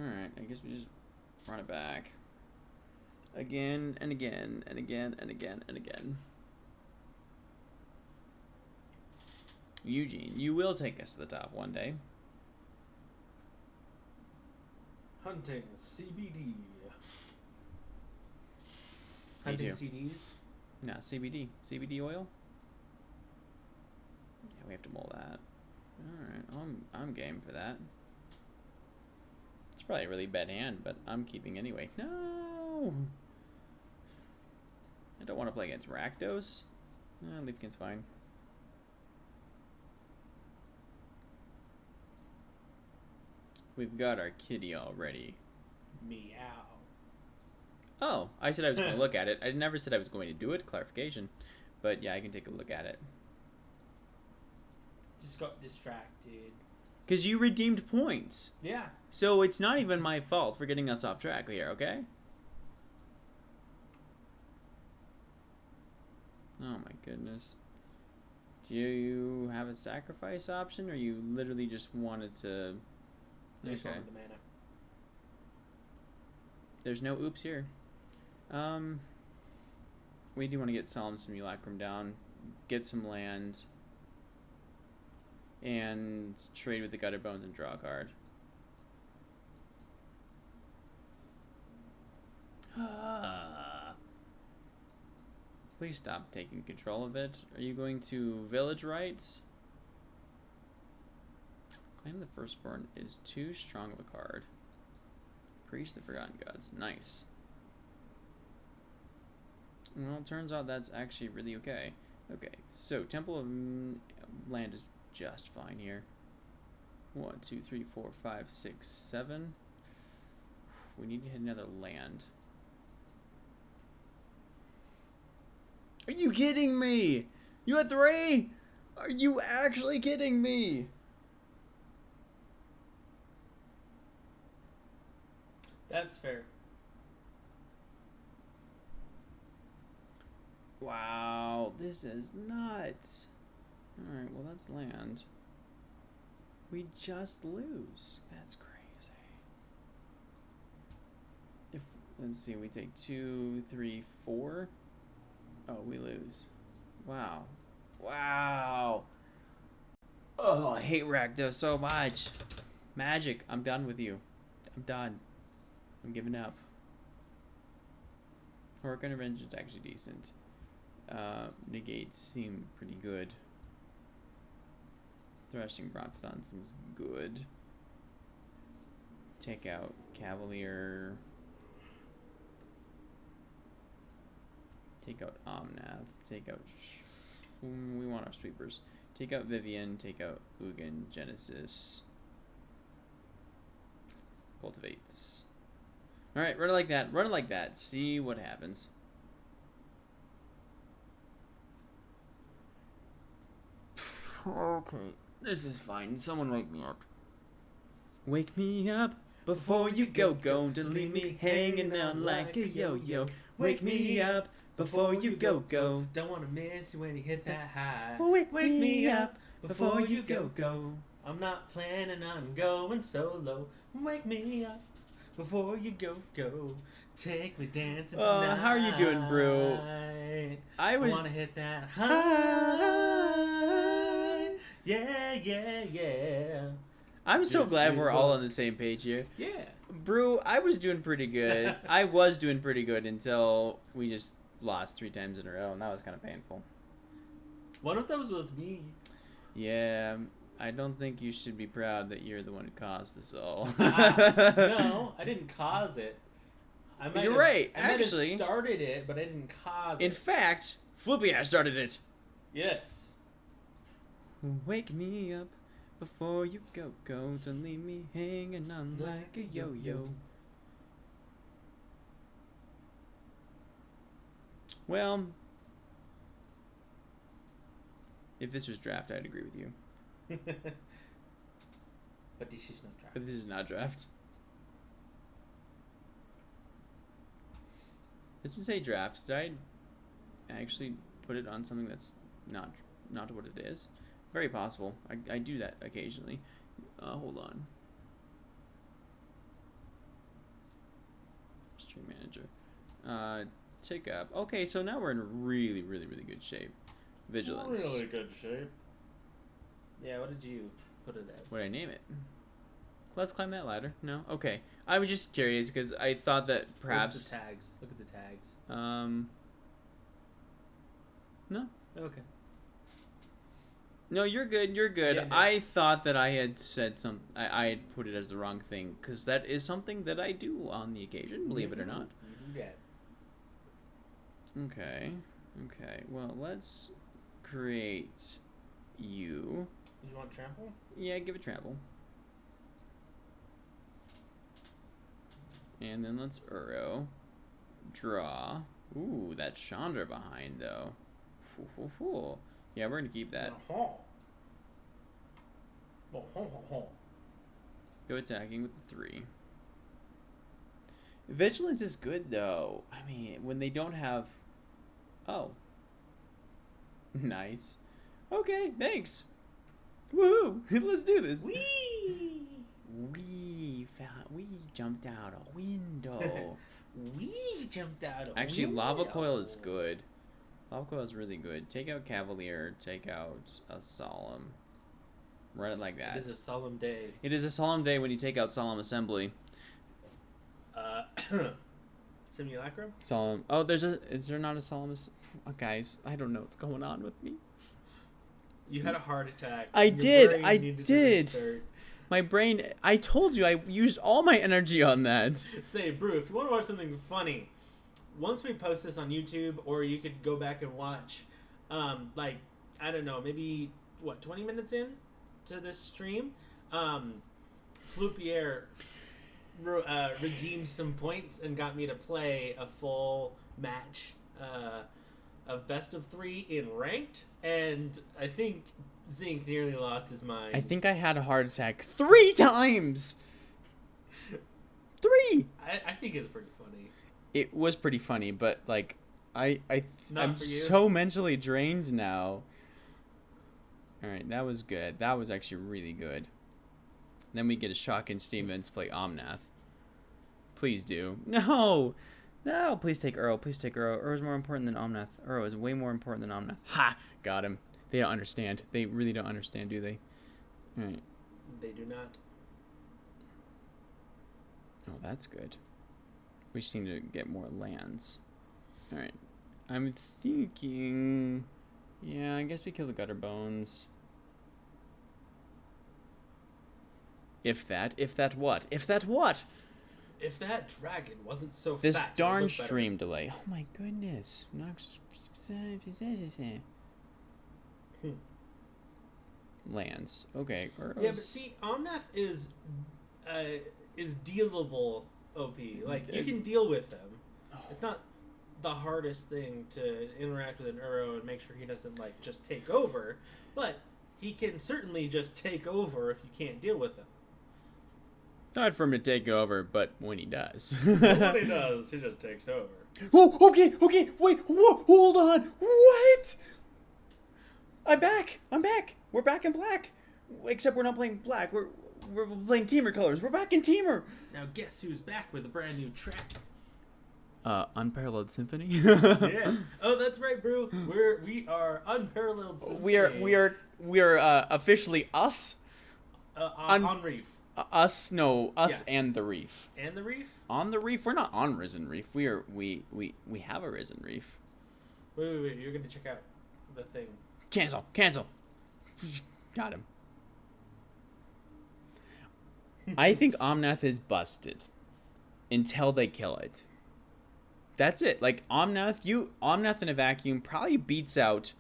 Alright, I guess we just run it back. Again, and again, and again, and again, and again. Eugene, you will take us to the top one day. Hunting CBD. Hunting CDs? No, CBD. CBD oil? Yeah, we have to mull that. Alright, I'm game for that. It's probably a really bad hand, but I'm keeping anyway. No! I don't want to play against Rakdos. Leafkin's fine. We've got our kitty already. Meow. Oh, I said I was going to look at it. I never said I was going to do it. Clarification. But yeah, I can take a look at it. Just got distracted. Because you redeemed points. Yeah. So it's not even my fault for getting us off track here, okay? Oh my goodness. Do you have a sacrifice option, or you literally just wanted to... There's one with the mana. There's no oops here. We do want to get Solemn Simulacrum down, get some land, and trade with the Gutter Bones and draw a card. Please stop taking control of it. Are you going to Village Rites? Claim the Firstborn is too strong of a card. Priest of the Forgotten Gods. Nice. Well, it turns out that's actually really okay. Okay, so Temple of Land is just fine here. 1, 2, 3, 4, 5, 6, 7. We need to hit another land. Are you kidding me? You had 3? Are you actually kidding me? That's fair. Wow, this is nuts. Alright, well that's land. We just lose. That's crazy. If, let's see, we take 2, 3, 4. Oh, we lose. Wow. Wow. Oh, I hate Rakdos so much. Magic, I'm done with you. I'm done. I'm giving up. Hurricane Revenge is actually decent. Negates seem pretty good. Thrashing Brontodon seems good. Take out Cavalier. Take out Omnath. Take out... we want our sweepers. Take out Vivian. Take out Ugin. Genesis. Cultivates. Alright, run it like that. Run it like that. See what happens. Okay. This is fine. Someone wake me up. Wake me up before you go. Don't leave me hanging out like a yo-yo. Wake me up before you go. Don't want to miss you when you hit that high. Wake me up before you go. I'm not planning on going solo. Wake me up before you go. Take me dancing tonight. How are you doing, Brew? I want to hit that high. Yeah. I'm so glad we're all on the same page here. Yeah. Brew, I was doing pretty good. I was doing pretty good until we just lost 3 times in a row, and that was kind of painful. One of those was me. Yeah, I don't think you should be proud that you're the one who caused this all. No, I didn't cause it. You're right, I might actually. have started it, but I didn't cause it. In fact, Flippy I started it. Yes. Wake me up before you go. Don't leave me hanging on like a yo-yo. Well, if this was draft, I'd agree with you. But this is not draft. But this is not draft. This is a draft. Did I actually put it on something that's not what it is? Very possible. I do that occasionally. Hold on. Stream manager. Tick up. Okay, so now we're in really good shape. Vigilance. Really good shape. Yeah, what did you put it as? What did I name it? Let's climb that ladder. No? Okay. I was just curious because I thought that perhaps... What's the tags? Look at the tags. No. Okay. No, you're good. You're good. Yeah, no. I thought that I had said some... I had put it as the wrong thing because that is something that I do on the occasion, believe it or not. You do that. Okay. Okay. Well, let's create you. You want trample? Yeah, give it trample. And then let's Uro. Draw. Ooh, that's Chandra behind, though. Yeah, we're going to keep that. Go attacking with the 3. Vigilance is good, though. I mean, when they don't have... Oh. Nice. Okay, thanks. Woohoo! Let's do this. Wee! We jumped out a window. We jumped out a Actually, window. Lava Coil is good. Lava Coil is really good. Take out Cavalier. Take out a Solemn. Run it like that. It is a solemn day. It is a solemn day when you take out Solemn Assembly. Simulacrum? Solemn. Oh, is there not a Solemn? Guys, I don't know what's going on with me. You had a heart attack. I Your did. brain I needed to did. restart. My brain. I told you I used all my energy on that. Say, Brew, if you want to watch something funny, once we post this on YouTube, or you could go back and watch, like, I don't know, maybe, 20 minutes in to this stream, Flupierre redeemed some points and got me to play a full match of best of 3 in ranked, and I think Zink nearly lost his mind. I think I had a heart attack 3 times. 3. I think it's pretty funny. It was pretty funny, but like I'm for you. so mentally drained now. All right, that was good. That was actually really good. Then we get a shock and steam and play Omnath. Please do. No, please take Uro. Please take Uro. Uro is more important than Omnath. Uro is way more important than Omnath. Ha! Got him. They don't understand. They really don't understand, do they? Alright. They do not. Oh, that's good. We just need to get more lands. Alright. I'm thinking... Yeah, I guess we kill the gutter bones. If that what? If that what? If that dragon wasn't so This fat, it would darn look better. stream delay. Oh my goodness. Lands. Okay. Yeah, but see, Omnath is dealable OP. Like, you can deal with them. It's not the hardest thing to interact with an Uro and make sure he doesn't, like, just take over. But he can certainly just take over if you can't deal with him. Not for him to take over, but when he does. But when he does, he just takes over. Whoa, okay, wait, whoa, hold on. What? I'm back. We're back in black. Except we're not playing black. We're playing teamer colors. We're back in teamer. Now guess who's back with a brand new track? Unparalleled Symphony. Yeah. Oh, that's right, Brew. We are Unparalleled Symphony. We are officially us. On Reef. Us Yeah. and the Reef. And the Reef? On the Reef, we're not on Risen Reef. We have a Risen Reef. Wait. You're gonna check out the thing. Cancel. Got him. I think Omnath is busted until they kill it. That's it. Like Omnath in a vacuum probably beats out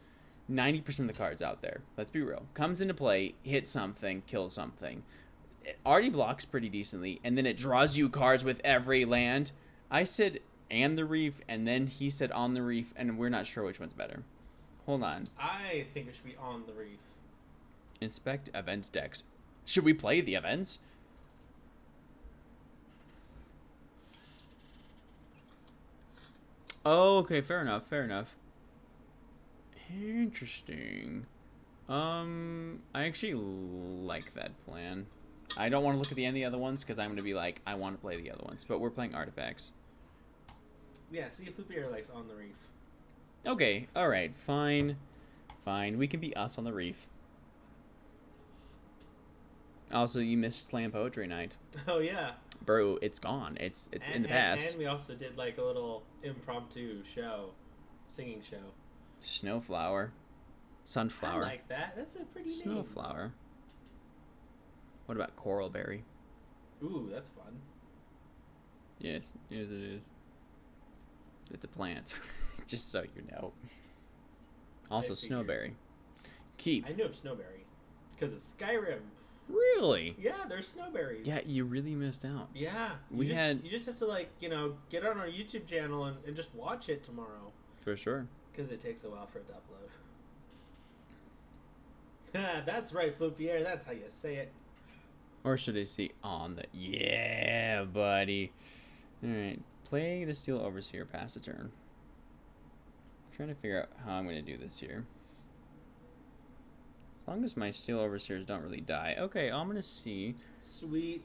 90% of the cards out there. Let's be real. Comes into play, hits something, kills something. It already blocks pretty decently, and then it draws you cards with every land. I said and the Reef, and then he said on the Reef, and we're not sure which one's better. Hold on. I think it should be on the Reef. Inspect event decks. Should we play the events? Oh, okay, fair enough. Interesting. I actually like that plan. I don't want to look at the end of the other ones because I'm going to be like, I want to play the other ones. But we're playing artifacts. Yeah, see if Loopier likes on the Reef. Okay, alright, fine. We can be us on the Reef. Also, you missed Slam Poetry Night. Oh, yeah. Bro, it's gone. It's in the past. And we also did like a little impromptu singing show. Snowflower. Sunflower. I like that. That's a pretty name. Snowflower. What about Coralberry? Ooh, that's fun. Yes, it is. It's a plant. Just so you know. Also, Snowberry. Keep. I knew of Snowberry because of Skyrim. Really? Yeah, there's Snowberries. Yeah, you really missed out. Yeah. You just have to, like, get on our YouTube channel and just watch it tomorrow. For sure. Because it takes a while for it to upload. That's right, Floopier. That's how you say it. Or should I say on the... Yeah, buddy. Alright. Play the Steel Overseer, pass a turn. I'm trying to figure out how I'm going to do this here. As long as my Steel Overseers don't really die. Okay, I'm going to see... Sweet.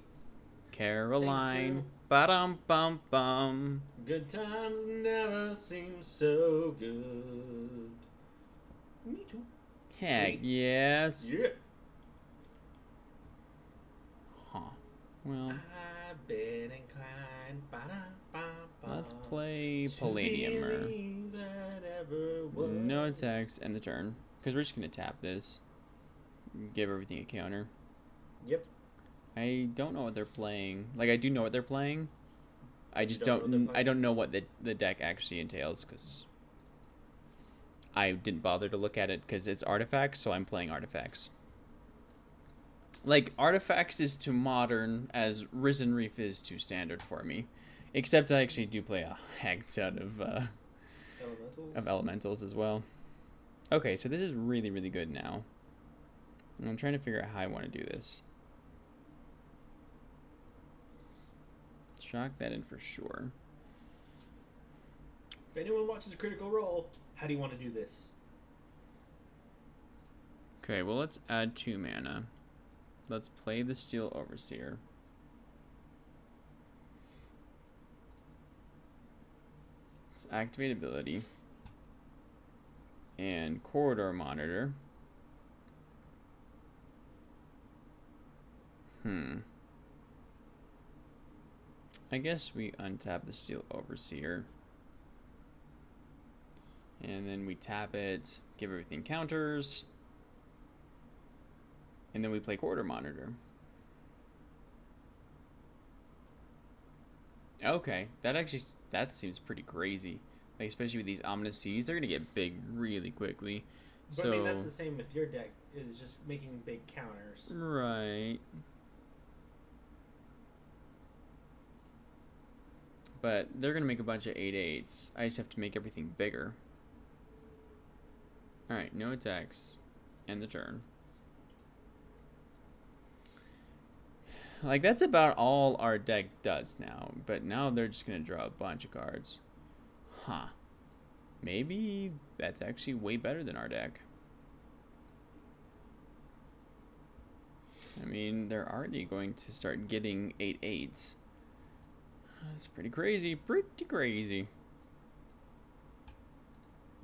Caroline. Thanks, Ba-dum-bum-bum. Good times never seem so good. Me too. Heck, Sweet. yes. Yeah. Huh. Well, I've been inclined. Ba-da-ba-ba, let's play to Palladiumer. believe that ever was. No attacks, end the turn. Because we're just going to tap this. Give everything a counter. Yep. I don't know what they're playing. Like, I do know what they're playing. I just don't know what they're don't... playing? I don't know what the deck actually entails, because... I didn't bother to look at it, because it's artifacts, so I'm playing artifacts. Like, artifacts is to modern as Risen Reef is to standard for me. Except I actually do play a heck ton of elementals as well. Okay, so this is really, really good now. And I'm trying to figure out how I want to do this. Shock that in for sure. If anyone watches Critical Role, how do you want to do this? Okay, well, let's add 2 mana. Let's play the Steel Overseer. Let's activate ability. And Corridor Monitor. I guess we untap the Steel Overseer. And then we tap it, give everything counters. And then we play Quarter Monitor. Okay, that seems pretty crazy. Like, especially with these Ominous Seas, they're gonna get big really quickly. But So, I mean, that's the same if your deck is just making big counters. right. But they're gonna make a bunch of 8/8s. I just have to make everything bigger. Alright, no attacks. End the turn. Like, that's about all our deck does now. But now they're just gonna draw a bunch of cards. Huh. Maybe that's actually way better than our deck. I mean, they're already going to start getting 8/8s. That's pretty crazy. Pretty crazy.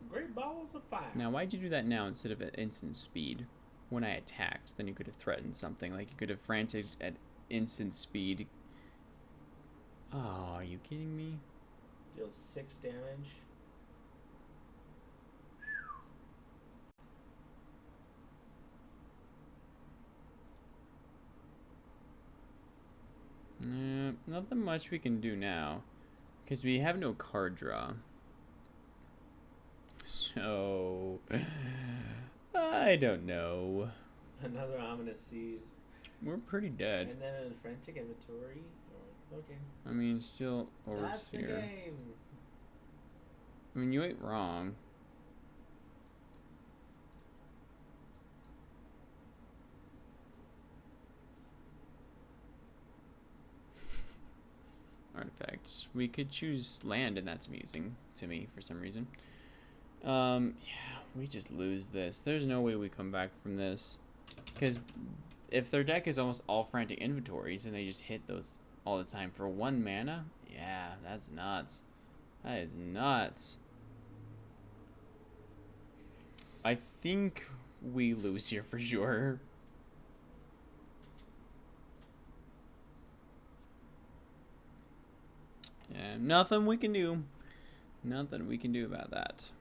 Great balls of fire. Now, why'd you do that now instead of at instant speed? When I attacked, then you could have threatened something. Like, you could have frantic at instant speed. Oh, are you kidding me? Deals 6 damage. Nothing much we can do now. Because we have no card draw. So, I don't know. Another Ominous Seas. We're pretty dead. And then a Frantic Inventory. Okay. I mean, still That's the Overseer. game. I mean, you ain't wrong. Artifacts. We could choose land, and that's amusing to me for some reason. Yeah, we just lose this. There's no way we come back from this. Because if their deck is almost all Frantic Inventories, and they just hit those all the time for 1 mana, yeah, that's nuts. That is nuts. I think we lose here for sure. Yeah, nothing we can do. Nothing we can do about that.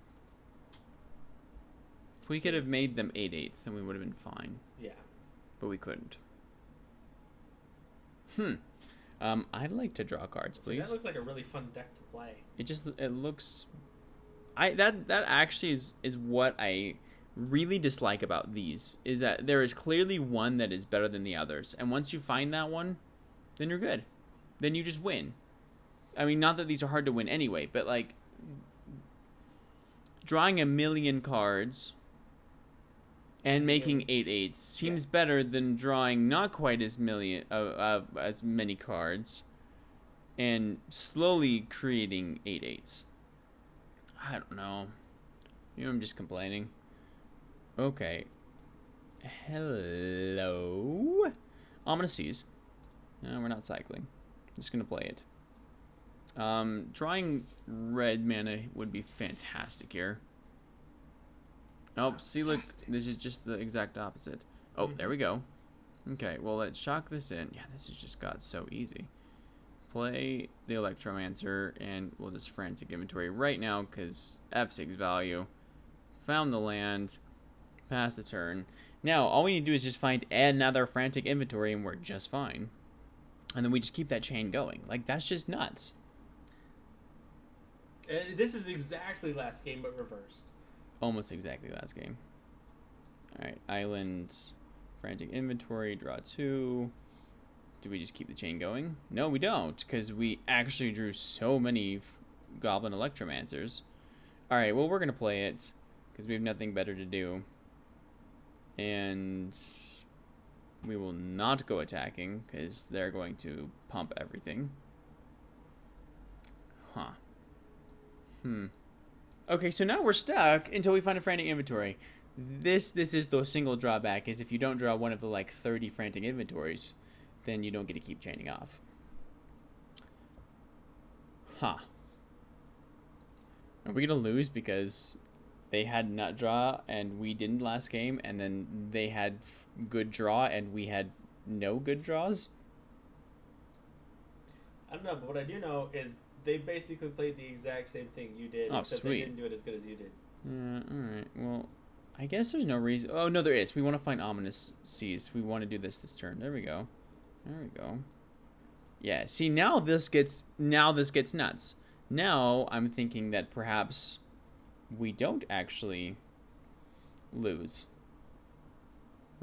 If we could have made them 8/8s, then we would have been fine. Yeah. But we couldn't. I'd like to draw cards, See, please. that looks like a really fun deck to play. It looks. That actually is what I really dislike about these, is that there is clearly one that is better than the others, and once you find that one, then you're good. Then you just win. I mean, not that these are hard to win anyway, but like drawing 1,000,000 cards and making 8/8s seems better than drawing not quite as many cards and slowly creating 8/8s. I don't know. Maybe I'm just complaining. Okay. Hello. Ominous Seas. No, we're not cycling. Just gonna play it. Drawing red mana would be fantastic here. Nope, see, look, this is just the exact opposite. Oh, there we go. Okay, well, let's shock this in. Yeah, this has just got so easy. Play the Electromancer, and we'll just Frantic Inventory right now, because F6 value. Found the land. Pass the turn. Now, all we need to do is just find another Frantic Inventory, and we're just fine. And then we just keep that chain going. Like, that's just nuts. This is exactly last game, but reversed. Almost exactly last game. Alright, Islands, Frantic Inventory, draw 2. Do we just keep the chain going? No, we don't, because we actually drew so many Goblin Electromancers. Alright, well, we're going to play it, because we have nothing better to do. And we will not go attacking, because they're going to pump everything. Huh. Okay, so now we're stuck until we find a Frantic Inventory. This is the single drawback, is if you don't draw one of the, like, 30 Frantic Inventories, then you don't get to keep chaining off. Huh. Are we going to lose because they had nut draw and we didn't last game, and then they had good draw and we had no good draws? I don't know, but what I do know is they basically played the exact same thing you did, Oh, except sweet. they didn't do it as good as you did. Alright, well, I guess there's no reason. Oh, no, there is. We want to find Ominous Seas. We want to do this turn. There we go. There we go. Yeah, see, now this gets nuts. Now I'm thinking that perhaps we don't actually lose.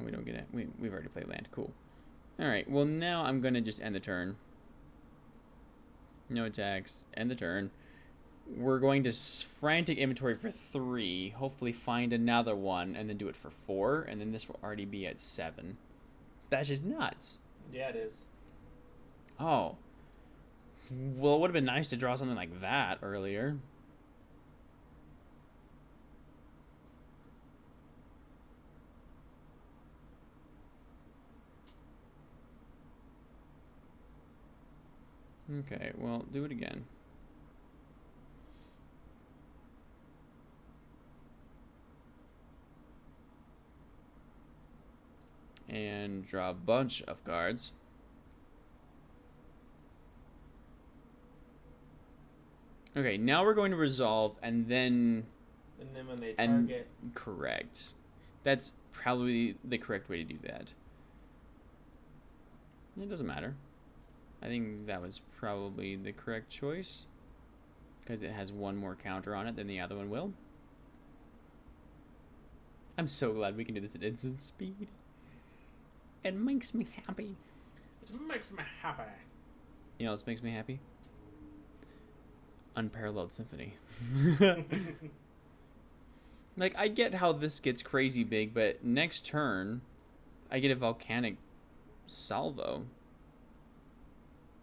We don't get it. We've already played land. Cool. Alright, well, now I'm going to just end the turn. No attacks. End the turn. We're going to frantic inventory for 3. Hopefully find another one, and then do it for 4. And then this will already be at 7. That's just nuts. Yeah, it is. Oh. Well, it would have been nice to draw something like that earlier. Okay, well, do it again. And draw a bunch of cards. Okay, now we're going to resolve, and then... And then when they target... Correct. That's probably the correct way to do that. It doesn't matter. I think that was probably the correct choice, because it has one more counter on it than the other one will. I'm so glad we can do this at instant speed. It makes me happy. It makes me happy. You know what else makes me happy? Unparalleled Symphony. Like, I get how this gets crazy big, but next turn, I get a Volcanic Salvo.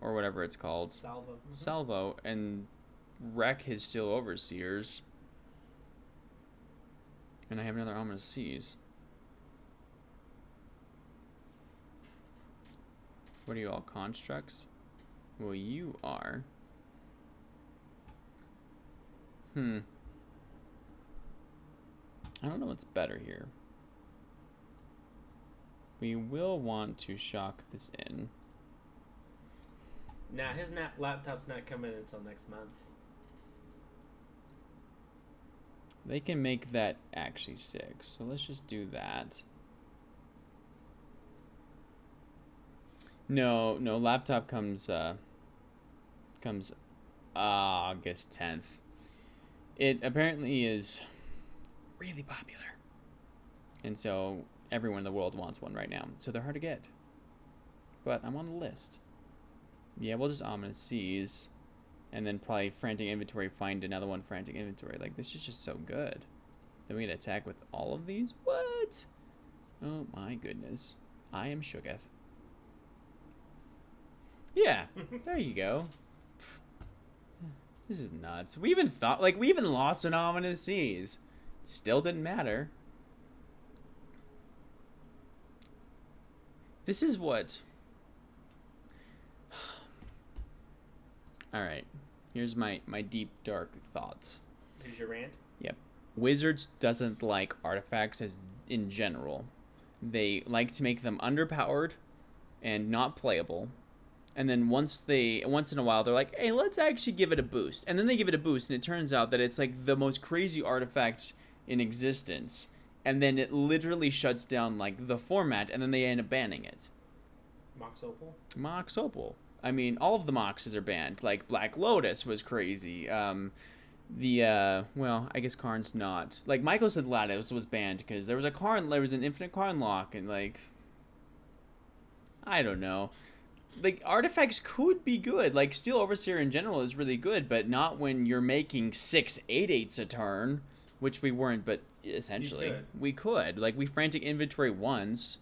Or whatever it's called. Salvo. Mm-hmm. Salvo, and wreck his Steel Overseers. And I have another Ominous Seas. What are you all, constructs? Well, you are. I don't know what's better here. We will want to shock this in. Nah, his laptop's not coming until next month. They can make that actually 6, so let's just do that. No, laptop comes August 10th. It apparently is really popular. And so everyone in the world wants one right now. So they're hard to get. But I'm on the list. Yeah, we'll just Ominous Seas. And then probably Frantic Inventory, find another one Frantic Inventory. Like, this is just so good. Then we get attack with all of these? What? Oh my goodness. I am shooketh. Yeah, there you go. This is nuts. We even lost an Ominous Seas. Still didn't matter. This is what... Alright. Here's my deep, dark thoughts. Here's your rant. Yep. Wizards doesn't like artifacts as in general. They like to make them underpowered and not playable. And then once in a while, they're like, hey, let's actually give it a boost. And then they give it a boost, and it turns out that it's like the most crazy artifact in existence. And then it literally shuts down like the format, and then they end up banning it. Mox Opal? Mox Opal. I mean, all of the Moxes are banned. Like, Black Lotus was crazy. Well, I guess Karn's not. Like, Michael said Lattice was banned because there was an infinite Karn lock, and like... I don't know. Like, artifacts could be good. Like, Steel Overseer in general is really good, but not when you're making 6 8/8s a turn, which we weren't, but essentially we could. Like, we Frantic Inventory once,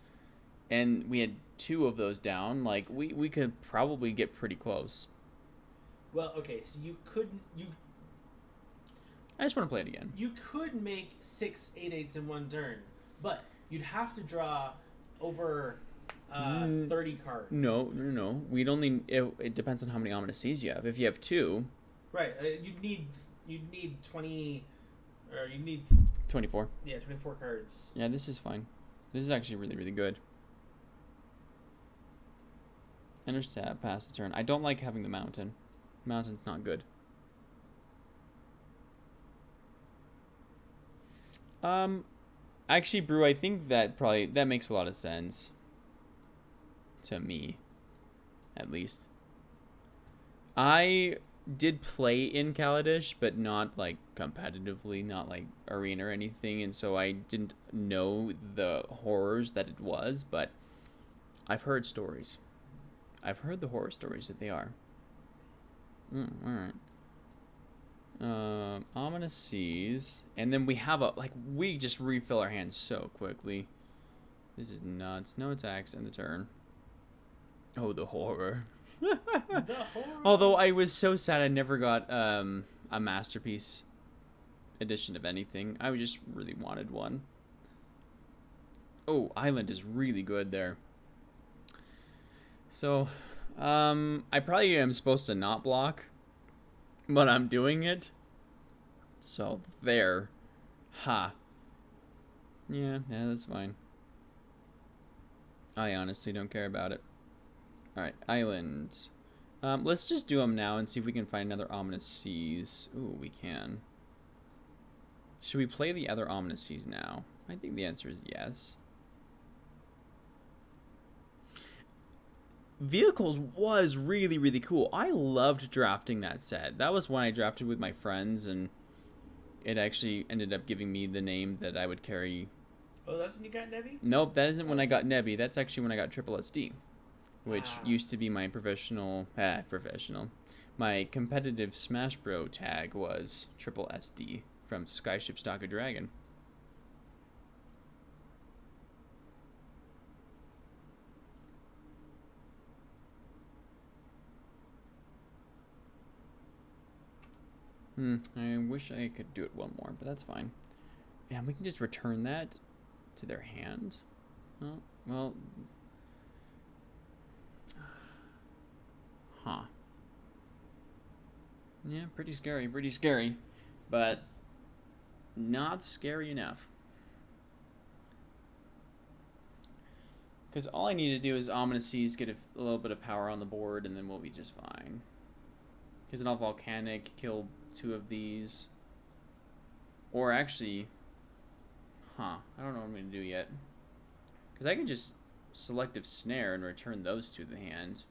and we had 2 of those down. Like, we could probably get pretty close. Well, okay, so I just want to play it again. You could make 6 8/8s in one turn, but you'd have to draw over 30 cards. No. We'd only... It depends on how many Ominous Seas you have. If you have 2... Right, you'd need 20... Or you'd need... 24. Yeah, 24 cards. Yeah, this is fine. This is actually really, really good. Enter stab, pass the turn. I don't like having the mountain. Mountain's not good. Actually, Brew, I think that makes a lot of sense. To me, at least. I did play in Kaladesh, but not like competitively, not like arena or anything, and so I didn't know the horrors that it was, but I've heard stories. I've heard the horror stories that they are. Alright. Ominous Seas. And then we have we just refill our hands so quickly. This is nuts. No attacks in the turn. Oh, the horror. The horror. Although I was so sad I never got a Masterpiece edition of anything. I just really wanted one. Oh, Island is really good there. So, I probably am supposed to not block, but I'm doing it. So, there. Ha. Yeah, that's fine. I honestly don't care about it. Alright, Island. Let's just do them now and see if we can find another Ominous Seas. Ooh, we can. Should we play the other Ominous Seas now? I think the answer is yes. Vehicles was really, really cool. I loved drafting that set. That was one I drafted with my friends, and it actually ended up giving me the name that I would carry. Oh, that's when you got Nebby? Nope, that isn't when I got Nebby. That's actually when I got Triple SD, which used to be my my competitive Smash Bro tag was Triple SD from Skyship Stalker Dragon. I wish I could do it one more, but that's fine. And we can just return that to their hand. Oh, well. Huh. Yeah, pretty scary. But not scary enough. Because all I need to do is Ominous Seas, get a little bit of power on the board, and then we'll be just fine. Because then I'll Volcanic, kill 2 of these. Or actually, I don't know what I'm going to do yet. Because I can just Selective Snare and return those to the hand.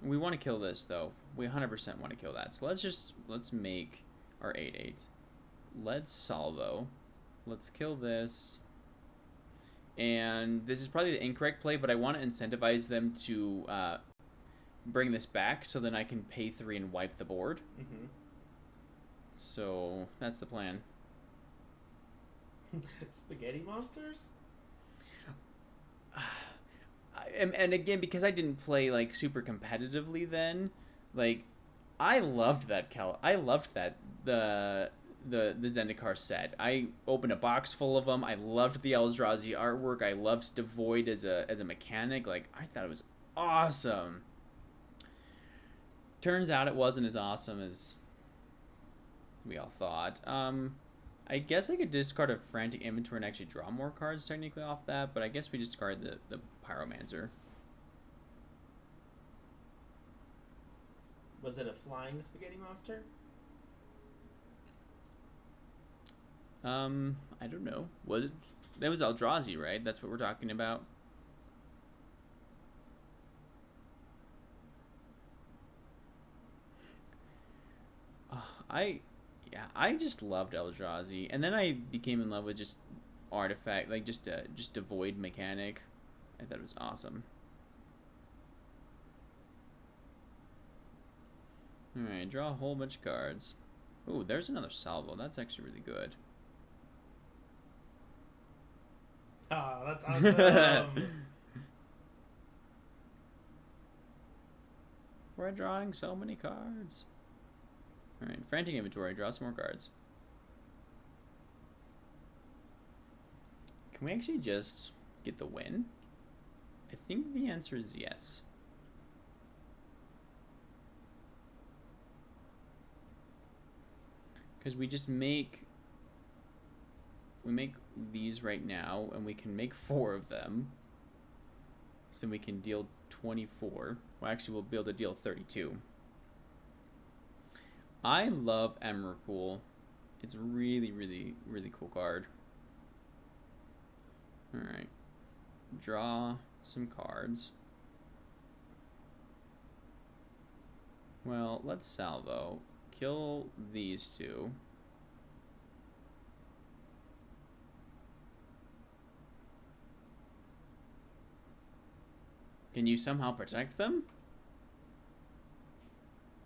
We want to kill this, though. We 100% want to kill that. So let's make our 8/8. Let's salvo. Let's kill this. And this is probably the incorrect play, but I want to incentivize them to bring this back so then I can pay 3 and wipe the board. Mm-hmm. So that's the plan. Spaghetti monsters? And again, because I didn't play like super competitively then, like I loved that the Zendikar set. I opened a box full of them. I loved the Eldrazi artwork. I loved Devoid as a mechanic. Like, I thought it was awesome. Turns out it wasn't as awesome as we all thought. I guess I could discard a Frantic Inventory and actually draw more cards technically off that, but I guess we discard the Pyromancer. Was it a flying spaghetti monster? I don't know. Was it? That was Eldrazi, right? That's what we're talking about. I just loved Eldrazi, and then I became in love with just Artifact, like just a void mechanic. I thought it was awesome. All right, draw a whole bunch of cards. Ooh, there's another salvo. That's actually really good. Oh, that's awesome. We're drawing so many cards. Alright, Frantic Inventory, draw some more cards. Can we actually just get the win? I think the answer is yes. Because we just make we make these right now, and we can make 4 of them. So we can deal 24. Well, actually, we'll be able to deal 32. I love Emrakul. It's really, really, really cool card. Alright. Draw some cards. Well, let's salvo. Kill these 2. Can you somehow protect them?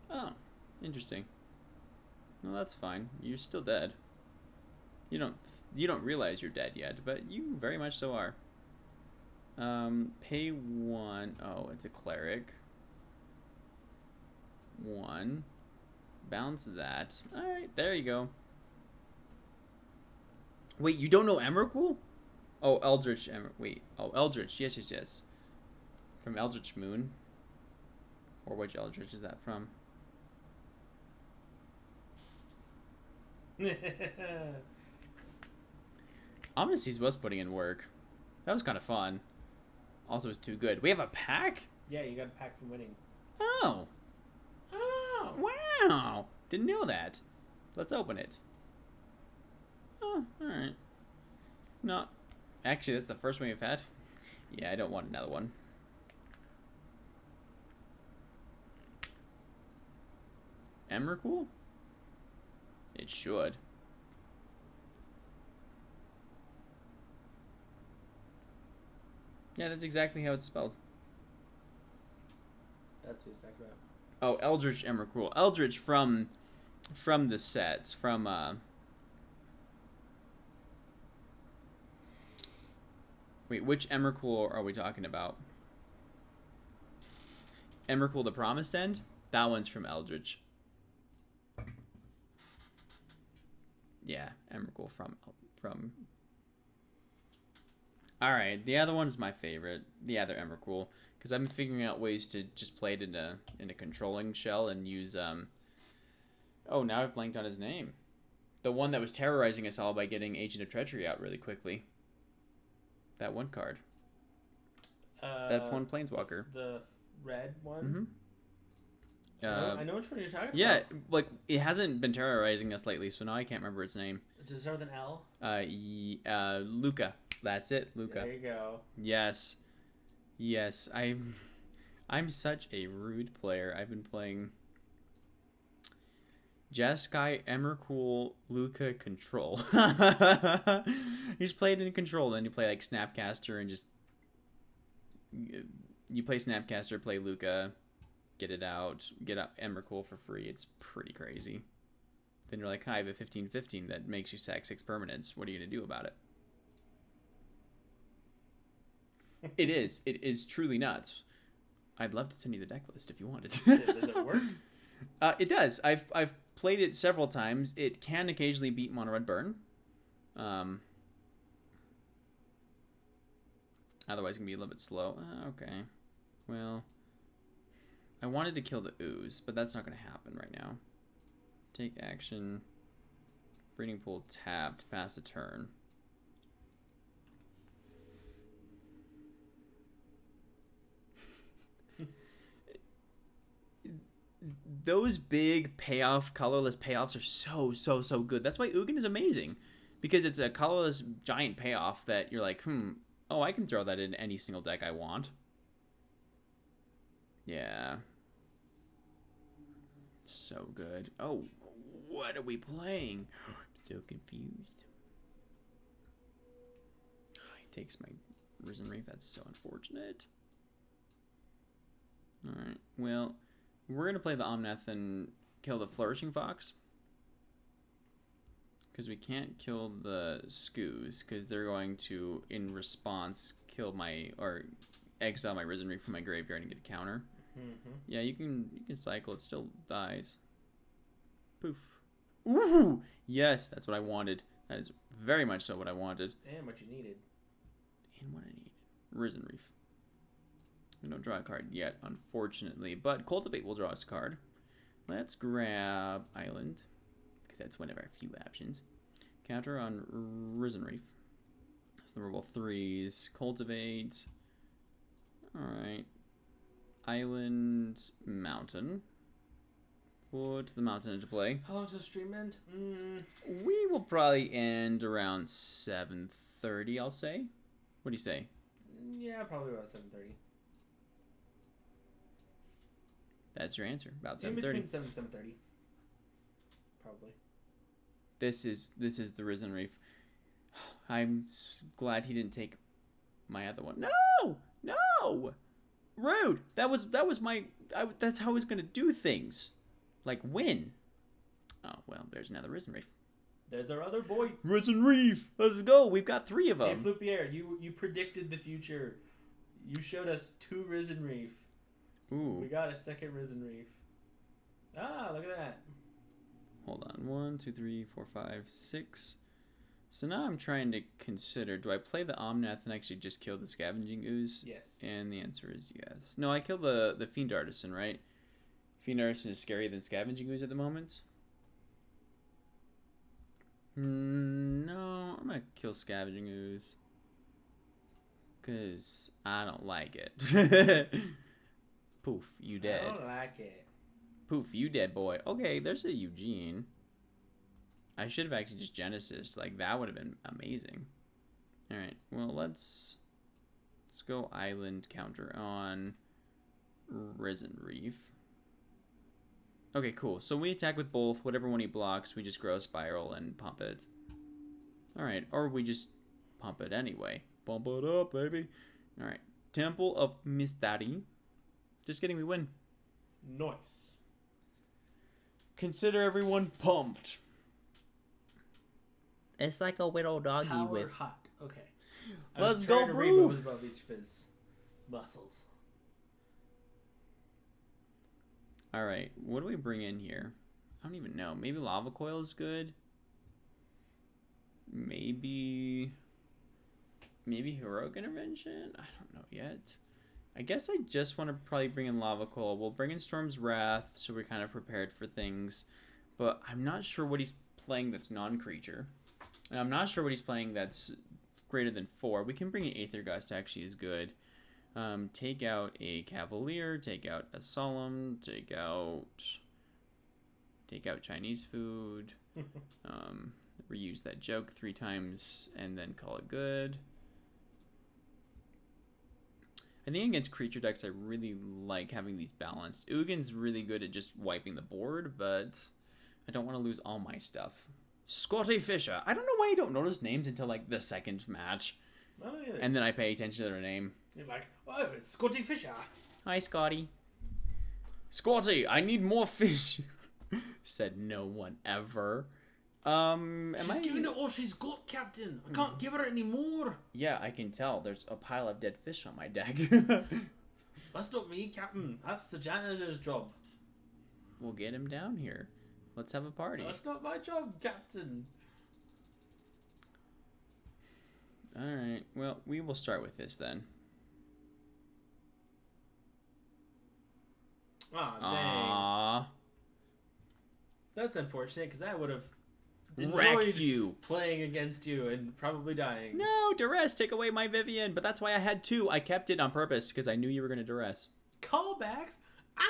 Oh, interesting. Well, that's fine. You're still dead. You don't realize you're dead yet, but you very much so are. Pay 1. Oh, it's a cleric. 1. Bounce that. Alright, there you go. Wait, you don't know Emrakul? Oh, Eldritch. Wait. Oh, Eldritch. Yes, yes, yes. From Eldritch Moon. Or which Eldritch is that from? Omniseas was putting in work. That was kind of fun. Also, it's too good. We have a pack? Yeah, you got a pack from winning. Oh. Oh. Wow. Didn't know that. Let's open it. Oh, alright. No. Actually, that's the first one we've had. Yeah, I don't want another one. Emrakul? It should. Yeah, that's exactly how it's spelled. That's what he's talking about. Oh, Eldritch Emrakul. Eldritch from the sets. From, Wait, which Emrakul are we talking about? Emrakul the Promised End? That one's from Eldritch. Yeah, Emrakul from. Alright, the other one is my favorite. The other Emrakul. Because I'm figuring out ways to just play it in a controlling shell and use, Oh, now I've blanked on his name. The one that was terrorizing us all by getting Agent of Treachery out really quickly. That one card. That one Planeswalker. The red one? Mm-hmm. I know which one you're talking about. Yeah, like, it hasn't been terrorizing us lately, so now I can't remember its name. Does it start with an L? Luca. That's it, Luca. There you go. Yes. Yes, I'm such a rude player. I've been playing Jeskai, Emrakul, Luca, Control. You just play it in Control, then you play like Snapcaster and just you play Snapcaster, play Luca, get out Emrakul for free. It's pretty crazy. Then you're like, hi, I have a 15/15 that makes you sack 6 permanents. What are you gonna do about it? It is truly nuts. I'd love to send you the deck list if you wanted. Does it work? It does. I've played it several times. It can occasionally beat Mono Red Burn. Otherwise, it can be a little bit slow. Okay. Well, I wanted to kill the ooze, but that's not going to happen right now. Take action. Breeding Pool tab to pass a turn. Those big payoff, colorless payoffs are so good. That's why Ugin is amazing. Because it's a colorless giant payoff that you're like, oh, I can throw that in any single deck I want. Yeah. So good. Oh, what are we playing? I'm so confused. He takes my Risen Reef. That's so unfortunate. Alright, well, we're going to play the Omnath and kill the Flourishing Fox. Because we can't kill the Skoos, because they're going to, in response, kill my, or exile my Risen Reef from my graveyard and get a counter. Mm-hmm. Yeah, you can cycle, it still dies. Poof. Ooh! Yes, that's what I wanted. That is very much so what I wanted. And what you needed. And what I needed. Risen Reef. We don't draw a card yet, unfortunately. But Cultivate will draw us a card. Let's grab Island, because that's one of our few options. Counter on Risen Reef. That's the removal 3s. Cultivate. Alright. Island, mountain. Put the mountain into play. How long does the stream end? We will probably end around 7:30, I'll say. What do you say? Yeah, probably about 7:30. That's your answer. About In 7:30. between 7 and 7:30. Probably. This is the Risen Reef. I'm glad he didn't take my other one. No! No! Rude. That was my. That's how I was gonna do things. Like win. Oh well, there's another Risen Reef. There's our other boy. Risen Reef. Let's go. We've got 3 of Hey, them. Flupier, you predicted the future. You showed us 2 Risen Reef. We Ooh. got a second Risen Reef. Ah, look at that. Hold on. 1, 2, 3, 4, 5, 6. So now I'm trying to consider, do I play the Omnath and actually just kill the Scavenging Ooze? Yes. And the answer is yes. No, I kill the Fiend Artisan, right? Fiend Artisan is scarier than Scavenging Ooze at the moment. No, I'm gonna kill Scavenging Ooze. Because I don't like it. Poof, you dead. I don't like it. Poof, you dead, boy. Okay, there's a Eugene. I should have actually just Genesis. Like, that would have been amazing. Alright, well, let's go Island counter on Risen Reef. Okay, cool. So we attack with both. Whatever one he blocks, we just grow a Spiral and pump it. Alright, or we just pump it anyway. Pump it up, baby. Alright, Temple of Mistari. Just kidding, we win. Nice. Consider everyone pumped. It's like a little doggy Power with. hot. Okay. Let's go, to bro. read what was above each of his muscles. All right, what do we bring in here? I don't even know. Maybe Lava Coil is good. Maybe Heroic Intervention. I don't know yet. I guess I just want to probably bring in Lava Coil. We'll bring in Storm's Wrath, so we're kind of prepared for things. But I'm not sure what he's playing that's non-creature. And I'm not sure what he's playing that's greater than 4. We can bring in Aether Gust, actually is good. Take out a Cavalier, take out a Solemn, take out Chinese food. Reuse that joke 3 times and then call it good. I think against creature decks, I really like having these balanced. Ugin's really good at just wiping the board, but I don't want to lose all my stuff. Scotty Fisher. I don't know why I don't notice names until like the second match. I don't either. And then I pay attention to their name. You're like, oh, it's Scotty Fisher. Hi, Scotty. Scotty, I need more fish. Said no one ever. She's giving it all she's got, Captain. I can't give her any more. Yeah, I can tell. There's a pile of dead fish on my deck. That's not me, Captain. That's the janitor's job. We'll get him down here. Let's have a party. That's not my job, Captain. Alright, well, we will start with this then. Ah, dang. Aww. That's unfortunate, because I would have Wrecked enjoyed you. playing against you and probably dying. No, Duress, take away my Vivian. But that's why I had 2. I kept it on purpose because I knew you were going to Duress. Callbacks? Ah!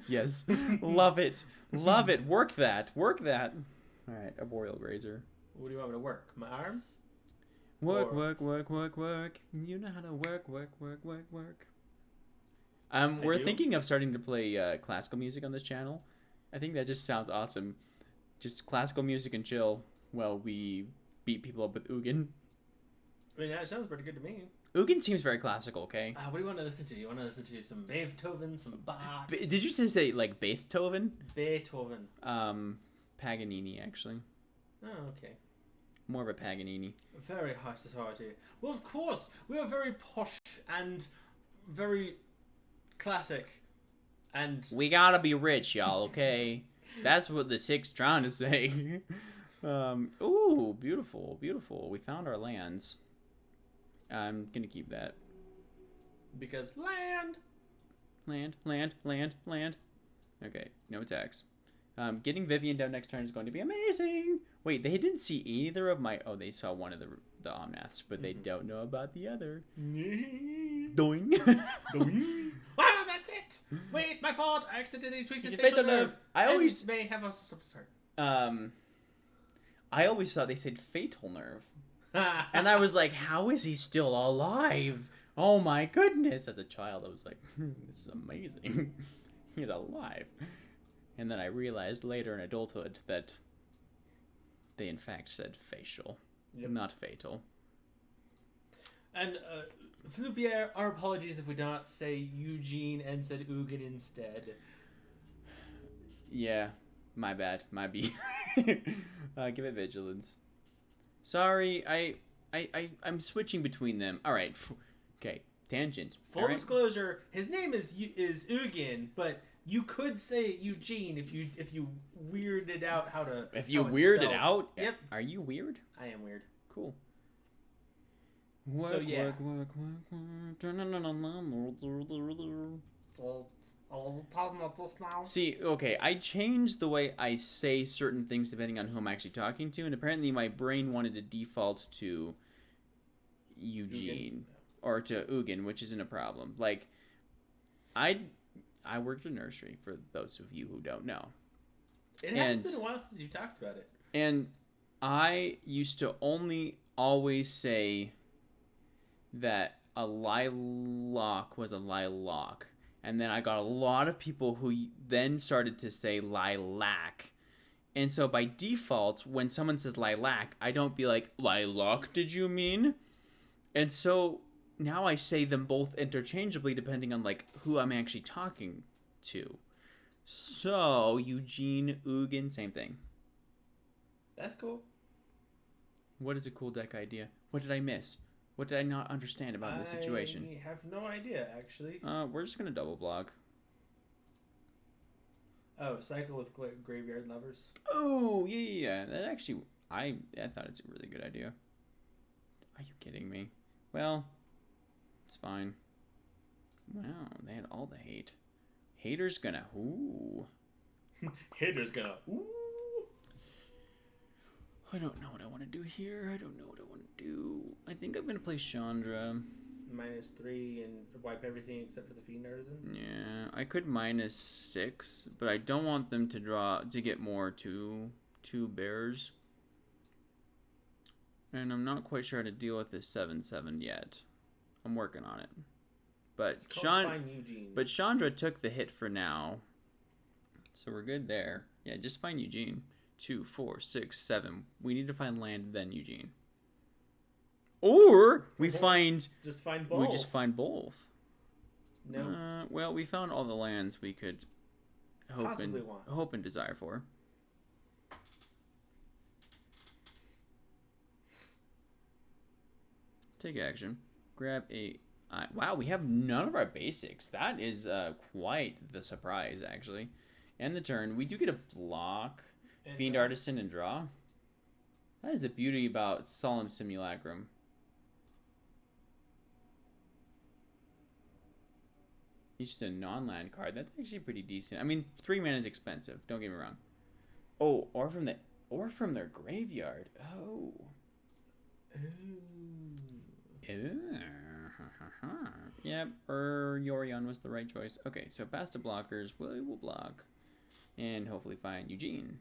Yes. Love it. Love it. Work that. Work that. Alright, Arboreal Grazer. What do you want me to work? My arms? Work, Or- work, work, work, work. You know how to work, work, work, work, work. We're do? thinking of starting to play classical music on this channel. I think that just sounds awesome. Just classical music and chill while we beat people up with Ugin. I mean, that sounds pretty good to me. Ugin seems very classical, okay? What do you want to listen to? You want to listen to some Beethoven, some Bach? Did you just say, like, Beethoven? Beethoven. Paganini, actually. Oh, okay. More of a Paganini. Very high society. Well, of course, we are very posh and very classic. And We gotta be rich, y'all, okay? That's what the 6 trying to say. Ooh, beautiful, beautiful. We found our lands. I'm gonna keep that. because land. Land, land, land, land. Okay, no attacks. Getting Vivian down next turn is going to be amazing. Wait, they didn't see either of my... Oh, they saw one of the Omnaths, but they don't know about the other. Doing. Doing. Wow, that's it. Wait, my fault. I accidentally tweaked his facial nerve. I always... may have a start. I always thought they said fatal nerve. And I was like, how is he still alive? Oh my goodness. As a child, I was like, this is amazing. He's alive. And then I realized later in adulthood that they in fact said facial, not fatal. And Flupierre, our apologies if we do not say Eugene and said Ugin instead. Yeah, my bad, my B. Give it vigilance. Sorry, I'm switching between them. All right, okay, tangent. Full disclosure, his name is Ugin, but you could say Eugene if you weirded out how to. If you weirded spelled. Out, yep. Are you weird? I am weird. Cool. So yeah. See, okay, I changed the way I say certain things depending on who I'm actually talking to, and apparently my brain wanted to default to Eugene or to Ugin, which isn't a problem. Like, I worked in nursery, for those of you who don't know. It has been a while since you talked about it. And I used to always say that a lilac was a lilac. And then I got a lot of people who then started to say lilac. And so by default, when someone says lilac, I don't be like, lilac, did you mean? And so now I say them both interchangeably depending on like who I'm actually talking to. So Eugene, Ugin, same thing. That's cool. What is a cool deck idea? What did I miss? What did I not understand about this situation? I have no idea, actually. We're just gonna double block. Oh, cycle with graveyard lovers. Oh yeah. That actually, I thought it's a really good idea. Are you kidding me? Well, it's fine. Wow, they had all the hate. Haters gonna ooh. Haters gonna ooh. I don't know what I want to do here. I don't know what I want to do. I think I'm gonna play Chandra. -3 and wipe everything except for the Fiend Artisan. Yeah, I could -6, but I don't want them to get more two bears. And I'm not quite sure how to deal with this 7/7 yet. I'm working on it. But Chandra took the hit for now. So we're good there. Yeah, just find Eugene. 2, 4, 6, 7. We need to find land, then Eugene. Or we find... Just find both. We just find both. No. Well, we found all the lands we could hope and desire for. Take action. Grab a... wow, we have none of our basics. That is quite the surprise, actually. And the turn. We do get a block. Fiend Artisan and draw. That is the beauty about Solemn Simulacrum. It's just a non-land card. That's actually pretty decent. I mean, 3 mana is expensive. Don't get me wrong. Oh, or from their graveyard. Oh. Yep, Yorion was the right choice. Okay, so past the blockers. We will block. And hopefully find Eugene.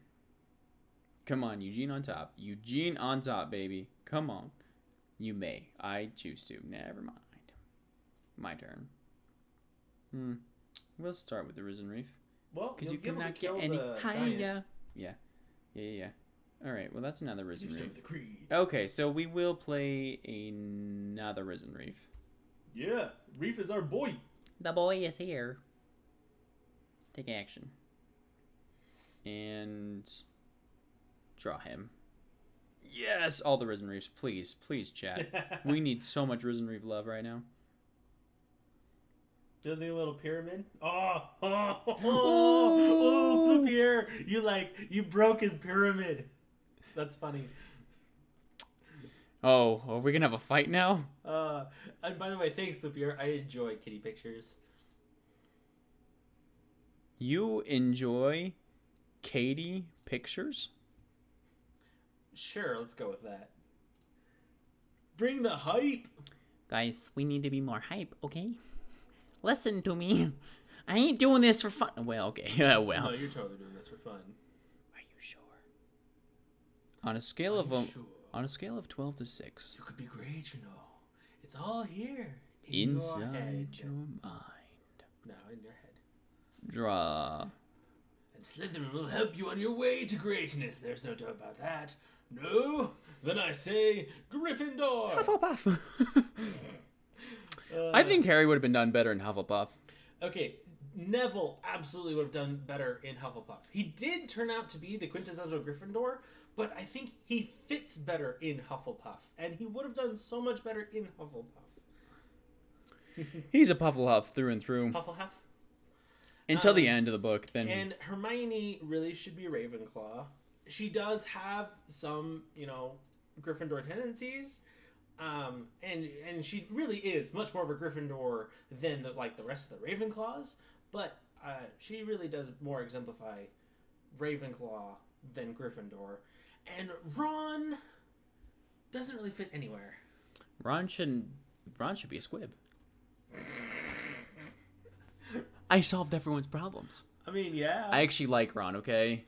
Come on, Eugene on top. Eugene on top, baby. Come on. You may. I choose to. Never mind. My turn. We'll start with the Risen Reef. Well, because you cannot get any higher. Yeah. All right. Well, that's another Risen Reef. The creed. Okay, so we will play another Risen Reef. Yeah, Reef is our boy. The boy is here. Take action. And draw him. Yes, all the Risen Reefs. Please, chat. We need so much Risen Reef love right now. Building a little pyramid. Flupierre, you broke his pyramid. That's funny. Oh, are we gonna have a fight now? And by the way, thanks, Flupierre. I enjoy kitty pictures. You enjoy Katie Pictures. Sure, let's go with that. Bring the hype. Guys, we need to be more hype, okay? Listen to me. I ain't doing this for fun. Well, okay. Yeah, well. No, you're totally doing this for fun. Are you sure? On a scale Sure. On a scale of 12 to 6. You could be great, you know. It's all here. Inside your mind. No, in your head. Draw. And Slytherin will help you on your way to greatness. There's no doubt about that. No? Then I say Gryffindor. Hufflepuff. I think Harry would have been done better in Hufflepuff. Okay, Neville absolutely would have done better in Hufflepuff. He did turn out to be the quintessential Gryffindor, but I think he fits better in Hufflepuff, and he would have done so much better in Hufflepuff. He's a Pufflepuff through and through. Hufflepuff? Until the end of the book, then. And Hermione really should be Ravenclaw. She does have some, Gryffindor tendencies, and she really is much more of a Gryffindor than the rest of the Ravenclaws. But she really does more exemplify Ravenclaw than Gryffindor. And Ron doesn't really fit anywhere. Ron should be a squib. I solved everyone's problems. I mean, yeah. I actually like Ron, okay?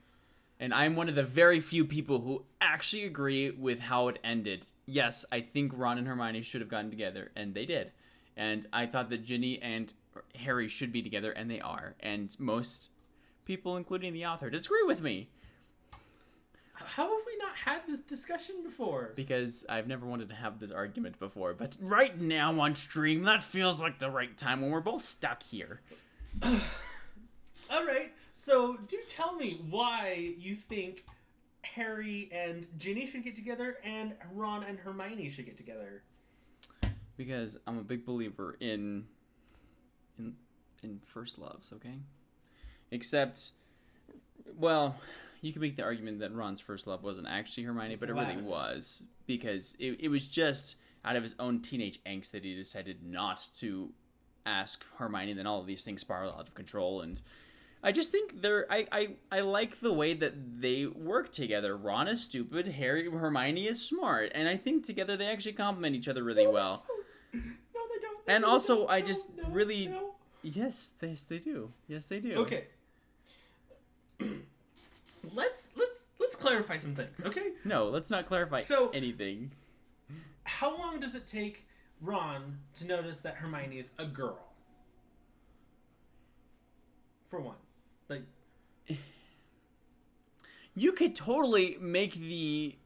And I'm one of the very few people who actually agree with how it ended. Yes, I think Ron and Hermione should have gotten together, and they did. And I thought that Ginny and Harry should be together, and they are. And most people, including the author, disagree with me. How have we not had this discussion before? Because I've never wanted to have this argument before. But right now on stream, that feels like the right time when we're both stuck here. All right, so do tell me why you think Harry and Ginny should get together and Ron and Hermione should get together. Because I'm a big believer in first loves, okay? Except, well, you could make the argument that Ron's first love wasn't actually Hermione, but it really was. Because it was just out of his own teenage angst that he decided not to ask Hermione, then all of these things spiral out of control, and I just think I like the way that they work together. Ron is stupid, Hermione is smart, and I think together they actually complement each other really well. No, they don't. And really also, don't. I just really... No. Yes, they do. Yes, they do. Okay. Let's clarify some things, okay? No, let's not clarify anything. How long does it take Ron to notice that Hermione is a girl? For one. Like, you could totally make the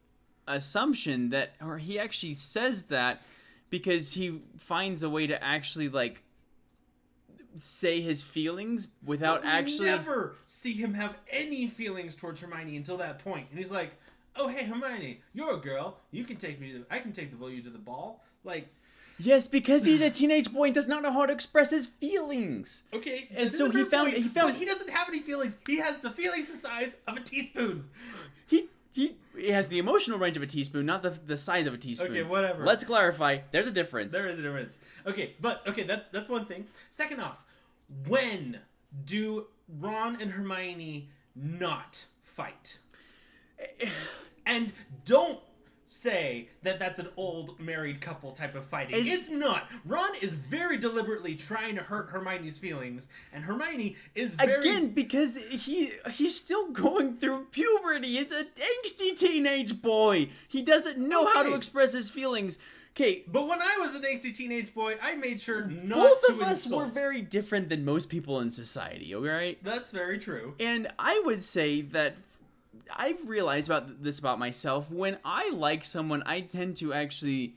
assumption that, or he actually says that because he finds a way to actually, like, say his feelings without actually... never see him have any feelings towards Hermione until that point. And he's like, oh, hey, Hermione, you're a girl. You can take me I can take you to the ball. Like... Yes, because he's a teenage boy and does not know how to express his feelings. Okay, and so he found. But he doesn't have any feelings. He has the feelings the size of a teaspoon. He has the emotional range of a teaspoon, not the size of a teaspoon. Okay, whatever. Let's clarify. There's a difference. There is a difference. Okay, that's one thing. Second off, when do Ron and Hermione not fight? And don't say that that's an old married couple type of fighting. It's not. Ron is very deliberately trying to hurt Hermione's feelings, and Hermione is very... Again, because he's still going through puberty. It's an angsty teenage boy. He doesn't know how to express his feelings. Okay, but when I was an angsty teenage boy, I made sure not both to of us insult. were very different than most people in society, alright? That's very true. And I would say that I've realized about myself. When I like someone, I tend to actually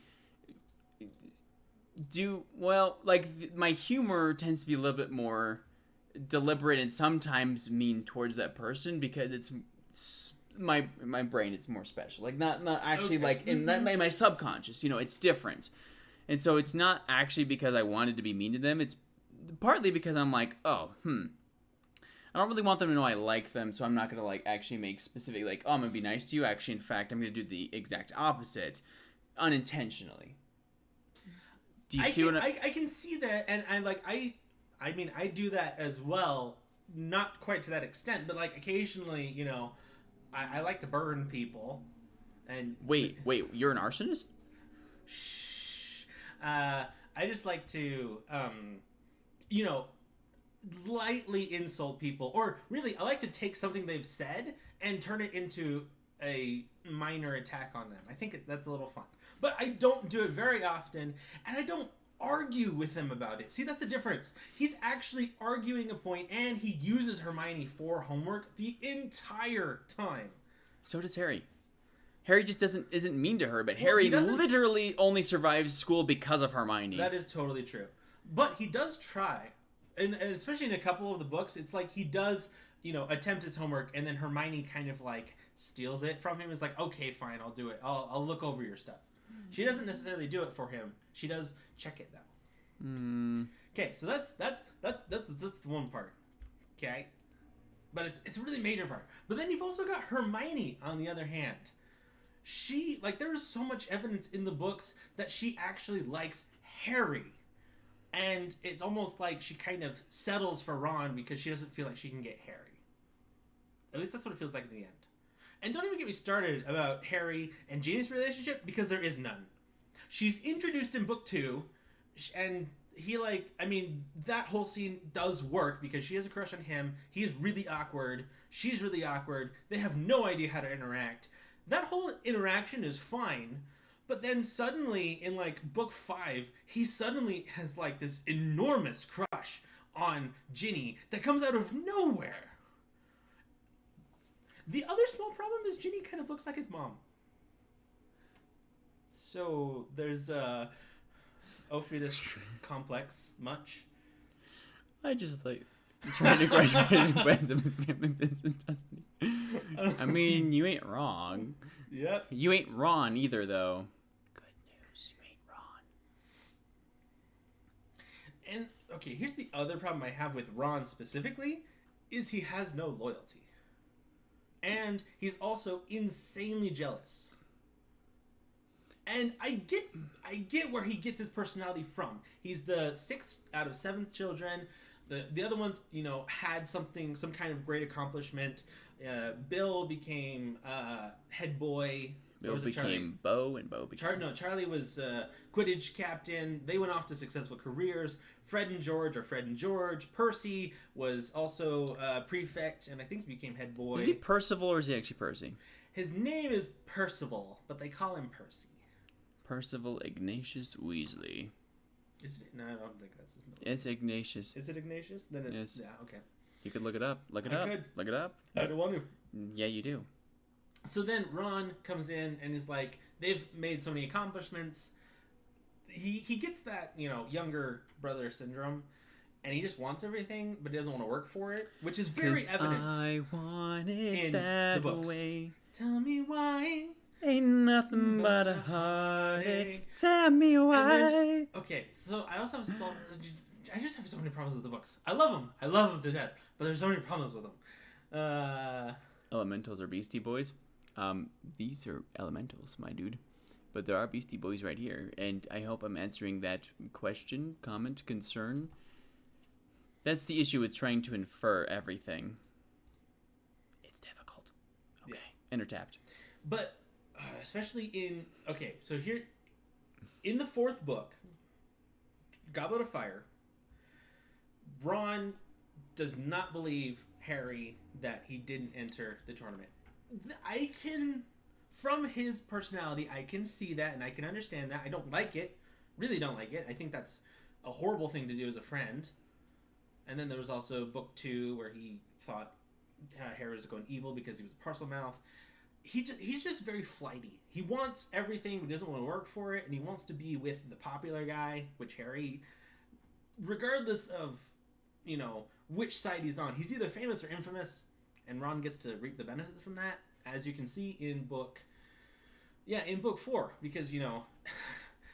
do well. Like my humor tends to be a little bit more deliberate and sometimes mean towards that person because it's my brain. It's more special. Like not actually like in my subconscious. It's different, and so it's not actually because I wanted to be mean to them. It's partly because I'm like, I don't really want them to know I like them, so I'm not going to, like, actually make specific, like, I'm going to be nice to you. Actually, in fact, I'm going to do the exact opposite, unintentionally. Do you see what I can see that, and I mean, I do that as well, not quite to that extent, but like occasionally, you know, I like to burn people. And Wait, you're an arsonist? Shh. I just like to, you know, lightly insult people, or really, I like to take something they've said and turn it into a minor attack on them. I think that's a little fun, but I don't do it very often, and I don't argue with them about it. See, that's the difference. He's actually arguing a point, and he uses Hermione for homework the entire time. So does Harry. Harry just isn't mean to her, but Harry literally only survives school because of Hermione. That is totally true. But he does try. And especially in a couple of the books, it's like he does, you know, attempt his homework, and then Hermione kind of like steals it from him. It's like, okay, fine, I'll do it. I'll look over your stuff. She doesn't necessarily do it for him. She does check it though. Okay, so that's the one part. Okay, but it's a really major part. But then you've also got Hermione on the other hand. She, like, there is so much evidence in the books that she actually likes Harry. And it's almost like she kind of settles for Ron because she doesn't feel like she can get Harry. At least that's what it feels like in the end. And don't even get me started about Harry and Ginny's relationship, because there is none. She's introduced in book 2, and he, like, I mean, that whole scene does work because she has a crush on him. He's really awkward. She's really awkward. They have no idea how to interact. That whole interaction is fine, but then suddenly in like book 5, he suddenly has like this enormous crush on Ginny that comes out of nowhere. The other small problem is Ginny kind of looks like his mom. So there's Ophidus complex much. I just like trying to graduate his random family business. I mean, you ain't wrong. Yep. You ain't Ron either, though. Good news, you ain't Ron. And okay, here's the other problem I have with Ron specifically, is he has no loyalty. And he's also insanely jealous. And I get where he gets his personality from. He's the 6th out of 7 children. The other ones, you know, had some kind of great accomplishment. Bill became head boy. Bill became Bo, and Bo became... Charlie was Quidditch captain. They went off to successful careers. Fred and George. Percy was also prefect, and I think he became head boy. Is he Percival, or is he actually Percy? His name is Percival, but they call him Percy. Percival Ignatius Weasley. Is it? No, I don't think that's his middle name. It's Ignatius. Is it Ignatius? Then it's... Yes. Yeah, okay. You could look it up. Look it I up. could. Look it up. I don't want to. Yeah, you do. So then Ron comes in and is like, they've made so many accomplishments. He gets that, you know, younger brother syndrome, and he just wants everything, but he doesn't want to work for it, which is very evident. I want it in that the books. way. Tell me why. Ain't nothing but a heartache. Tell me why. Then, okay, so I also have I just have so many problems with the books. I love them. I love them to death, but there's so many problems with them. Elementals are Beastie Boys. These are elementals, my dude. But there are Beastie Boys right here, and I hope I'm answering that question, comment, concern. That's the issue with trying to infer everything. It's difficult. Okay. Yeah. Enter tapped. But especially in... Okay, so here... In the 4th book, Goblet of Fire, Ron does not believe Harry that he didn't enter the tournament. I can... From his personality, I can see that and I can understand that. I don't like it. Really don't like it. I think that's a horrible thing to do as a friend. And then there was also book 2 where he thought Harry was going evil because he was a parcel mouth. He's just very flighty. He wants everything, but he doesn't want to work for it, and he wants to be with the popular guy, which Harry, regardless of, you know, which side he's on, he's either famous or infamous, and Ron gets to reap the benefits from that, as you can see in book 4, because, you know,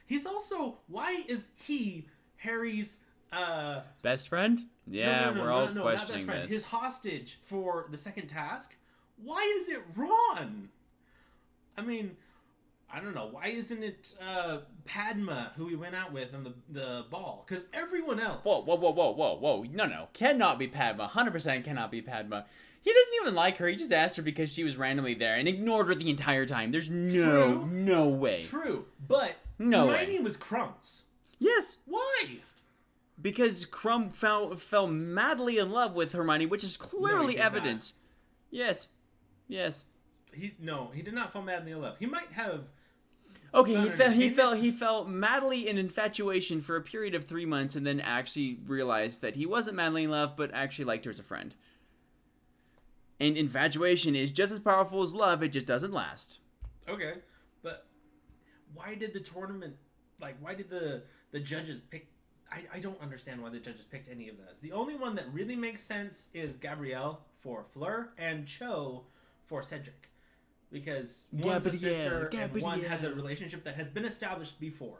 he's also, why is he Harry's best friend? Yeah, we're all questioning not best friend. this. His hostage for the second task. Why is it Ron? I mean, I don't know. Why isn't it Padma who we went out with on the ball? Because everyone else. Whoa. No. Cannot be Padma. 100% cannot be Padma. He doesn't even like her. He just asked her because she was randomly there and ignored her the entire time. There's no way. True, but No Hermione way. was Crumbs. Yes. Why? Because Crumb fell madly in love with Hermione, which is clearly did evidence. Yes. He did not fall madly in love. He might have. Okay, Found he fell madly in infatuation for a period of 3 months, and then actually realized that he wasn't madly in love, but actually liked her as a friend. And infatuation is just as powerful as love; it just doesn't last. Okay, but why did the tournament? Like, why did the judges pick? I don't understand why the judges picked any of those. The only one that really makes sense is Gabrielle for Fleur and Cho for Cedric. Because one's a sister and one has a relationship that has been established before.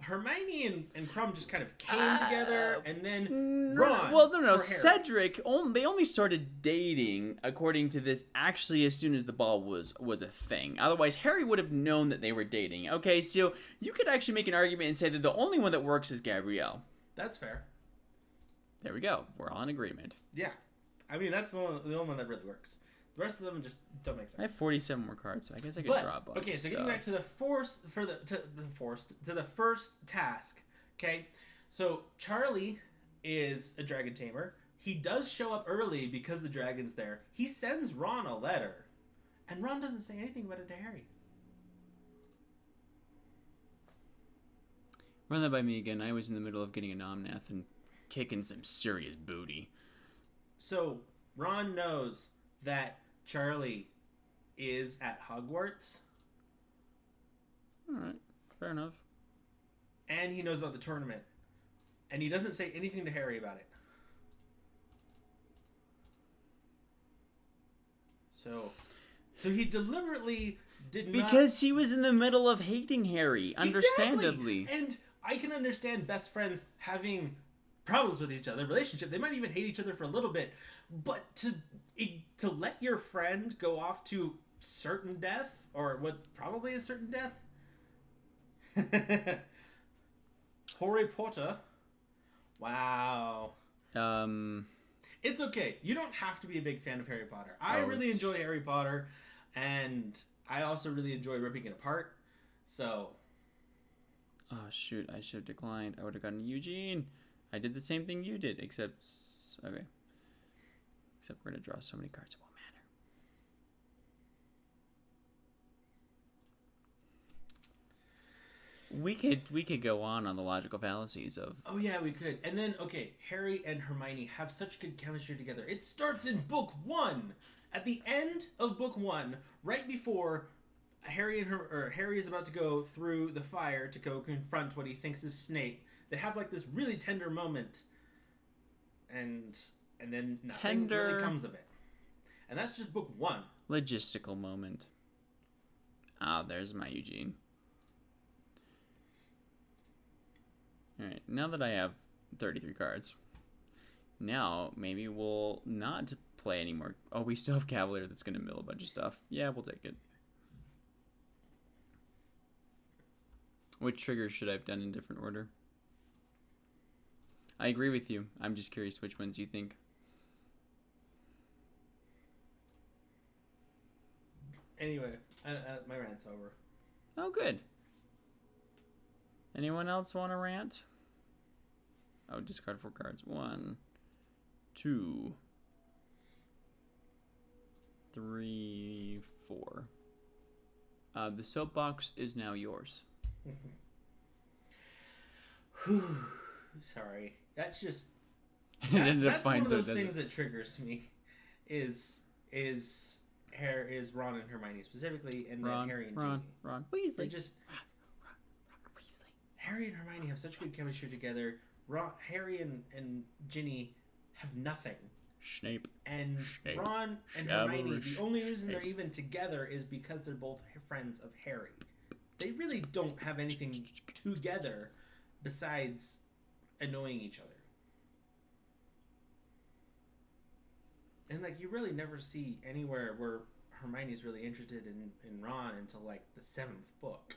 Hermione and Crumb just kind of came together, and then Ron. Well, no. for Harry. Cedric, they only started dating, according to this, actually as soon as the ball was a thing. Otherwise, Harry would have known that they were dating. Okay, so you could actually make an argument and say that the only one that works is Gabrielle. That's fair. There we go. We're all in agreement. Yeah, I mean that's the only one that really works. The rest of them just don't make sense. I have 47 more cards, so I guess I could draw a bunch. Okay, of so getting stuff. back to the first task. Okay, so Charlie is a dragon tamer. He does show up early because the dragon's there. He sends Ron a letter, and Ron doesn't say anything about it to Harry. Run that by me again. I was in the middle of getting a Nomnath and kicking some serious booty. So Ron knows that Charlie is at Hogwarts. All right, fair enough. And he knows about the tournament. And he doesn't say anything to Harry about it. So he deliberately did not... Because he was in the middle of hating Harry, understandably. Exactly. And I can understand best friends having problems with each other, relationship. They might even hate each other for a little bit. But to let your friend go off to certain death, or what probably is certain death... Harry Potter. Wow. It's okay. You don't have to be a big fan of Harry Potter. I really enjoy Harry Potter, and I also really enjoy ripping it apart. So. Oh, shoot. I should have declined. I would have gotten Eugene. I did the same thing you did, except... Okay. Except we're going to draw so many cards, it won't matter. We could go on the logical fallacies of... Oh, yeah, we could. And then, okay, Harry and Hermione have such good chemistry together. It starts in book 1. At the end of book 1, right before Harry is about to go through the fire to go confront what he thinks is Snape, they have like this really tender moment. And then nothing really comes of it. And that's just book 1. Logistical moment. Ah, there's my Eugene. Alright, now that I have 33 cards, now maybe we'll not play anymore. Oh, we still have Cavalier that's going to mill a bunch of stuff. Yeah, we'll take it. Which triggers should I have done in different order? I agree with you. I'm just curious which ones you think. Anyway, my rant's over. Oh, good. Anyone else want to rant? Oh, discard 4 cards. 1, 2, 3, 4. The soapbox is now yours. Sorry. That's just... That's one of those things that triggers me. Is Ron and Hermione specifically, and then Harry and Ginny. Ron Weasley. They just... Harry and Hermione have such good chemistry together. Harry and Ginny have nothing. Snape. And Snape. Ron and Hermione, the only reason they're even together is because they're both friends of Harry. They really don't have anything together besides annoying each other. And like you really never see anywhere where Hermione's really interested in Ron until like the 7th book.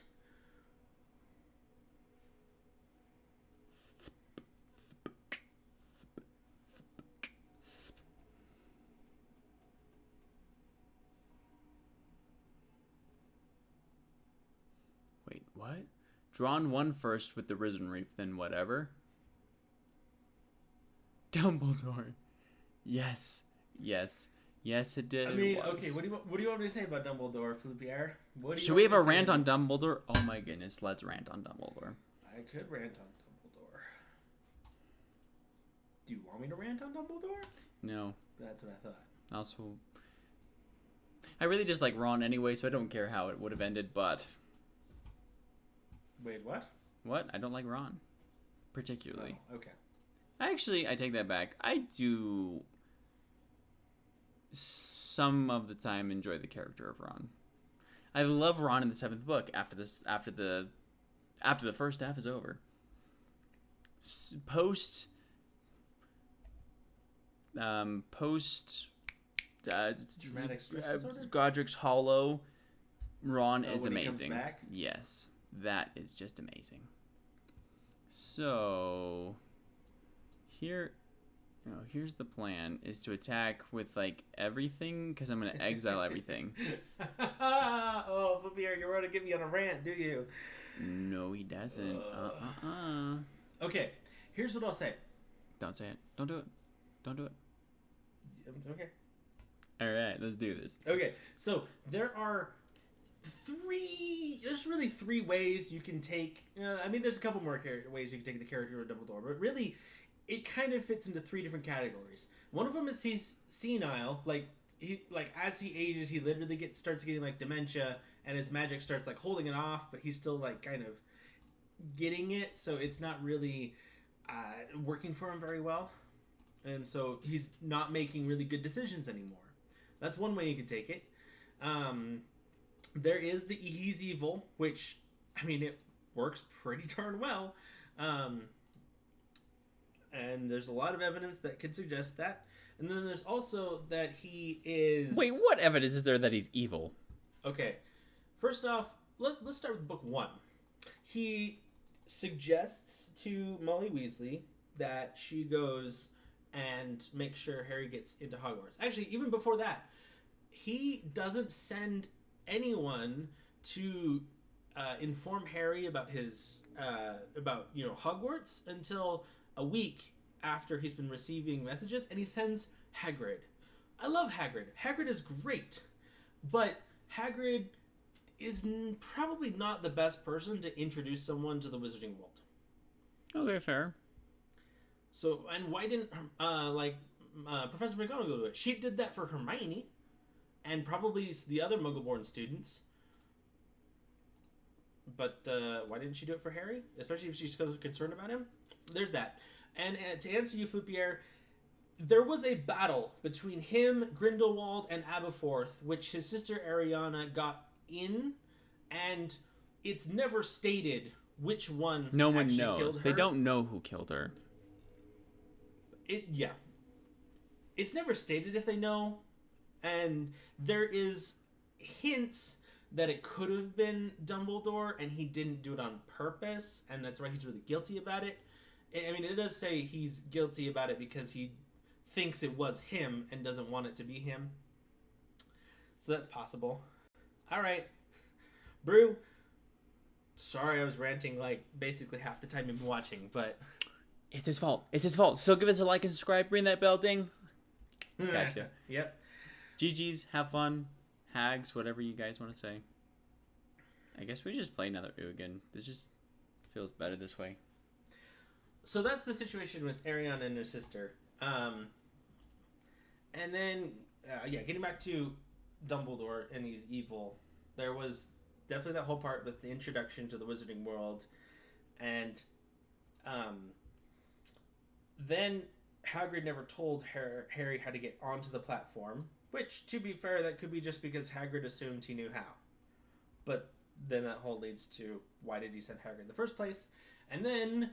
Wait, what? Drawn one first with the Risen Reef, then whatever. Dumbledore. Yes. Yes. Yes, it did. I mean, it was. okay, what do you want me to say about Dumbledore, Floopier? Should we have a rant on Dumbledore? Oh my goodness, let's rant on Dumbledore. I could rant on Dumbledore. Do you want me to rant on Dumbledore? No. That's what I thought. Also, I really just like Ron anyway, so I don't care how it would have ended, but... Wait, what? What? I don't like Ron. Particularly. Oh, okay. Actually, I take that back. I do... some of the time enjoy the character of Ron. I love Ron in the 7th book after the first half is over. Post Dramatic stress disorder? Godric's Hollow, Ron is when he comes amazing. back? Yes, that is just amazing. So here's the plan: is to attack with like everything, because I'm gonna exile everything. Oh, Floopier, you're going to get me on a rant, do you? No, he doesn't. Okay, here's what I'll say. Don't say it. Don't do it. Don't do it. Okay. All right, let's do this. Okay, so there's really three ways you can take, I mean, there's a couple more ways you can take the character of Dumbledore, but really, it kind of fits into 3 different categories. One of them is he's senile, as he ages, he literally starts getting like dementia, and his magic starts like holding it off, but he's still like kind of getting it, so it's not really working for him very well, and so he's not making really good decisions anymore. That's one way you could take it. There is the he's evil, which, I mean, it works pretty darn well. And there's a lot of evidence that could suggest that. And then there's also that he is... Wait, what evidence is there that he's evil? Okay. First off, let's start with book 1. He suggests to Molly Weasley that she goes and makes sure Harry gets into Hogwarts. Actually, even before that, he doesn't send anyone to inform Harry about his Hogwarts until a week after he's been receiving messages, and he sends Hagrid. I love Hagrid. Hagrid is great, but Hagrid is probably not the best person to introduce someone to the Wizarding World. Okay, fair. So, and why didn't Professor McGonagall do it? She did that for Hermione, and probably the other Muggle-born students. But why didn't she do it for Harry? Especially if she's so concerned about him? There's that. And to answer you, Floopier, there was a battle between him, Grindelwald, and Aberforth, which his sister Ariana got in, and it's never stated which one No one actually knows. killed her. They don't know who killed her. It's never stated if they know, and there is hints that it could have been Dumbledore and he didn't do it on purpose, and that's why he's really guilty about it. I mean, it does say he's guilty about it because he thinks it was him and doesn't want it to be him. So that's possible. All right. Brew, sorry I was ranting like basically half the time you've been watching, but... It's his fault. It's his fault. So give us a like and subscribe. Ring that bell ding. Gotcha. Yep. GG's. Have fun. Hags. Whatever you guys want to say. I guess we just play another again. This just feels better this way. So that's the situation with Ariana and her sister. And then, getting back to Dumbledore and he's evil. There was definitely that whole part with the introduction to the Wizarding World. And then Hagrid never told Harry how to get onto the platform. Which, to be fair, that could be just because Hagrid assumed he knew how. But then that whole leads to why did he send Hagrid in the first place? And then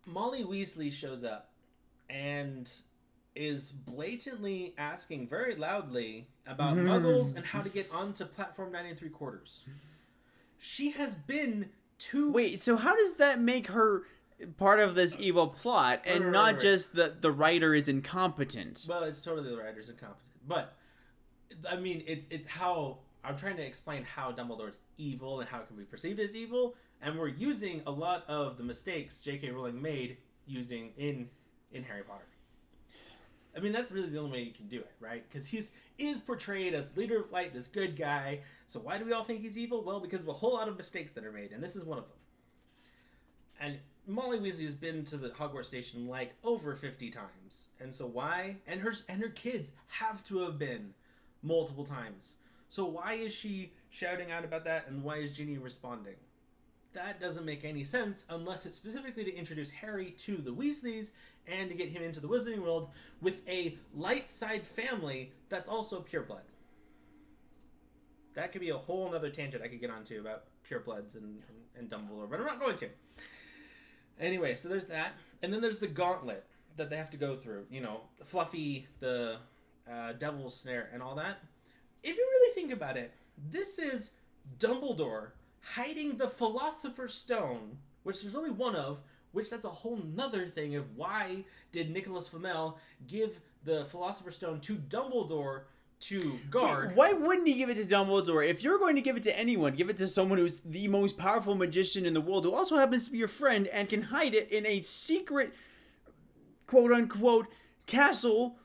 Molly Weasley shows up, and is blatantly asking very loudly about muggles and how to get onto platform 9 3/4. She has been to... Wait, so how does that make her part of this evil plot and not just that the writer is incompetent? Well, it's totally the writer's incompetent. But, I mean, it's how... I'm trying to explain how Dumbledore's evil and how it can be perceived as evil, and we're using a lot of the mistakes J.K. Rowling made using in Harry Potter. I mean, that's really the only way you can do it, right? Because he's is portrayed as leader of light, this good guy. So why do we all think he's evil? Well, because of a whole lot of mistakes that are made, and this is one of them. And Molly Weasley has been to the Hogwarts station like over 50 times. And so why? And her kids have to have been multiple times. So why is she shouting out about that, and why is Ginny responding? That doesn't make any sense unless it's specifically to introduce Harry to the Weasleys and to get him into the Wizarding World with a light side family that's also pureblood. That could be a whole other tangent I could get onto about purebloods and Dumbledore, but I'm not going to. Anyway, so there's that. And then there's the gauntlet that they have to go through. You know, Fluffy, the Devil's Snare, and all that. If you really think about it, this is Dumbledore hiding the Philosopher's Stone, which there's only one of, which that's a whole nother thing of why did Nicholas Flamel give the Philosopher's Stone to Dumbledore to guard. Wait, why wouldn't he give it to Dumbledore? If you're going to give it to anyone, give it to someone who's the most powerful magician in the world, who also happens to be your friend and can hide it in a secret, quote-unquote, castle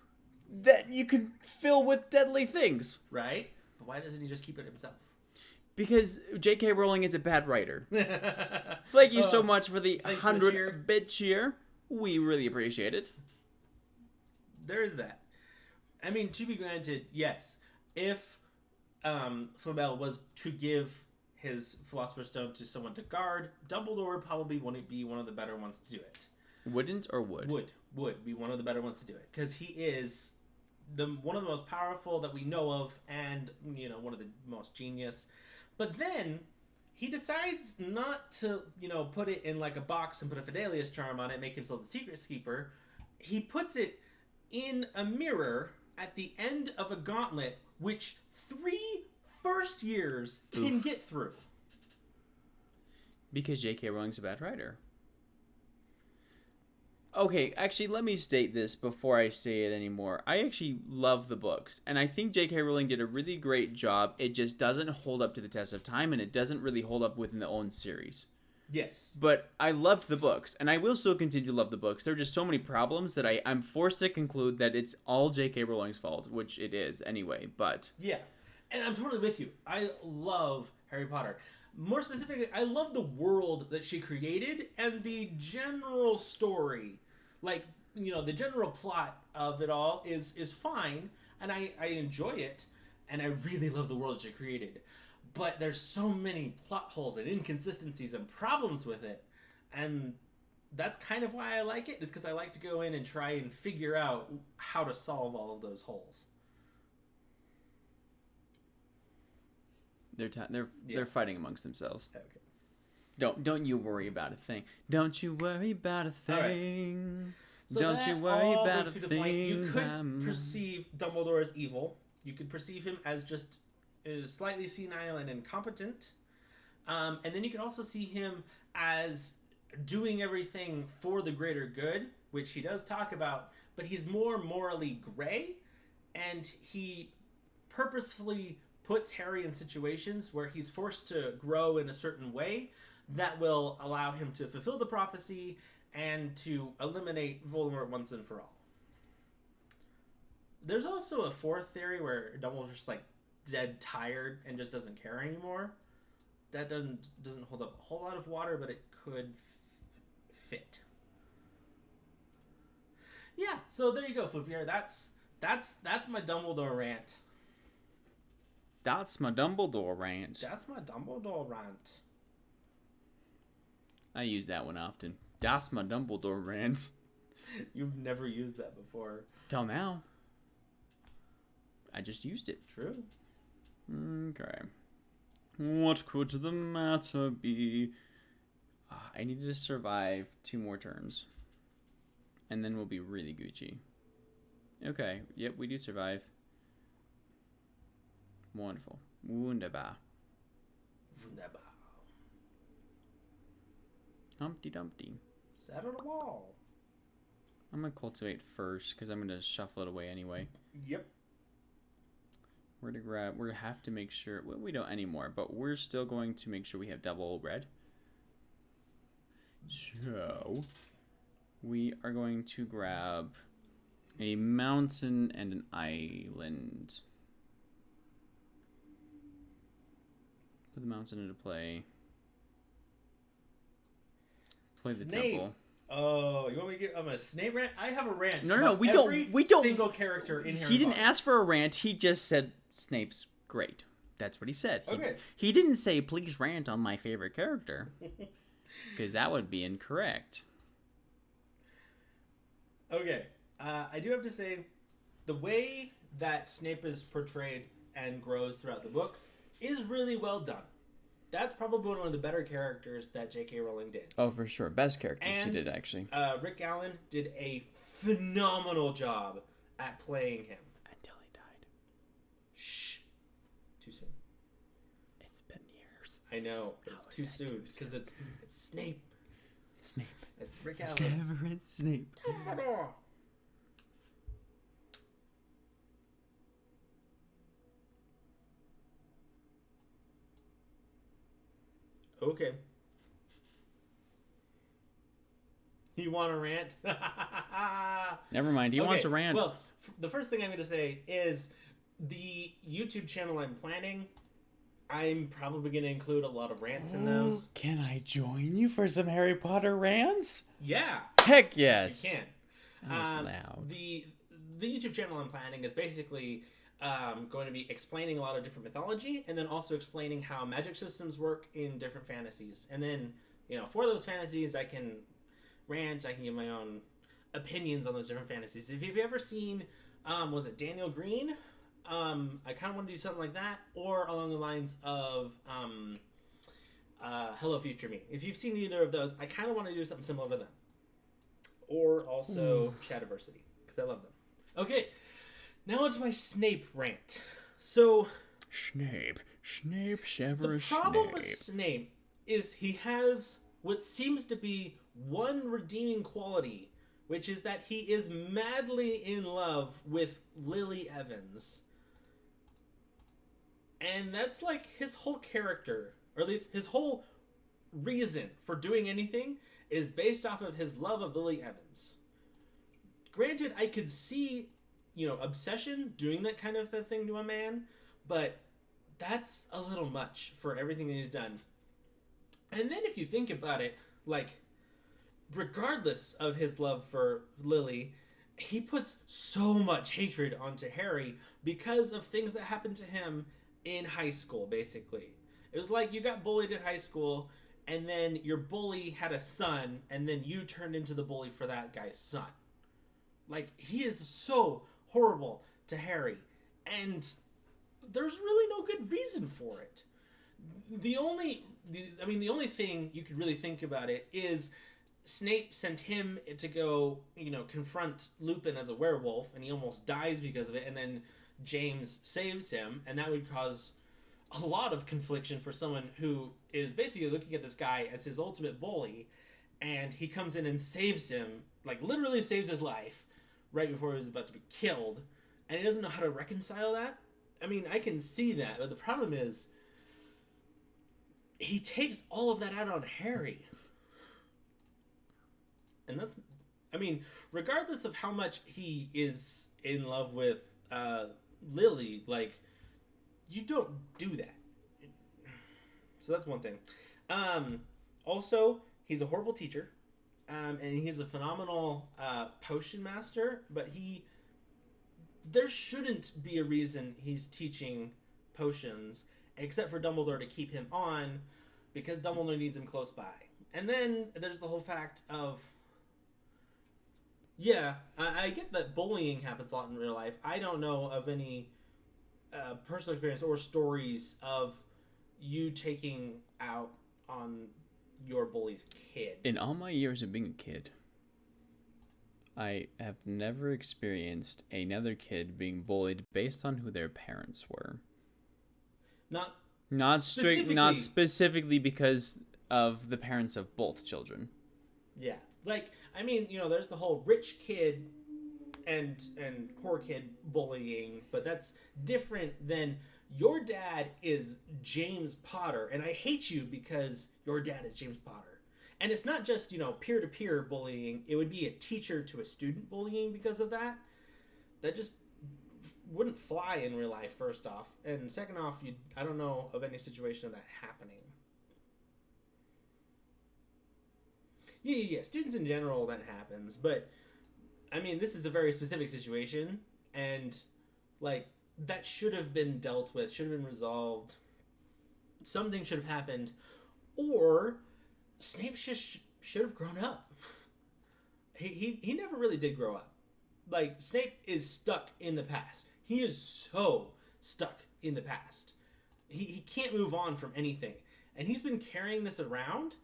that you can fill with deadly things. Right? But why doesn't he just keep it himself? Because J.K. Rowling is a bad writer. Thank you so much for the 100-bit cheer. We really appreciate it. There is that. I mean, to be granted, yes. If Flamel was to give his Philosopher's Stone to someone to guard, Dumbledore probably wouldn't be one of the better ones to do it. Wouldn't or would? Would be one of the better ones to do it. Because he is one of the most powerful that we know of, and, you know, one of the most genius. But then he decides not to, you know, put it in like a box and put a Fidelius charm on it, make himself the secret keeper. He puts it in a mirror at the end of a gauntlet, which 3 first years can get through. Because J.K. Rowling's a bad writer. Okay, actually, let me state this before I say it anymore. I actually love the books, and I think J.K. Rowling did a really great job. It just doesn't hold up to the test of time, and it doesn't really hold up within the own series. Yes. But I loved the books, and I will still continue to love the books. There are just so many problems that I'm forced to conclude that it's all J.K. Rowling's fault, which it is anyway, but... Yeah, and I'm totally with you. I love Harry Potter. More specifically, I love the world that she created and the general story. Like, you know, the general plot of it all is fine, and I enjoy it, and I really love the world she created. But there's so many plot holes and inconsistencies and problems with it, and that's kind of why I like it, is because I like to go in and try and figure out how to solve all of those holes. They're fighting amongst themselves. Okay. Don't you worry about a thing. Don't you worry about a thing. Right. So don't you worry about a thing. You could perceive Dumbledore as evil. You could perceive him as just slightly senile and incompetent. And then you could also see him as doing everything for the greater good, which he does talk about, but he's more morally gray, and he purposefully puts Harry in situations where he's forced to grow in a certain way that will allow him to fulfill the prophecy and to eliminate Voldemort once and for all. There's also a fourth theory where Dumbledore's just like dead tired and just doesn't care anymore. That doesn't hold up a whole lot of water, but it could fit. Yeah, so there you go, Flippier. That's my Dumbledore rant. That's my Dumbledore rant. That's my Dumbledore rant. I use that one often. Das my Dumbledore rants. You've never used that before. Till now. I just used it. True. Okay. What could the matter be? I needed to survive 2 more turns. And then we'll be really Gucci. Okay. Yep, we do survive. Wonderful. Wunderbar. Wunderbar. Humpty Dumpty. Sat on a wall. I'm going to cultivate first because I'm going to shuffle it away anyway. Yep. We're to grab. We have to make sure. Well, we don't anymore, but we're still going to make sure we have double red. So we are going to grab a mountain and an island. Put the mountain into play. Play the Snape. temple. Oh, you want me to get a Snape rant? I have a rant. No, about we every don't. Single character in Harry He didn't Potter. ask for a rant. He just said Snape's great. That's what he said. Okay. He didn't say please rant on my favorite character, because that would be incorrect. Okay. I do have to say, the way that Snape is portrayed and grows throughout the books is really well done. That's probably one of the better characters that J.K. Rowling did. Oh, for sure. Best character she And, did, actually. Rick Allen did a phenomenal job at playing him. Until he died. Shh. Too soon. It's been years. I know. It's How is too that soon. too Because soon? it's Snape. Snape. It's Rick Allen. Severus Snape. Okay. You want to rant? Never mind. He wants a Okay, rant. Well, the first thing I'm going to say is the YouTube channel I'm planning, I'm probably going to include a lot of rants in those. Can I join you for some Harry Potter rants? Yeah, Heck yes. you can. That was loud. The YouTube channel I'm planning is basically going to be explaining a lot of different mythology, and then also explaining how magic systems work in different fantasies. And then, for those fantasies, I can rant, I can give my own opinions on those different fantasies. If you've ever seen, was it Daniel Green? I kind of want to do something like that, or along the lines of Hello Future Me. If you've seen either of those, I kind of want to do something similar to them. Or also Shadiversity, because I love them. Okay, now it's my Snape rant. So, Snape, the Severus problem Snape. with Snape is he has what seems to be one redeeming quality, which is that he is madly in love with Lily Evans. And that's like his whole character, or at least his whole reason for doing anything is based off of his love of Lily Evans. Granted, I could see, obsession doing that kind of thing to a man, but that's a little much for everything that he's done. And then if you think about it, like, regardless of his love for Lily, he puts so much hatred onto Harry because of things that happened to him in high school, basically. It was like you got bullied in high school, and then your bully had a son, and then you turned into the bully for that guy's son. Like, he is so horrible to Harry, and there's really no good reason for it. The only thing you could really think about it is Snape sent him to go, confront Lupin as a werewolf, and he almost dies because of it, and then James saves him, and that would cause a lot of confliction for someone who is basically looking at this guy as his ultimate bully, and he comes in and saves him, like literally saves his life right before he was about to be killed, and he doesn't know how to reconcile that. I mean, I can see that, but the problem is he takes all of that out on Harry. And that's, regardless of how much he is in love with Lily, like, you don't do that. So that's one thing. Also, he's a horrible teacher, and he's a phenomenal potion master, but there shouldn't be a reason he's teaching potions, except for Dumbledore to keep him on, because Dumbledore needs him close by. And then there's the whole fact of, yeah, I get that bullying happens a lot in real life. I don't know of any personal experience or stories of you taking out on your bully's kid. In all my years of being a kid, I have never experienced another kid being bullied based on who their parents were. Not Not specifically. specifically because of the parents of both children. Yeah. Like, I mean, there's the whole rich kid and poor kid bullying, but that's different than your dad is James Potter, and I hate you because your dad is James Potter. And it's not just, peer-to-peer bullying. It would be a teacher to a student bullying because of that. That just wouldn't fly in real life, first off. And second off, I don't know of any situation of that happening. Yeah. Students in general, that happens. But, I mean, this is a very specific situation. And, like, that should have been dealt with, should have been resolved. Something should have happened. Or Snape should have grown up. He never really did grow up. Like, Snape is stuck in the past. He is so stuck in the past. He can't move on from anything. And he's been carrying this around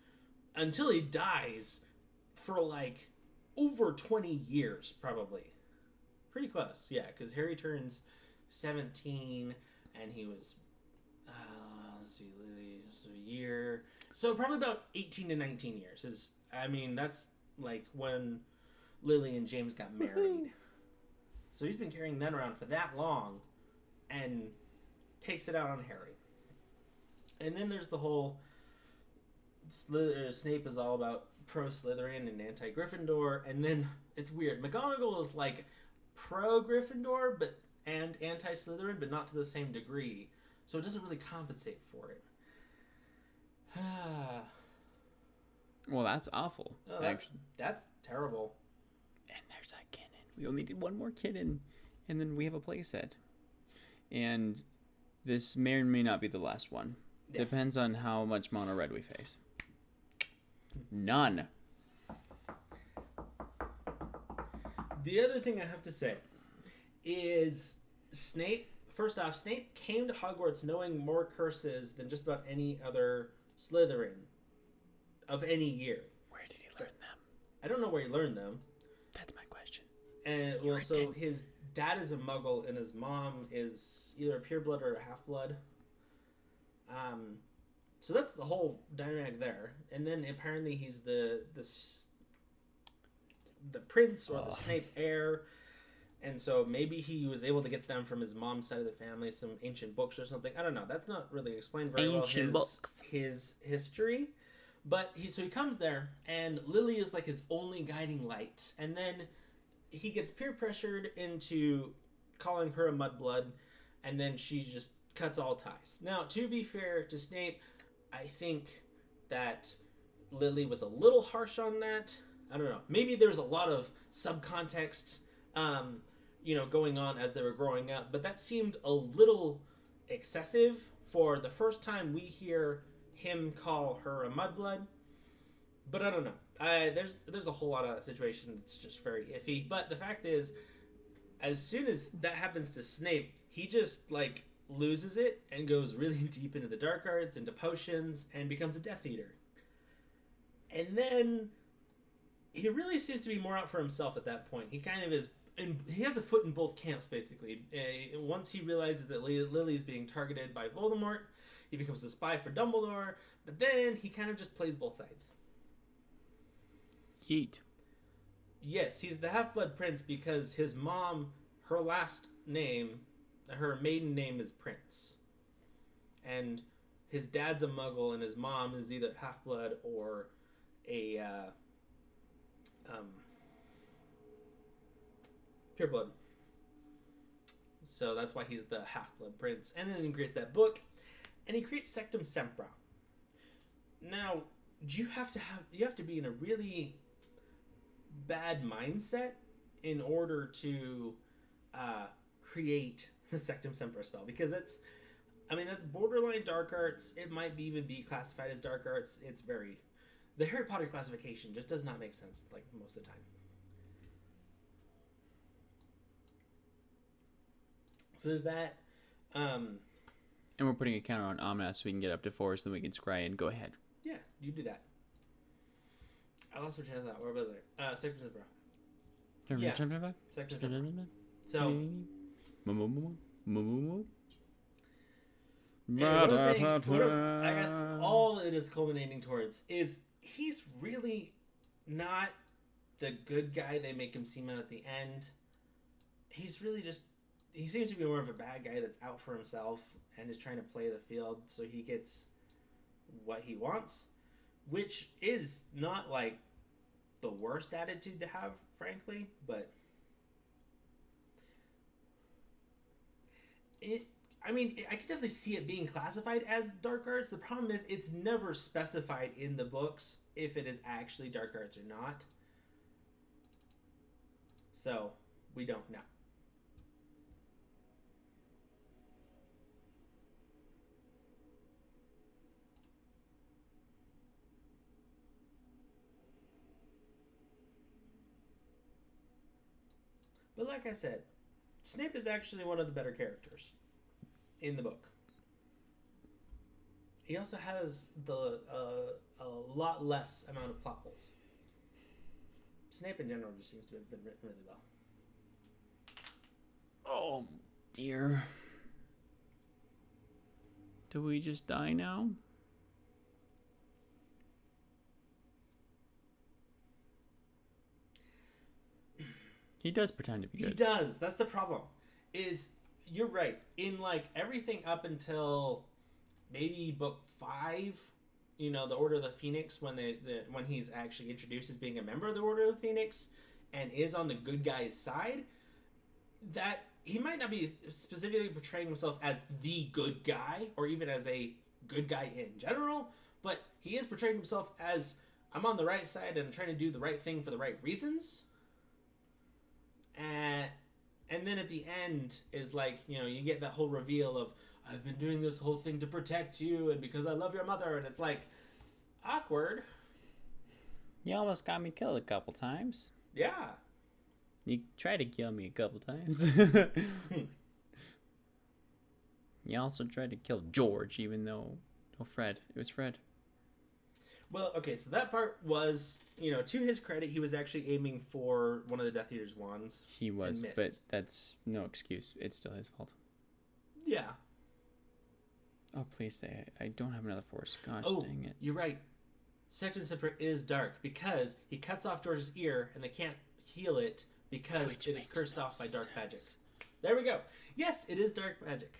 until he dies for, like, over 20 years, probably. Pretty close, yeah, because Harry turns 17, and he was, let's see, just a year. So probably about 18 to 19 years. That's, like, when Lily and James got married. So he's been carrying that around for that long and takes it out on Harry. And then there's the whole Snape is all about pro-Slytherin and anti-Gryffindor. And then it's weird. McGonagall is like pro-Gryffindor and anti-Slytherin, but not to the same degree. So it doesn't really compensate for it. Well, that's awful. Oh, that's terrible. And there's a Kinnan. We only did one more Kinnan, and then we have a playset. And this may or may not be the last one. Yeah. Depends on how much mono red we face. None. The other thing I have to say is Snape, first off, Snape came to Hogwarts knowing more curses than just about any other Slytherin of any year. Where did he learn them? I don't know where he learned them. That's my question. And his dad is a Muggle and his mom is either a pureblood or a half-blood. So that's the whole dynamic there. And then apparently he's the prince or the Snape heir. And so maybe he was able to get them from his mom's side of the family, some ancient books or something. I don't know. That's not really explained very well. His history. But he comes there, and Lily is like his only guiding light. And then he gets peer pressured into calling her a mudblood, and then she just cuts all ties. Now, to be fair to Snape, I think that Lily was a little harsh on that. I don't know. Maybe there's a lot of subcontext, going on as they were growing up, but that seemed a little excessive for the first time we hear him call her a mudblood. But I don't know. There's a whole lot of situations that's just very iffy. But the fact is, as soon as that happens to Snape, he just like loses it and goes really deep into the dark arts, into potions, and becomes a Death Eater. And then he really seems to be more out for himself at that point. He kind of is. He has a foot in both camps, basically. Once he realizes that Lily is being targeted by Voldemort, he becomes a spy for Dumbledore. But then he kind of just plays both sides. Yeet. Yes, he's the Half-Blood Prince because his mom, her last name, her maiden name is Prince. And his dad's a Muggle, and his mom is either Half-Blood or a pureblood. So that's why he's the Half-Blood Prince. And then he creates that book, and he creates Sectum Sempra. Now, you have to be in a really bad mindset in order to create the Sectum Sempra spell, because that's borderline dark arts. It might even be classified as dark arts. The Harry Potter classification just does not make sense like most of the time. So there's that. And we're putting a counter on Omna so we can get up to 4, so then we can scry and go ahead. Yeah, you do that. I lost my train of thought. Where was I? Sectum Sempra. Yeah. Sector 7. So, I guess all it is culminating towards is he's really not the good guy they make him seem at the end. He's really just, he seems to be more of a bad guy that's out for himself and is trying to play the field so he gets what he wants, which is not like the worst attitude to have, frankly, but I can definitely see it being classified as dark arts. The problem is it's never specified in the books if it is actually dark arts or not. So, we don't know. But like I said, Snape is actually one of the better characters in the book. He also has a lot less amount of plot holes. Snape in general just seems to have been written really well. Oh, dear. Do we just die now? He does pretend to be good. He does. That's the problem. You're right. In like everything up until maybe book 5, the Order of the Phoenix, when when he's actually introduced as being a member of the Order of the Phoenix and is on the good guy's side, that he might not be specifically portraying himself as the good guy or even as a good guy in general, but he is portraying himself as, I'm on the right side and I'm trying to do the right thing for the right reasons. And then at the end is like, you get that whole reveal of, I've been doing this whole thing to protect you and because I love your mother, and it's like, awkward. You almost got me killed a couple times. Yeah. You tried to kill me a couple times. You also tried to kill George, even though, no, Fred. It was Fred. Well, okay, so that part was, to his credit, he was actually aiming for one of the Death Eater's wands. He was, but that's no excuse. It's still his fault. Yeah. Oh, please say I don't have another force. Gosh, dang it. You're right. Sector Semper is dark because he cuts off George's ear and they can't heal it because it is cursed off by dark magic. There we go. Yes, it is dark magic.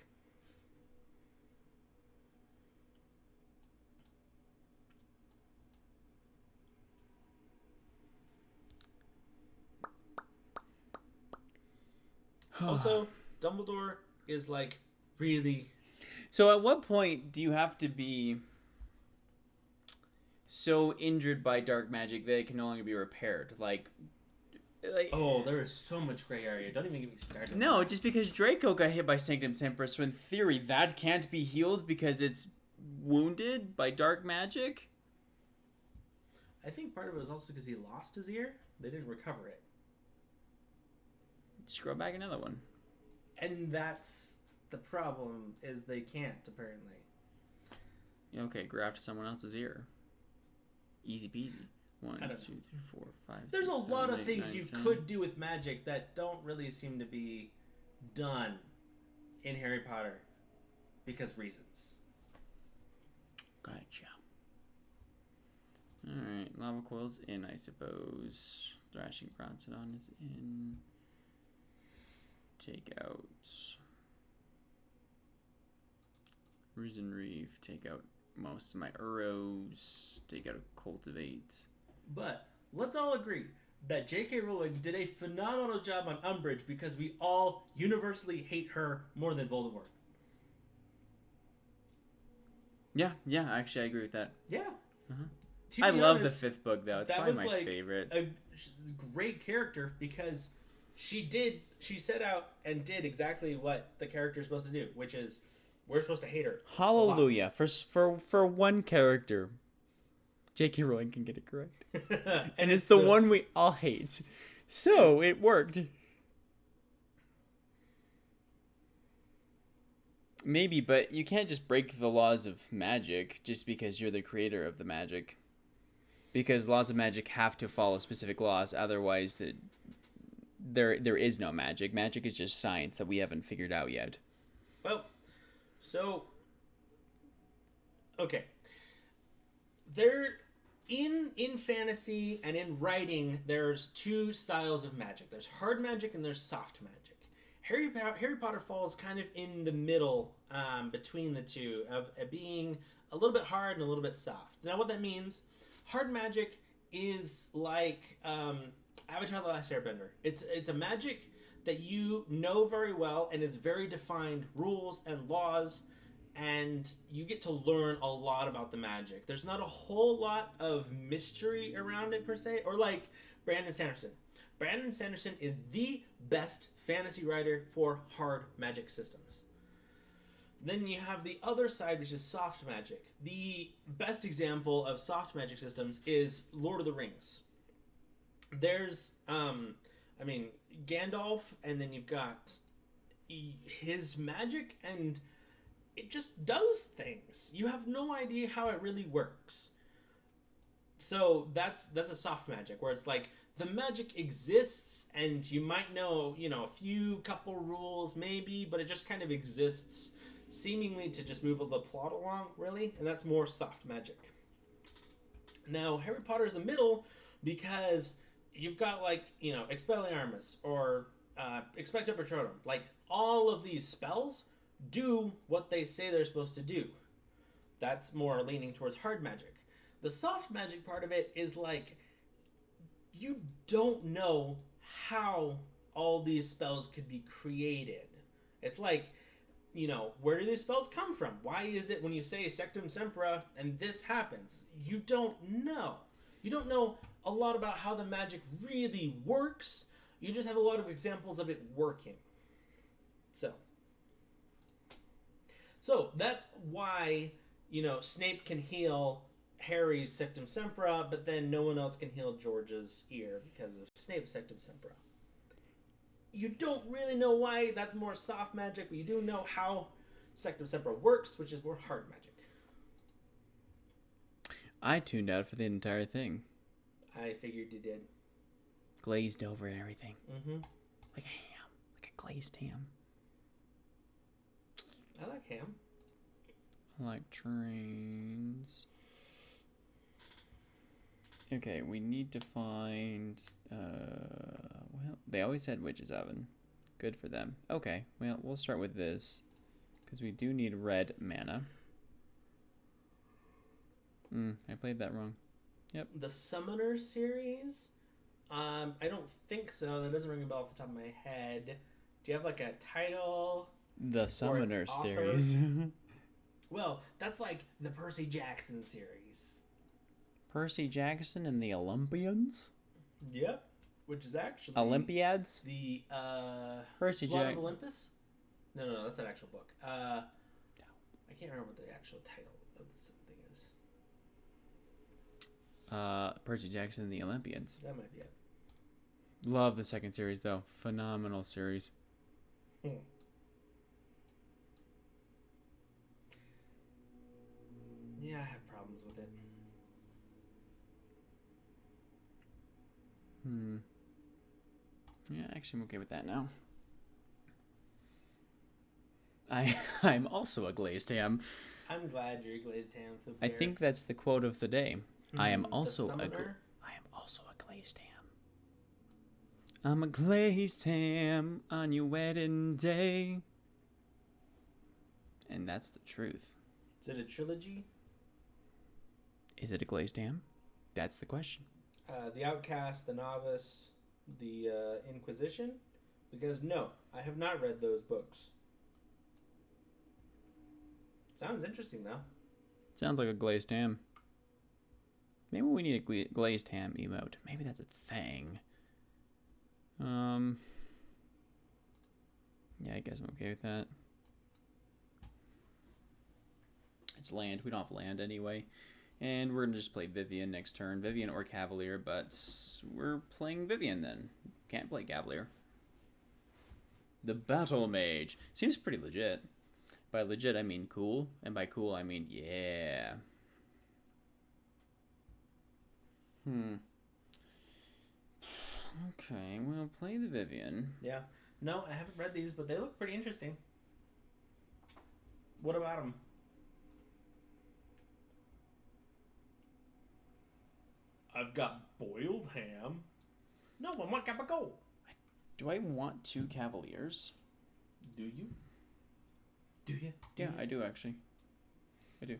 Also, Dumbledore is like really... So at what point do you have to be so injured by dark magic that it can no longer be repaired? Like oh, there is so much gray area. Don't even get me started. No, just because Draco got hit by Sanctum Semper, so in theory that can't be healed because it's wounded by dark magic? I think part of it was also because he lost his ear. They didn't recover it. Just grow back another one. And that's the problem, is they can't, apparently. Okay, graft someone else's ear. Easy peasy. 1, 2, 3, 4, 5, There's 6, a 7, lot of 8, things 9, you 10. could do with magic that don't really seem to be done in Harry Potter because reasons. Gotcha. Alright, Lava Coil's in, I suppose. Thrashing Bronzodon is in. Take out Risen Reef. Take out most of my Uros. Take out a Cultivate. But let's all agree that J.K. Rowling did a phenomenal job on Umbridge because we all universally hate her more than Voldemort. Yeah, actually I agree with that. Yeah. Uh-huh. I love the 5th book though. It's that probably was my like favorite. A great character because she set out and did exactly what the character is supposed to do, which is we're supposed to hate her. Hallelujah. For one character, J.K. Rowling can get it correct. And it's the one we all hate. So, it worked. Maybe, but you can't just break the laws of magic just because you're the creator of the magic. Because laws of magic have to follow specific laws, otherwise there is no magic. Magic is just science that we haven't figured out yet. Well, so okay. There in fantasy and in writing, there's two styles of magic. There's hard magic and there's soft magic. Harry Potter falls kind of in the middle between the two of being a little bit hard and a little bit soft. Now, what that means, hard magic is like Avatar: The Last Airbender. It's a magic that you know very well and is very defined rules and laws, and you get to learn a lot about the magic. There's not a whole lot of mystery around it per se, or like Brandon Sanderson. Brandon Sanderson is the best fantasy writer for hard magic systems. Then you have the other side, which is soft magic. The best example of soft magic systems is Lord of the Rings. There's, Gandalf, and then you've got his magic, and it just does things. You have no idea how it really works. So that's a soft magic, where it's like, the magic exists, and you might know, a few couple rules maybe, but it just kind of exists seemingly to just move the plot along, really, and that's more soft magic. Now, Harry Potter is the middle because you've got, like, Expelliarmus or Expecto Patronum. Like, all of these spells do what they say they're supposed to do. That's more leaning towards hard magic. The soft magic part of it is like, you don't know how all these spells could be created. It's like, where do these spells come from? Why is it when you say Sectum Sempra and this happens? You don't know. You don't know a lot about how the magic really works. You just have a lot of examples of it working. So that's why, Snape can heal Harry's Sectum Sempra, but then no one else can heal George's ear because of Snape's Sectum Sempra. You don't really know why that's more soft magic, but you do know how Sectum Sempra works, which is more hard magic. I tuned out for the entire thing. I figured you did. Glazed over and everything. Mm-hmm. Like a ham. Like a glazed ham. I like ham. I like trains. Okay, we need to find, well, they always said Witch's Oven. Good for them. Okay, well, we'll start with this, because we do need red mana. I played that wrong. Yep. The Summoner series? I don't think so. That doesn't ring a bell off the top of my head. Do you have, like, a title? The Summoner series. Well, that's like the Percy Jackson series. Percy Jackson and the Olympians? Yep. Which is actually... Olympiads? The, Percy Blood Jackson. of Olympus? No, that's an actual book. I can't remember what the actual title of this thing is. Percy Jackson and the Olympians. That might be it. Love the second series, though. Phenomenal series. Yeah, I have problems with it. Yeah, actually, I'm okay with that now. I'm also a glazed ham. I'm glad you're a glazed ham. I think that's the quote of the day. I am also I am also a glazed ham. I'm a glazed ham on your wedding day. And that's the truth. Is it a trilogy? Is it a glazed ham? That's the question. The Outcast, the Novice, the Inquisition? Because no, I have not read those books. Sounds interesting, though. Sounds like a glazed ham. Maybe we need a glazed ham emote. Maybe that's a thing. Yeah, I guess I'm okay with that. It's land. We don't have land anyway. And we're going to just play Vivian next turn. Vivian or Cavalier, but we're playing Vivian then. Can't play Cavalier. The Battle Mage. Seems pretty legit. By legit, I mean cool. And by cool, I mean yeah. Okay. Okay, well, play the Vivian. Yeah. No, I haven't read these, but they look pretty interesting. What about them? I've got boiled ham. No, I want capicola. Do I want 2 Cavaliers? Do you? Do you? Yeah, I do actually. I do.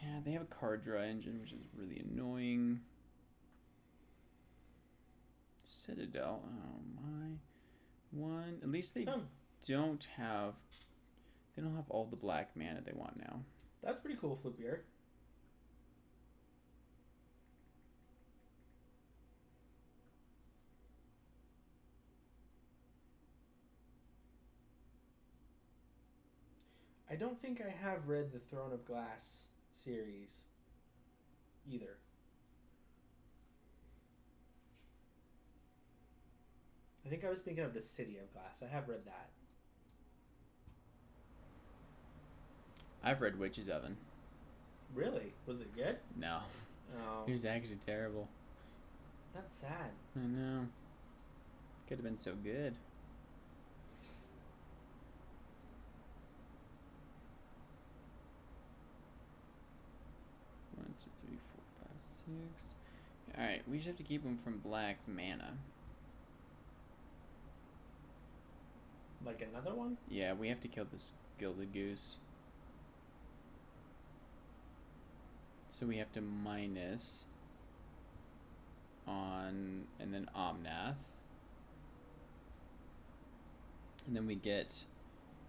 Yeah, they have a card draw engine, which is really annoying. Citadel. Oh my. One. At least they don't have. They don't have all the black mana they want now. That's pretty cool, Flippier. I don't think I have read the Throne of Glass series either. I think I was thinking of the City of Glass. I have read that. I've read Witch's Oven. Really? Was it good? No. Oh. It was actually terrible. That's sad. I know. Could have been so good. One, two, three, four, five, six. Alright, we just have to keep them from black mana. Like another one? Yeah, we have to kill this Gilded Goose. So we have to minus on, and then Omnath. And then we get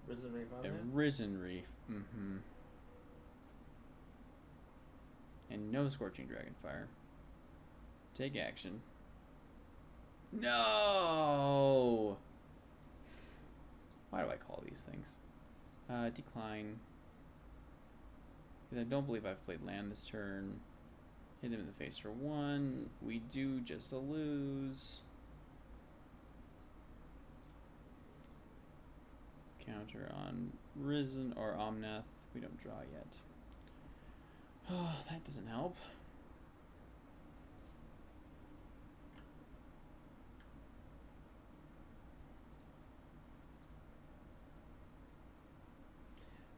Risen Reef on a that? Risen Reef. Mm-hmm. And no Scorching Dragonfire. Take action. No! Why do I call these things? Decline. Because I don't believe I've played land this turn. Hit him in the face for 1. We do just a lose. Counter on Risen or Omnath. We don't draw yet. Oh, that doesn't help.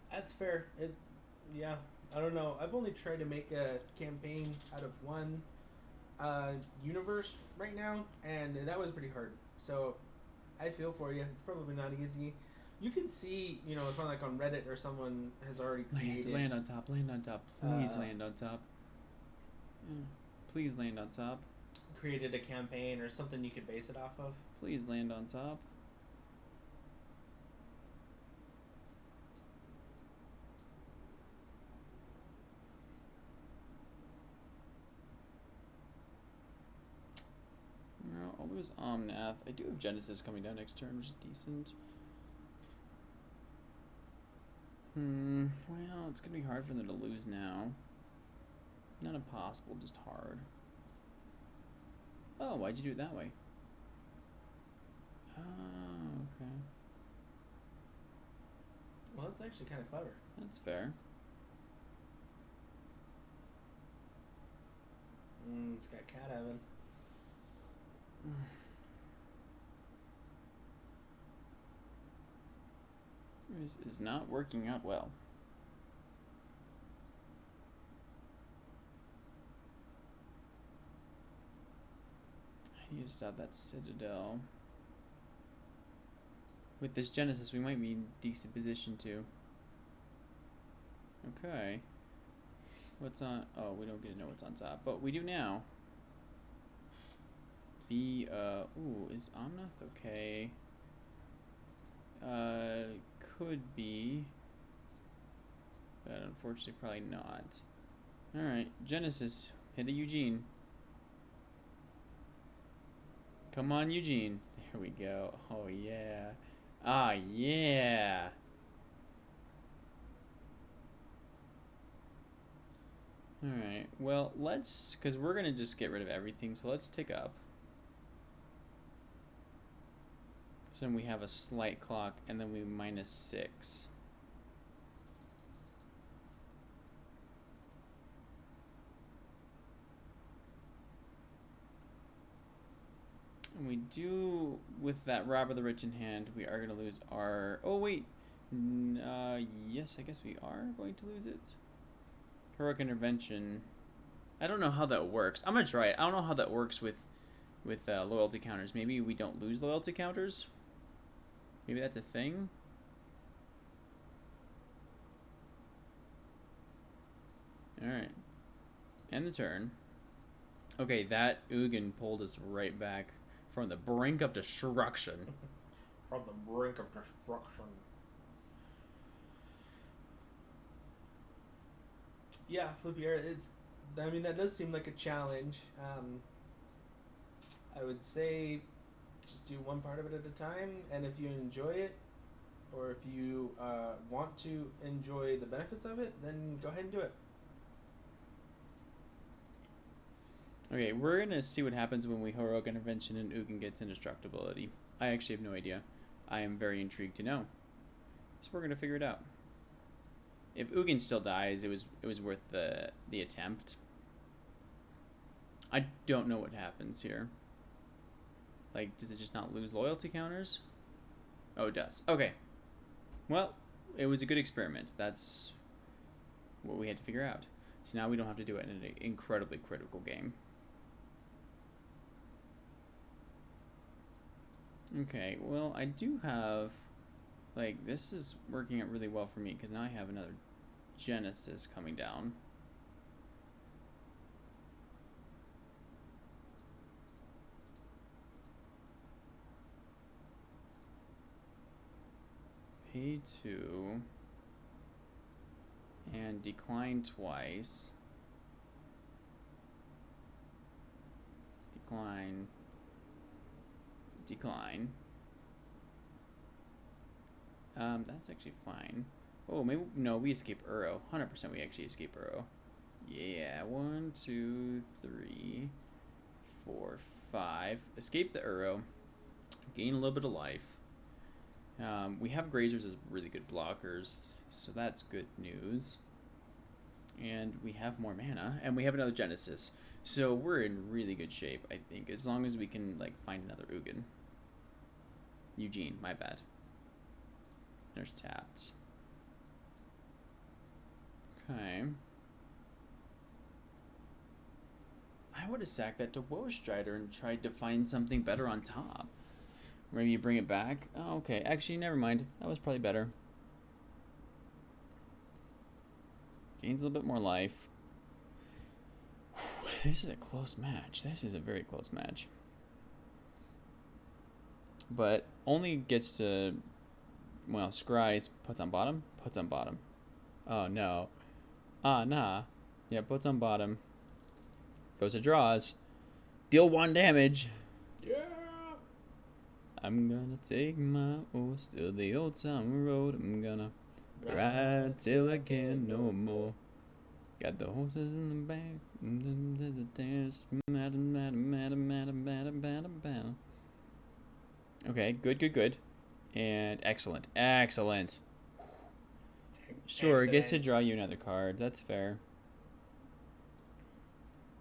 That's fair. Yeah, I don't know. I've only tried to make a campaign out of one universe right now, and that was pretty hard. So I feel for you. It's probably not easy. You can see, it's on like on Reddit or someone has already created. Land on top. Land on top. Please land on top. Please land on top. Created a campaign or something you could base it off of. Please land on top. No, I'll lose Omnath. I do have Genesis coming down next turn, which is decent. Well, it's gonna be hard for them to lose now. Not impossible, just hard. Oh, why'd you do it that way? Oh, okay. Well, it's actually kind of clever. That's fair. It's got Cat Heaven. This is not working out well. I need to stop that Citadel. With this Genesis, we might be in decent position too. Okay. What's on? Oh, we don't get to know what's on top, but we do now. Ooh, is Omnath okay? Could be, but unfortunately probably not. Alright, Genesis, hit a Eugene. Come on, Eugene. There we go. Oh, yeah. Ah, yeah. Alright, well, because we're going to just get rid of everything, so let's tick up. So then we have a slight clock, and then we minus 6. do, with that Rob of the Rich in hand, we are going to lose our... Oh, wait. Yes, I guess we are going to lose it. Heroic Intervention. I don't know how that works. I'm going to try it. I don't know how that works with loyalty counters. Maybe we don't lose loyalty counters? Maybe that's a thing? Alright. End the turn. Okay, that Ugin pulled us right back from the brink of destruction. From the brink of destruction. Yeah, Flippier, I mean, that does seem like a challenge. I would say just do one part of it at a time, and if you enjoy it, or if you want to enjoy the benefits of it, then go ahead and do it. Okay, we're gonna see what happens when we Heroic Intervention and Ugin gets indestructibility. I actually have no idea. I am very intrigued to know. So we're gonna figure it out. If Ugin still dies, it was worth the attempt. I don't know what happens here. Like, does it just not lose loyalty counters? Oh, it does. Okay. Well, it was a good experiment. That's what we had to figure out. So now we don't have to do it in an incredibly critical game. Okay, well, I do have... Like, this is working out really well for me, because now I have another Genesis coming down. Pay 2. And decline twice. Decline. Decline. That's actually fine. Oh, maybe, no, we escape Uro. 100% we actually escape Uro. Yeah, 1, 2, 3, 4, 5. Escape the Uro. Gain a little bit of life. We have Grazers as really good blockers, so that's good news. And we have more mana, and we have another Genesis. So we're in really good shape, I think, as long as we can, like, find another Ugin. Eugene, my bad. There's tapped. Okay. I would have sacked that to Woe Strider and tried to find something better on top. Maybe you bring it back. Oh, okay. Actually, never mind. That was probably better. Gains a little bit more life. This is a close match. This is a very close match. But only gets to... Well, Scry's puts on bottom. Puts on bottom. Oh, no. Ah, nah. Yeah, puts on bottom. Goes to draws. Deal 1 damage. Yeah. I'm gonna take my horse to the old town road. I'm gonna ride till I can't no more. Got the horses in the back. Okay, good. And excellent. Sure, it gets to draw you another card. That's fair.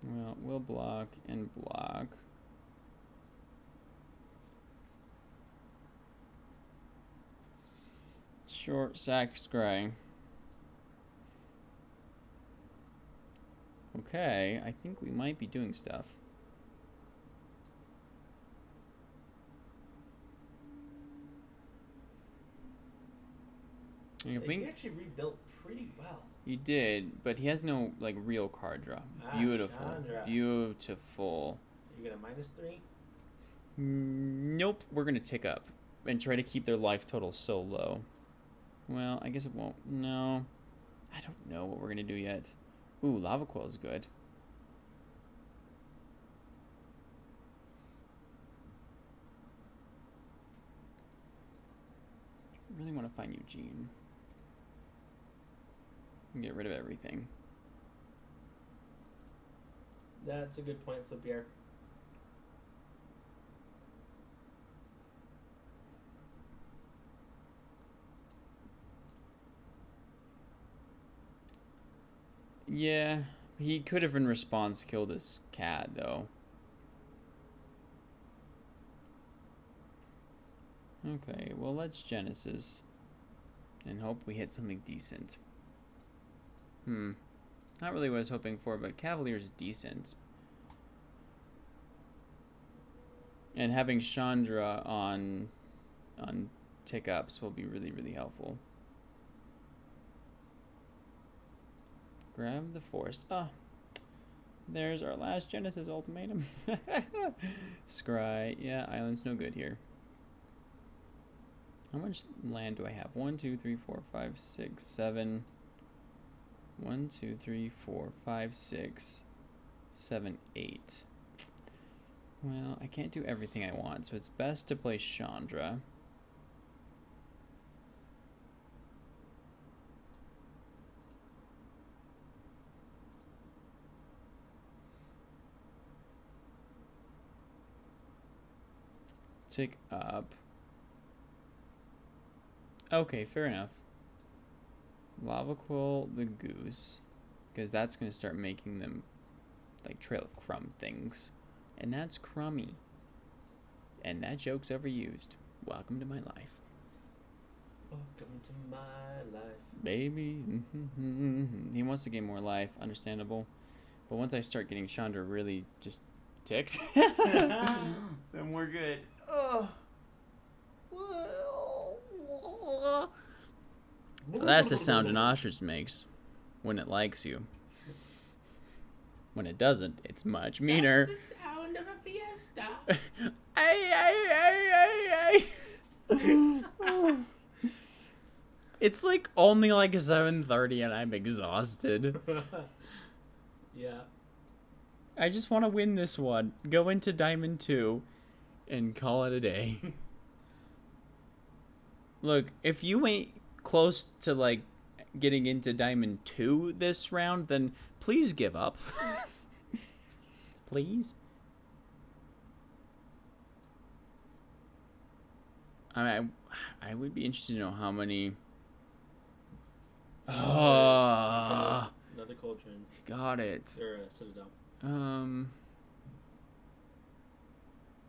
Well, we'll block and block. Short sack scry. Okay, I think we might be doing stuff. So he actually rebuilt pretty well. You did, but he has no, like, real card draw. Beautiful. Chandra. Beautiful. You get a -3? Nope, we're going to tick up and try to keep their life total so low. Well, I guess it won't. No. I don't know what we're going to do yet. Ooh, Lava Coil is good. I really want to find Eugene. And get rid of everything. That's a good point, Flippier. Yeah, he could have in response killed his cat, though. Okay, well, let's Genesis. And hope we hit something decent. Not really what I was hoping for, but Cavalier's decent. And having Chandra on tick ups will be really, really helpful. Grab the forest. Oh, there's our last Genesis ultimatum. Scry. Yeah, island's no good here. How much land do I have? 1, 2, 3, 4, 5, 6, 7. 1, 2, 3, 4, 5, 6, 7, 8. Well, I can't do everything I want, so it's best to play Chandra. Tick up. Okay, fair enough. Lava Quill the goose, because that's going to start making them like Trail of Crumb things. And that's crummy. And that joke's overused. Welcome to my life. Welcome to my life. Baby. He wants to gain more life, understandable. But once I start getting Chandra really just ticked, then we're good. That's the sound an ostrich makes when it likes you. When it doesn't, it's much meaner. That's the sound of a fiesta. It's like only like 7:30 and I'm exhausted. Yeah. I just want to win this one. Go into Diamond 2 and call it a day. Look, if you ain't close to like getting into Diamond 2 this round, then please give up. Please. I would be interested to know how many. Oh, Another cauldron. got it. Or a citadel.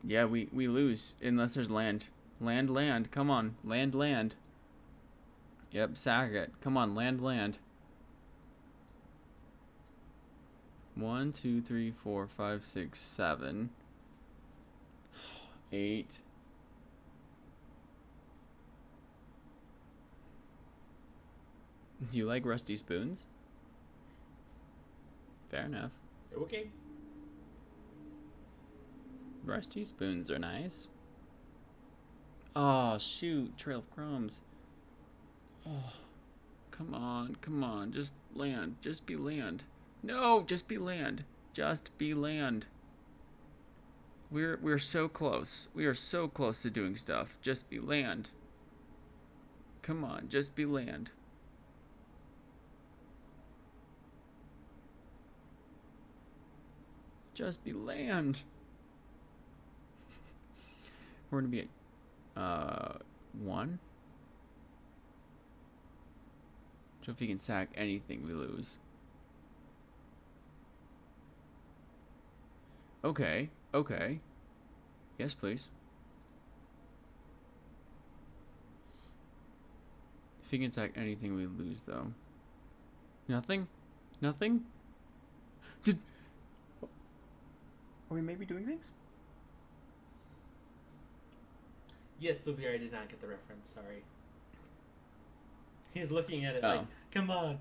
Yeah, we lose unless there's land. Land. Come on, land. Yep, sack it. Come on, land. 1, 2, 3, 4, 5, 6, 7, 8. Do you like rusty spoons? Fair enough. Okay. Rusty spoons are nice. Oh, shoot. Trail of Crumbs. Oh, come on. Just land. Just be land. No, just be land. Just be land. We're so close. We are so close to doing stuff. Just be land. Come on, just be land. Just be land. We're gonna be at 1. So if he can sack anything, we lose. Okay. Yes, please. If he can sack anything, we lose, though. Nothing? Did... Are we maybe doing things? Yes, Lupier, I did not get the reference. Sorry. He's looking at it Oh. like, come on.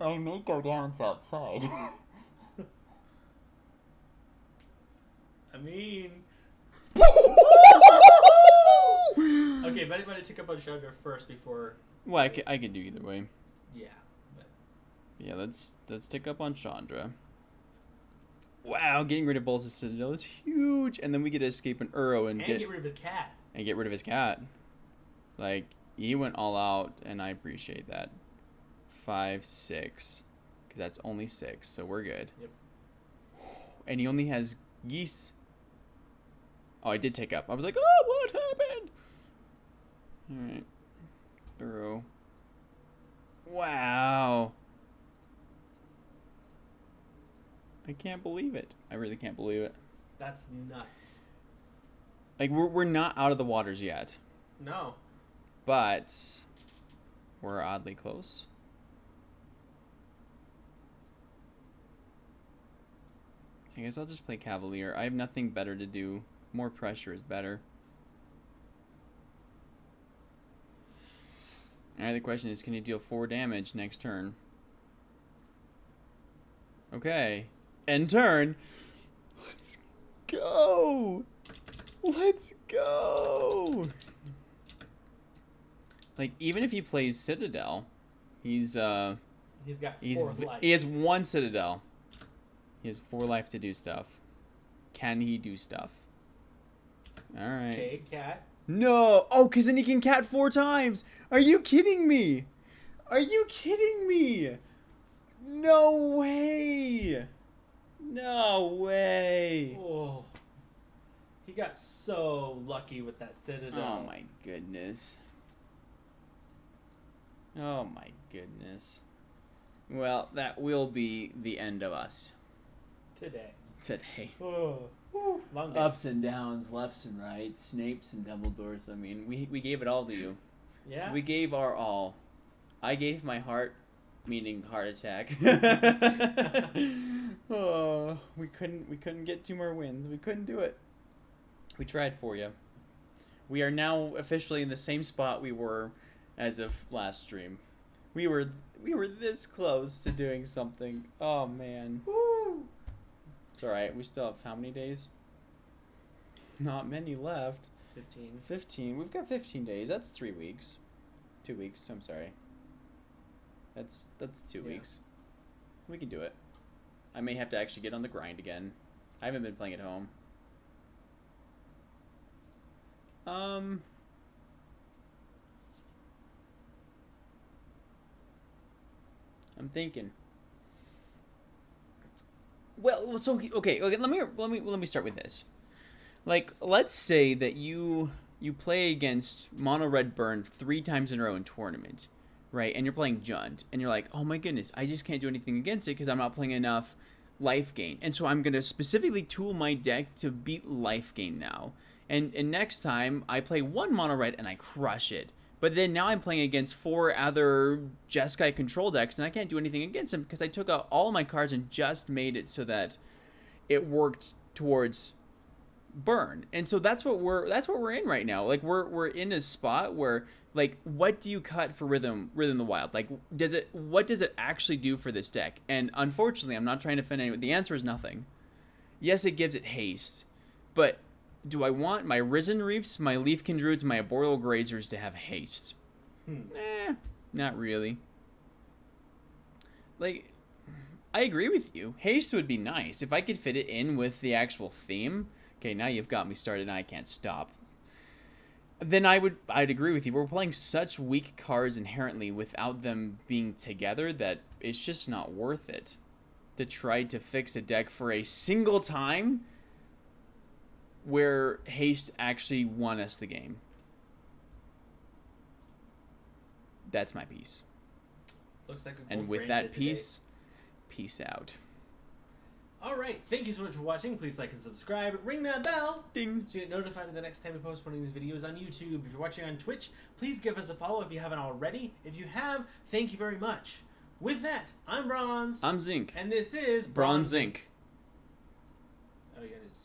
I may go dance outside. I mean... Okay, but anybody take up on Chandra first before... Well, I can do either way. Yeah, but... Yeah, let's tick up on Chandra. Wow, getting rid of Bolts' Citadel is huge. And then we get to escape an Uro and get rid of his cat. And get rid of his cat. Like, he went all out, and I appreciate that. 5, 6. Because that's only 6, so we're good. Yep. And he only has geese. Oh, I did take up. I was like, oh, what happened? Alright. Uro. Wow. I can't believe it. I really can't believe it. That's nuts. Like, we're not out of the waters yet, No. but we're oddly close. I guess I'll just play Cavalier. I have nothing better to do. More pressure is better. Alright, the question is, can he deal 4 damage next turn? Okay. End turn. Let's go. Let's go. Like, even if he plays Citadel, He's got 4 life. he has 1 Citadel. He has 4 life to do stuff. Can he do stuff? Alright. Okay, cat. No! Oh, because then he can cat 4 times! Are you kidding me? Are you kidding me? No way! No way! Oh. He got so lucky with that Citadel. Oh my goodness. Oh my goodness. Well, that will be the end of us Today. today. Oh. Woo. Long day. Ups and downs, lefts and rights, Snapes and Dumbledores. I mean, we gave it all to you. Yeah. We gave our all. I gave my heart, meaning heart attack. Oh, we couldn't get 2 more wins. We couldn't do it. We tried for you. We are now officially in the same spot we were as of last stream. We were this close to doing something. Oh man. Woo. It's alright, we still have how many days? Not many left. 15. 15. We've got 15 days. That's 3 weeks. 2 weeks, I'm sorry. That's 2 Yeah. weeks. We can do it. I may have to actually get on the grind again. I haven't been playing at home. I'm thinking. Well, so okay. Let me start with this. Like, let's say that you play against Mono Red Burn 3 times in a row in tournament, right? And you're playing Jund, and you're like, oh my goodness, I just can't do anything against it because I'm not playing enough life gain, and so I'm gonna specifically tool my deck to beat life gain now. And next time I play 1 Mono Red and I crush it. But then now I'm playing against 4 other Jeskai control decks, and I can't do anything against them because I took out all my cards and just made it so that it worked towards burn. And so that's what we're in right now. Like we're in a spot where, like, what do you cut for Rhythm the Wild? Like, what does it actually do for this deck? And unfortunately, I'm not trying to offend anyone. The answer is nothing. Yes, it gives it haste, but do I want my Risen Reefs, my Leafkin Druids, my Arboreal Grazers to have haste? Not really. Like, I agree with you. Haste would be nice. If I could fit it in with the actual theme. Okay, now you've got me started and I can't stop. Then I'd agree with you. We're playing such weak cards inherently without them being together that it's just not worth it to try to fix a deck for a single time where haste actually won us the game. That's my piece. Looks like And with that piece, peace out. Alright, thank you so much for watching. Please like and subscribe. Ring that bell. Ding. So you get notified the next time we post one of these videos on YouTube. If you're watching on Twitch, please give us a follow if you haven't already. If you have, thank you very much. With that, I'm Bronz. I'm Zink. And this is BronZink. Oh, yeah, it is.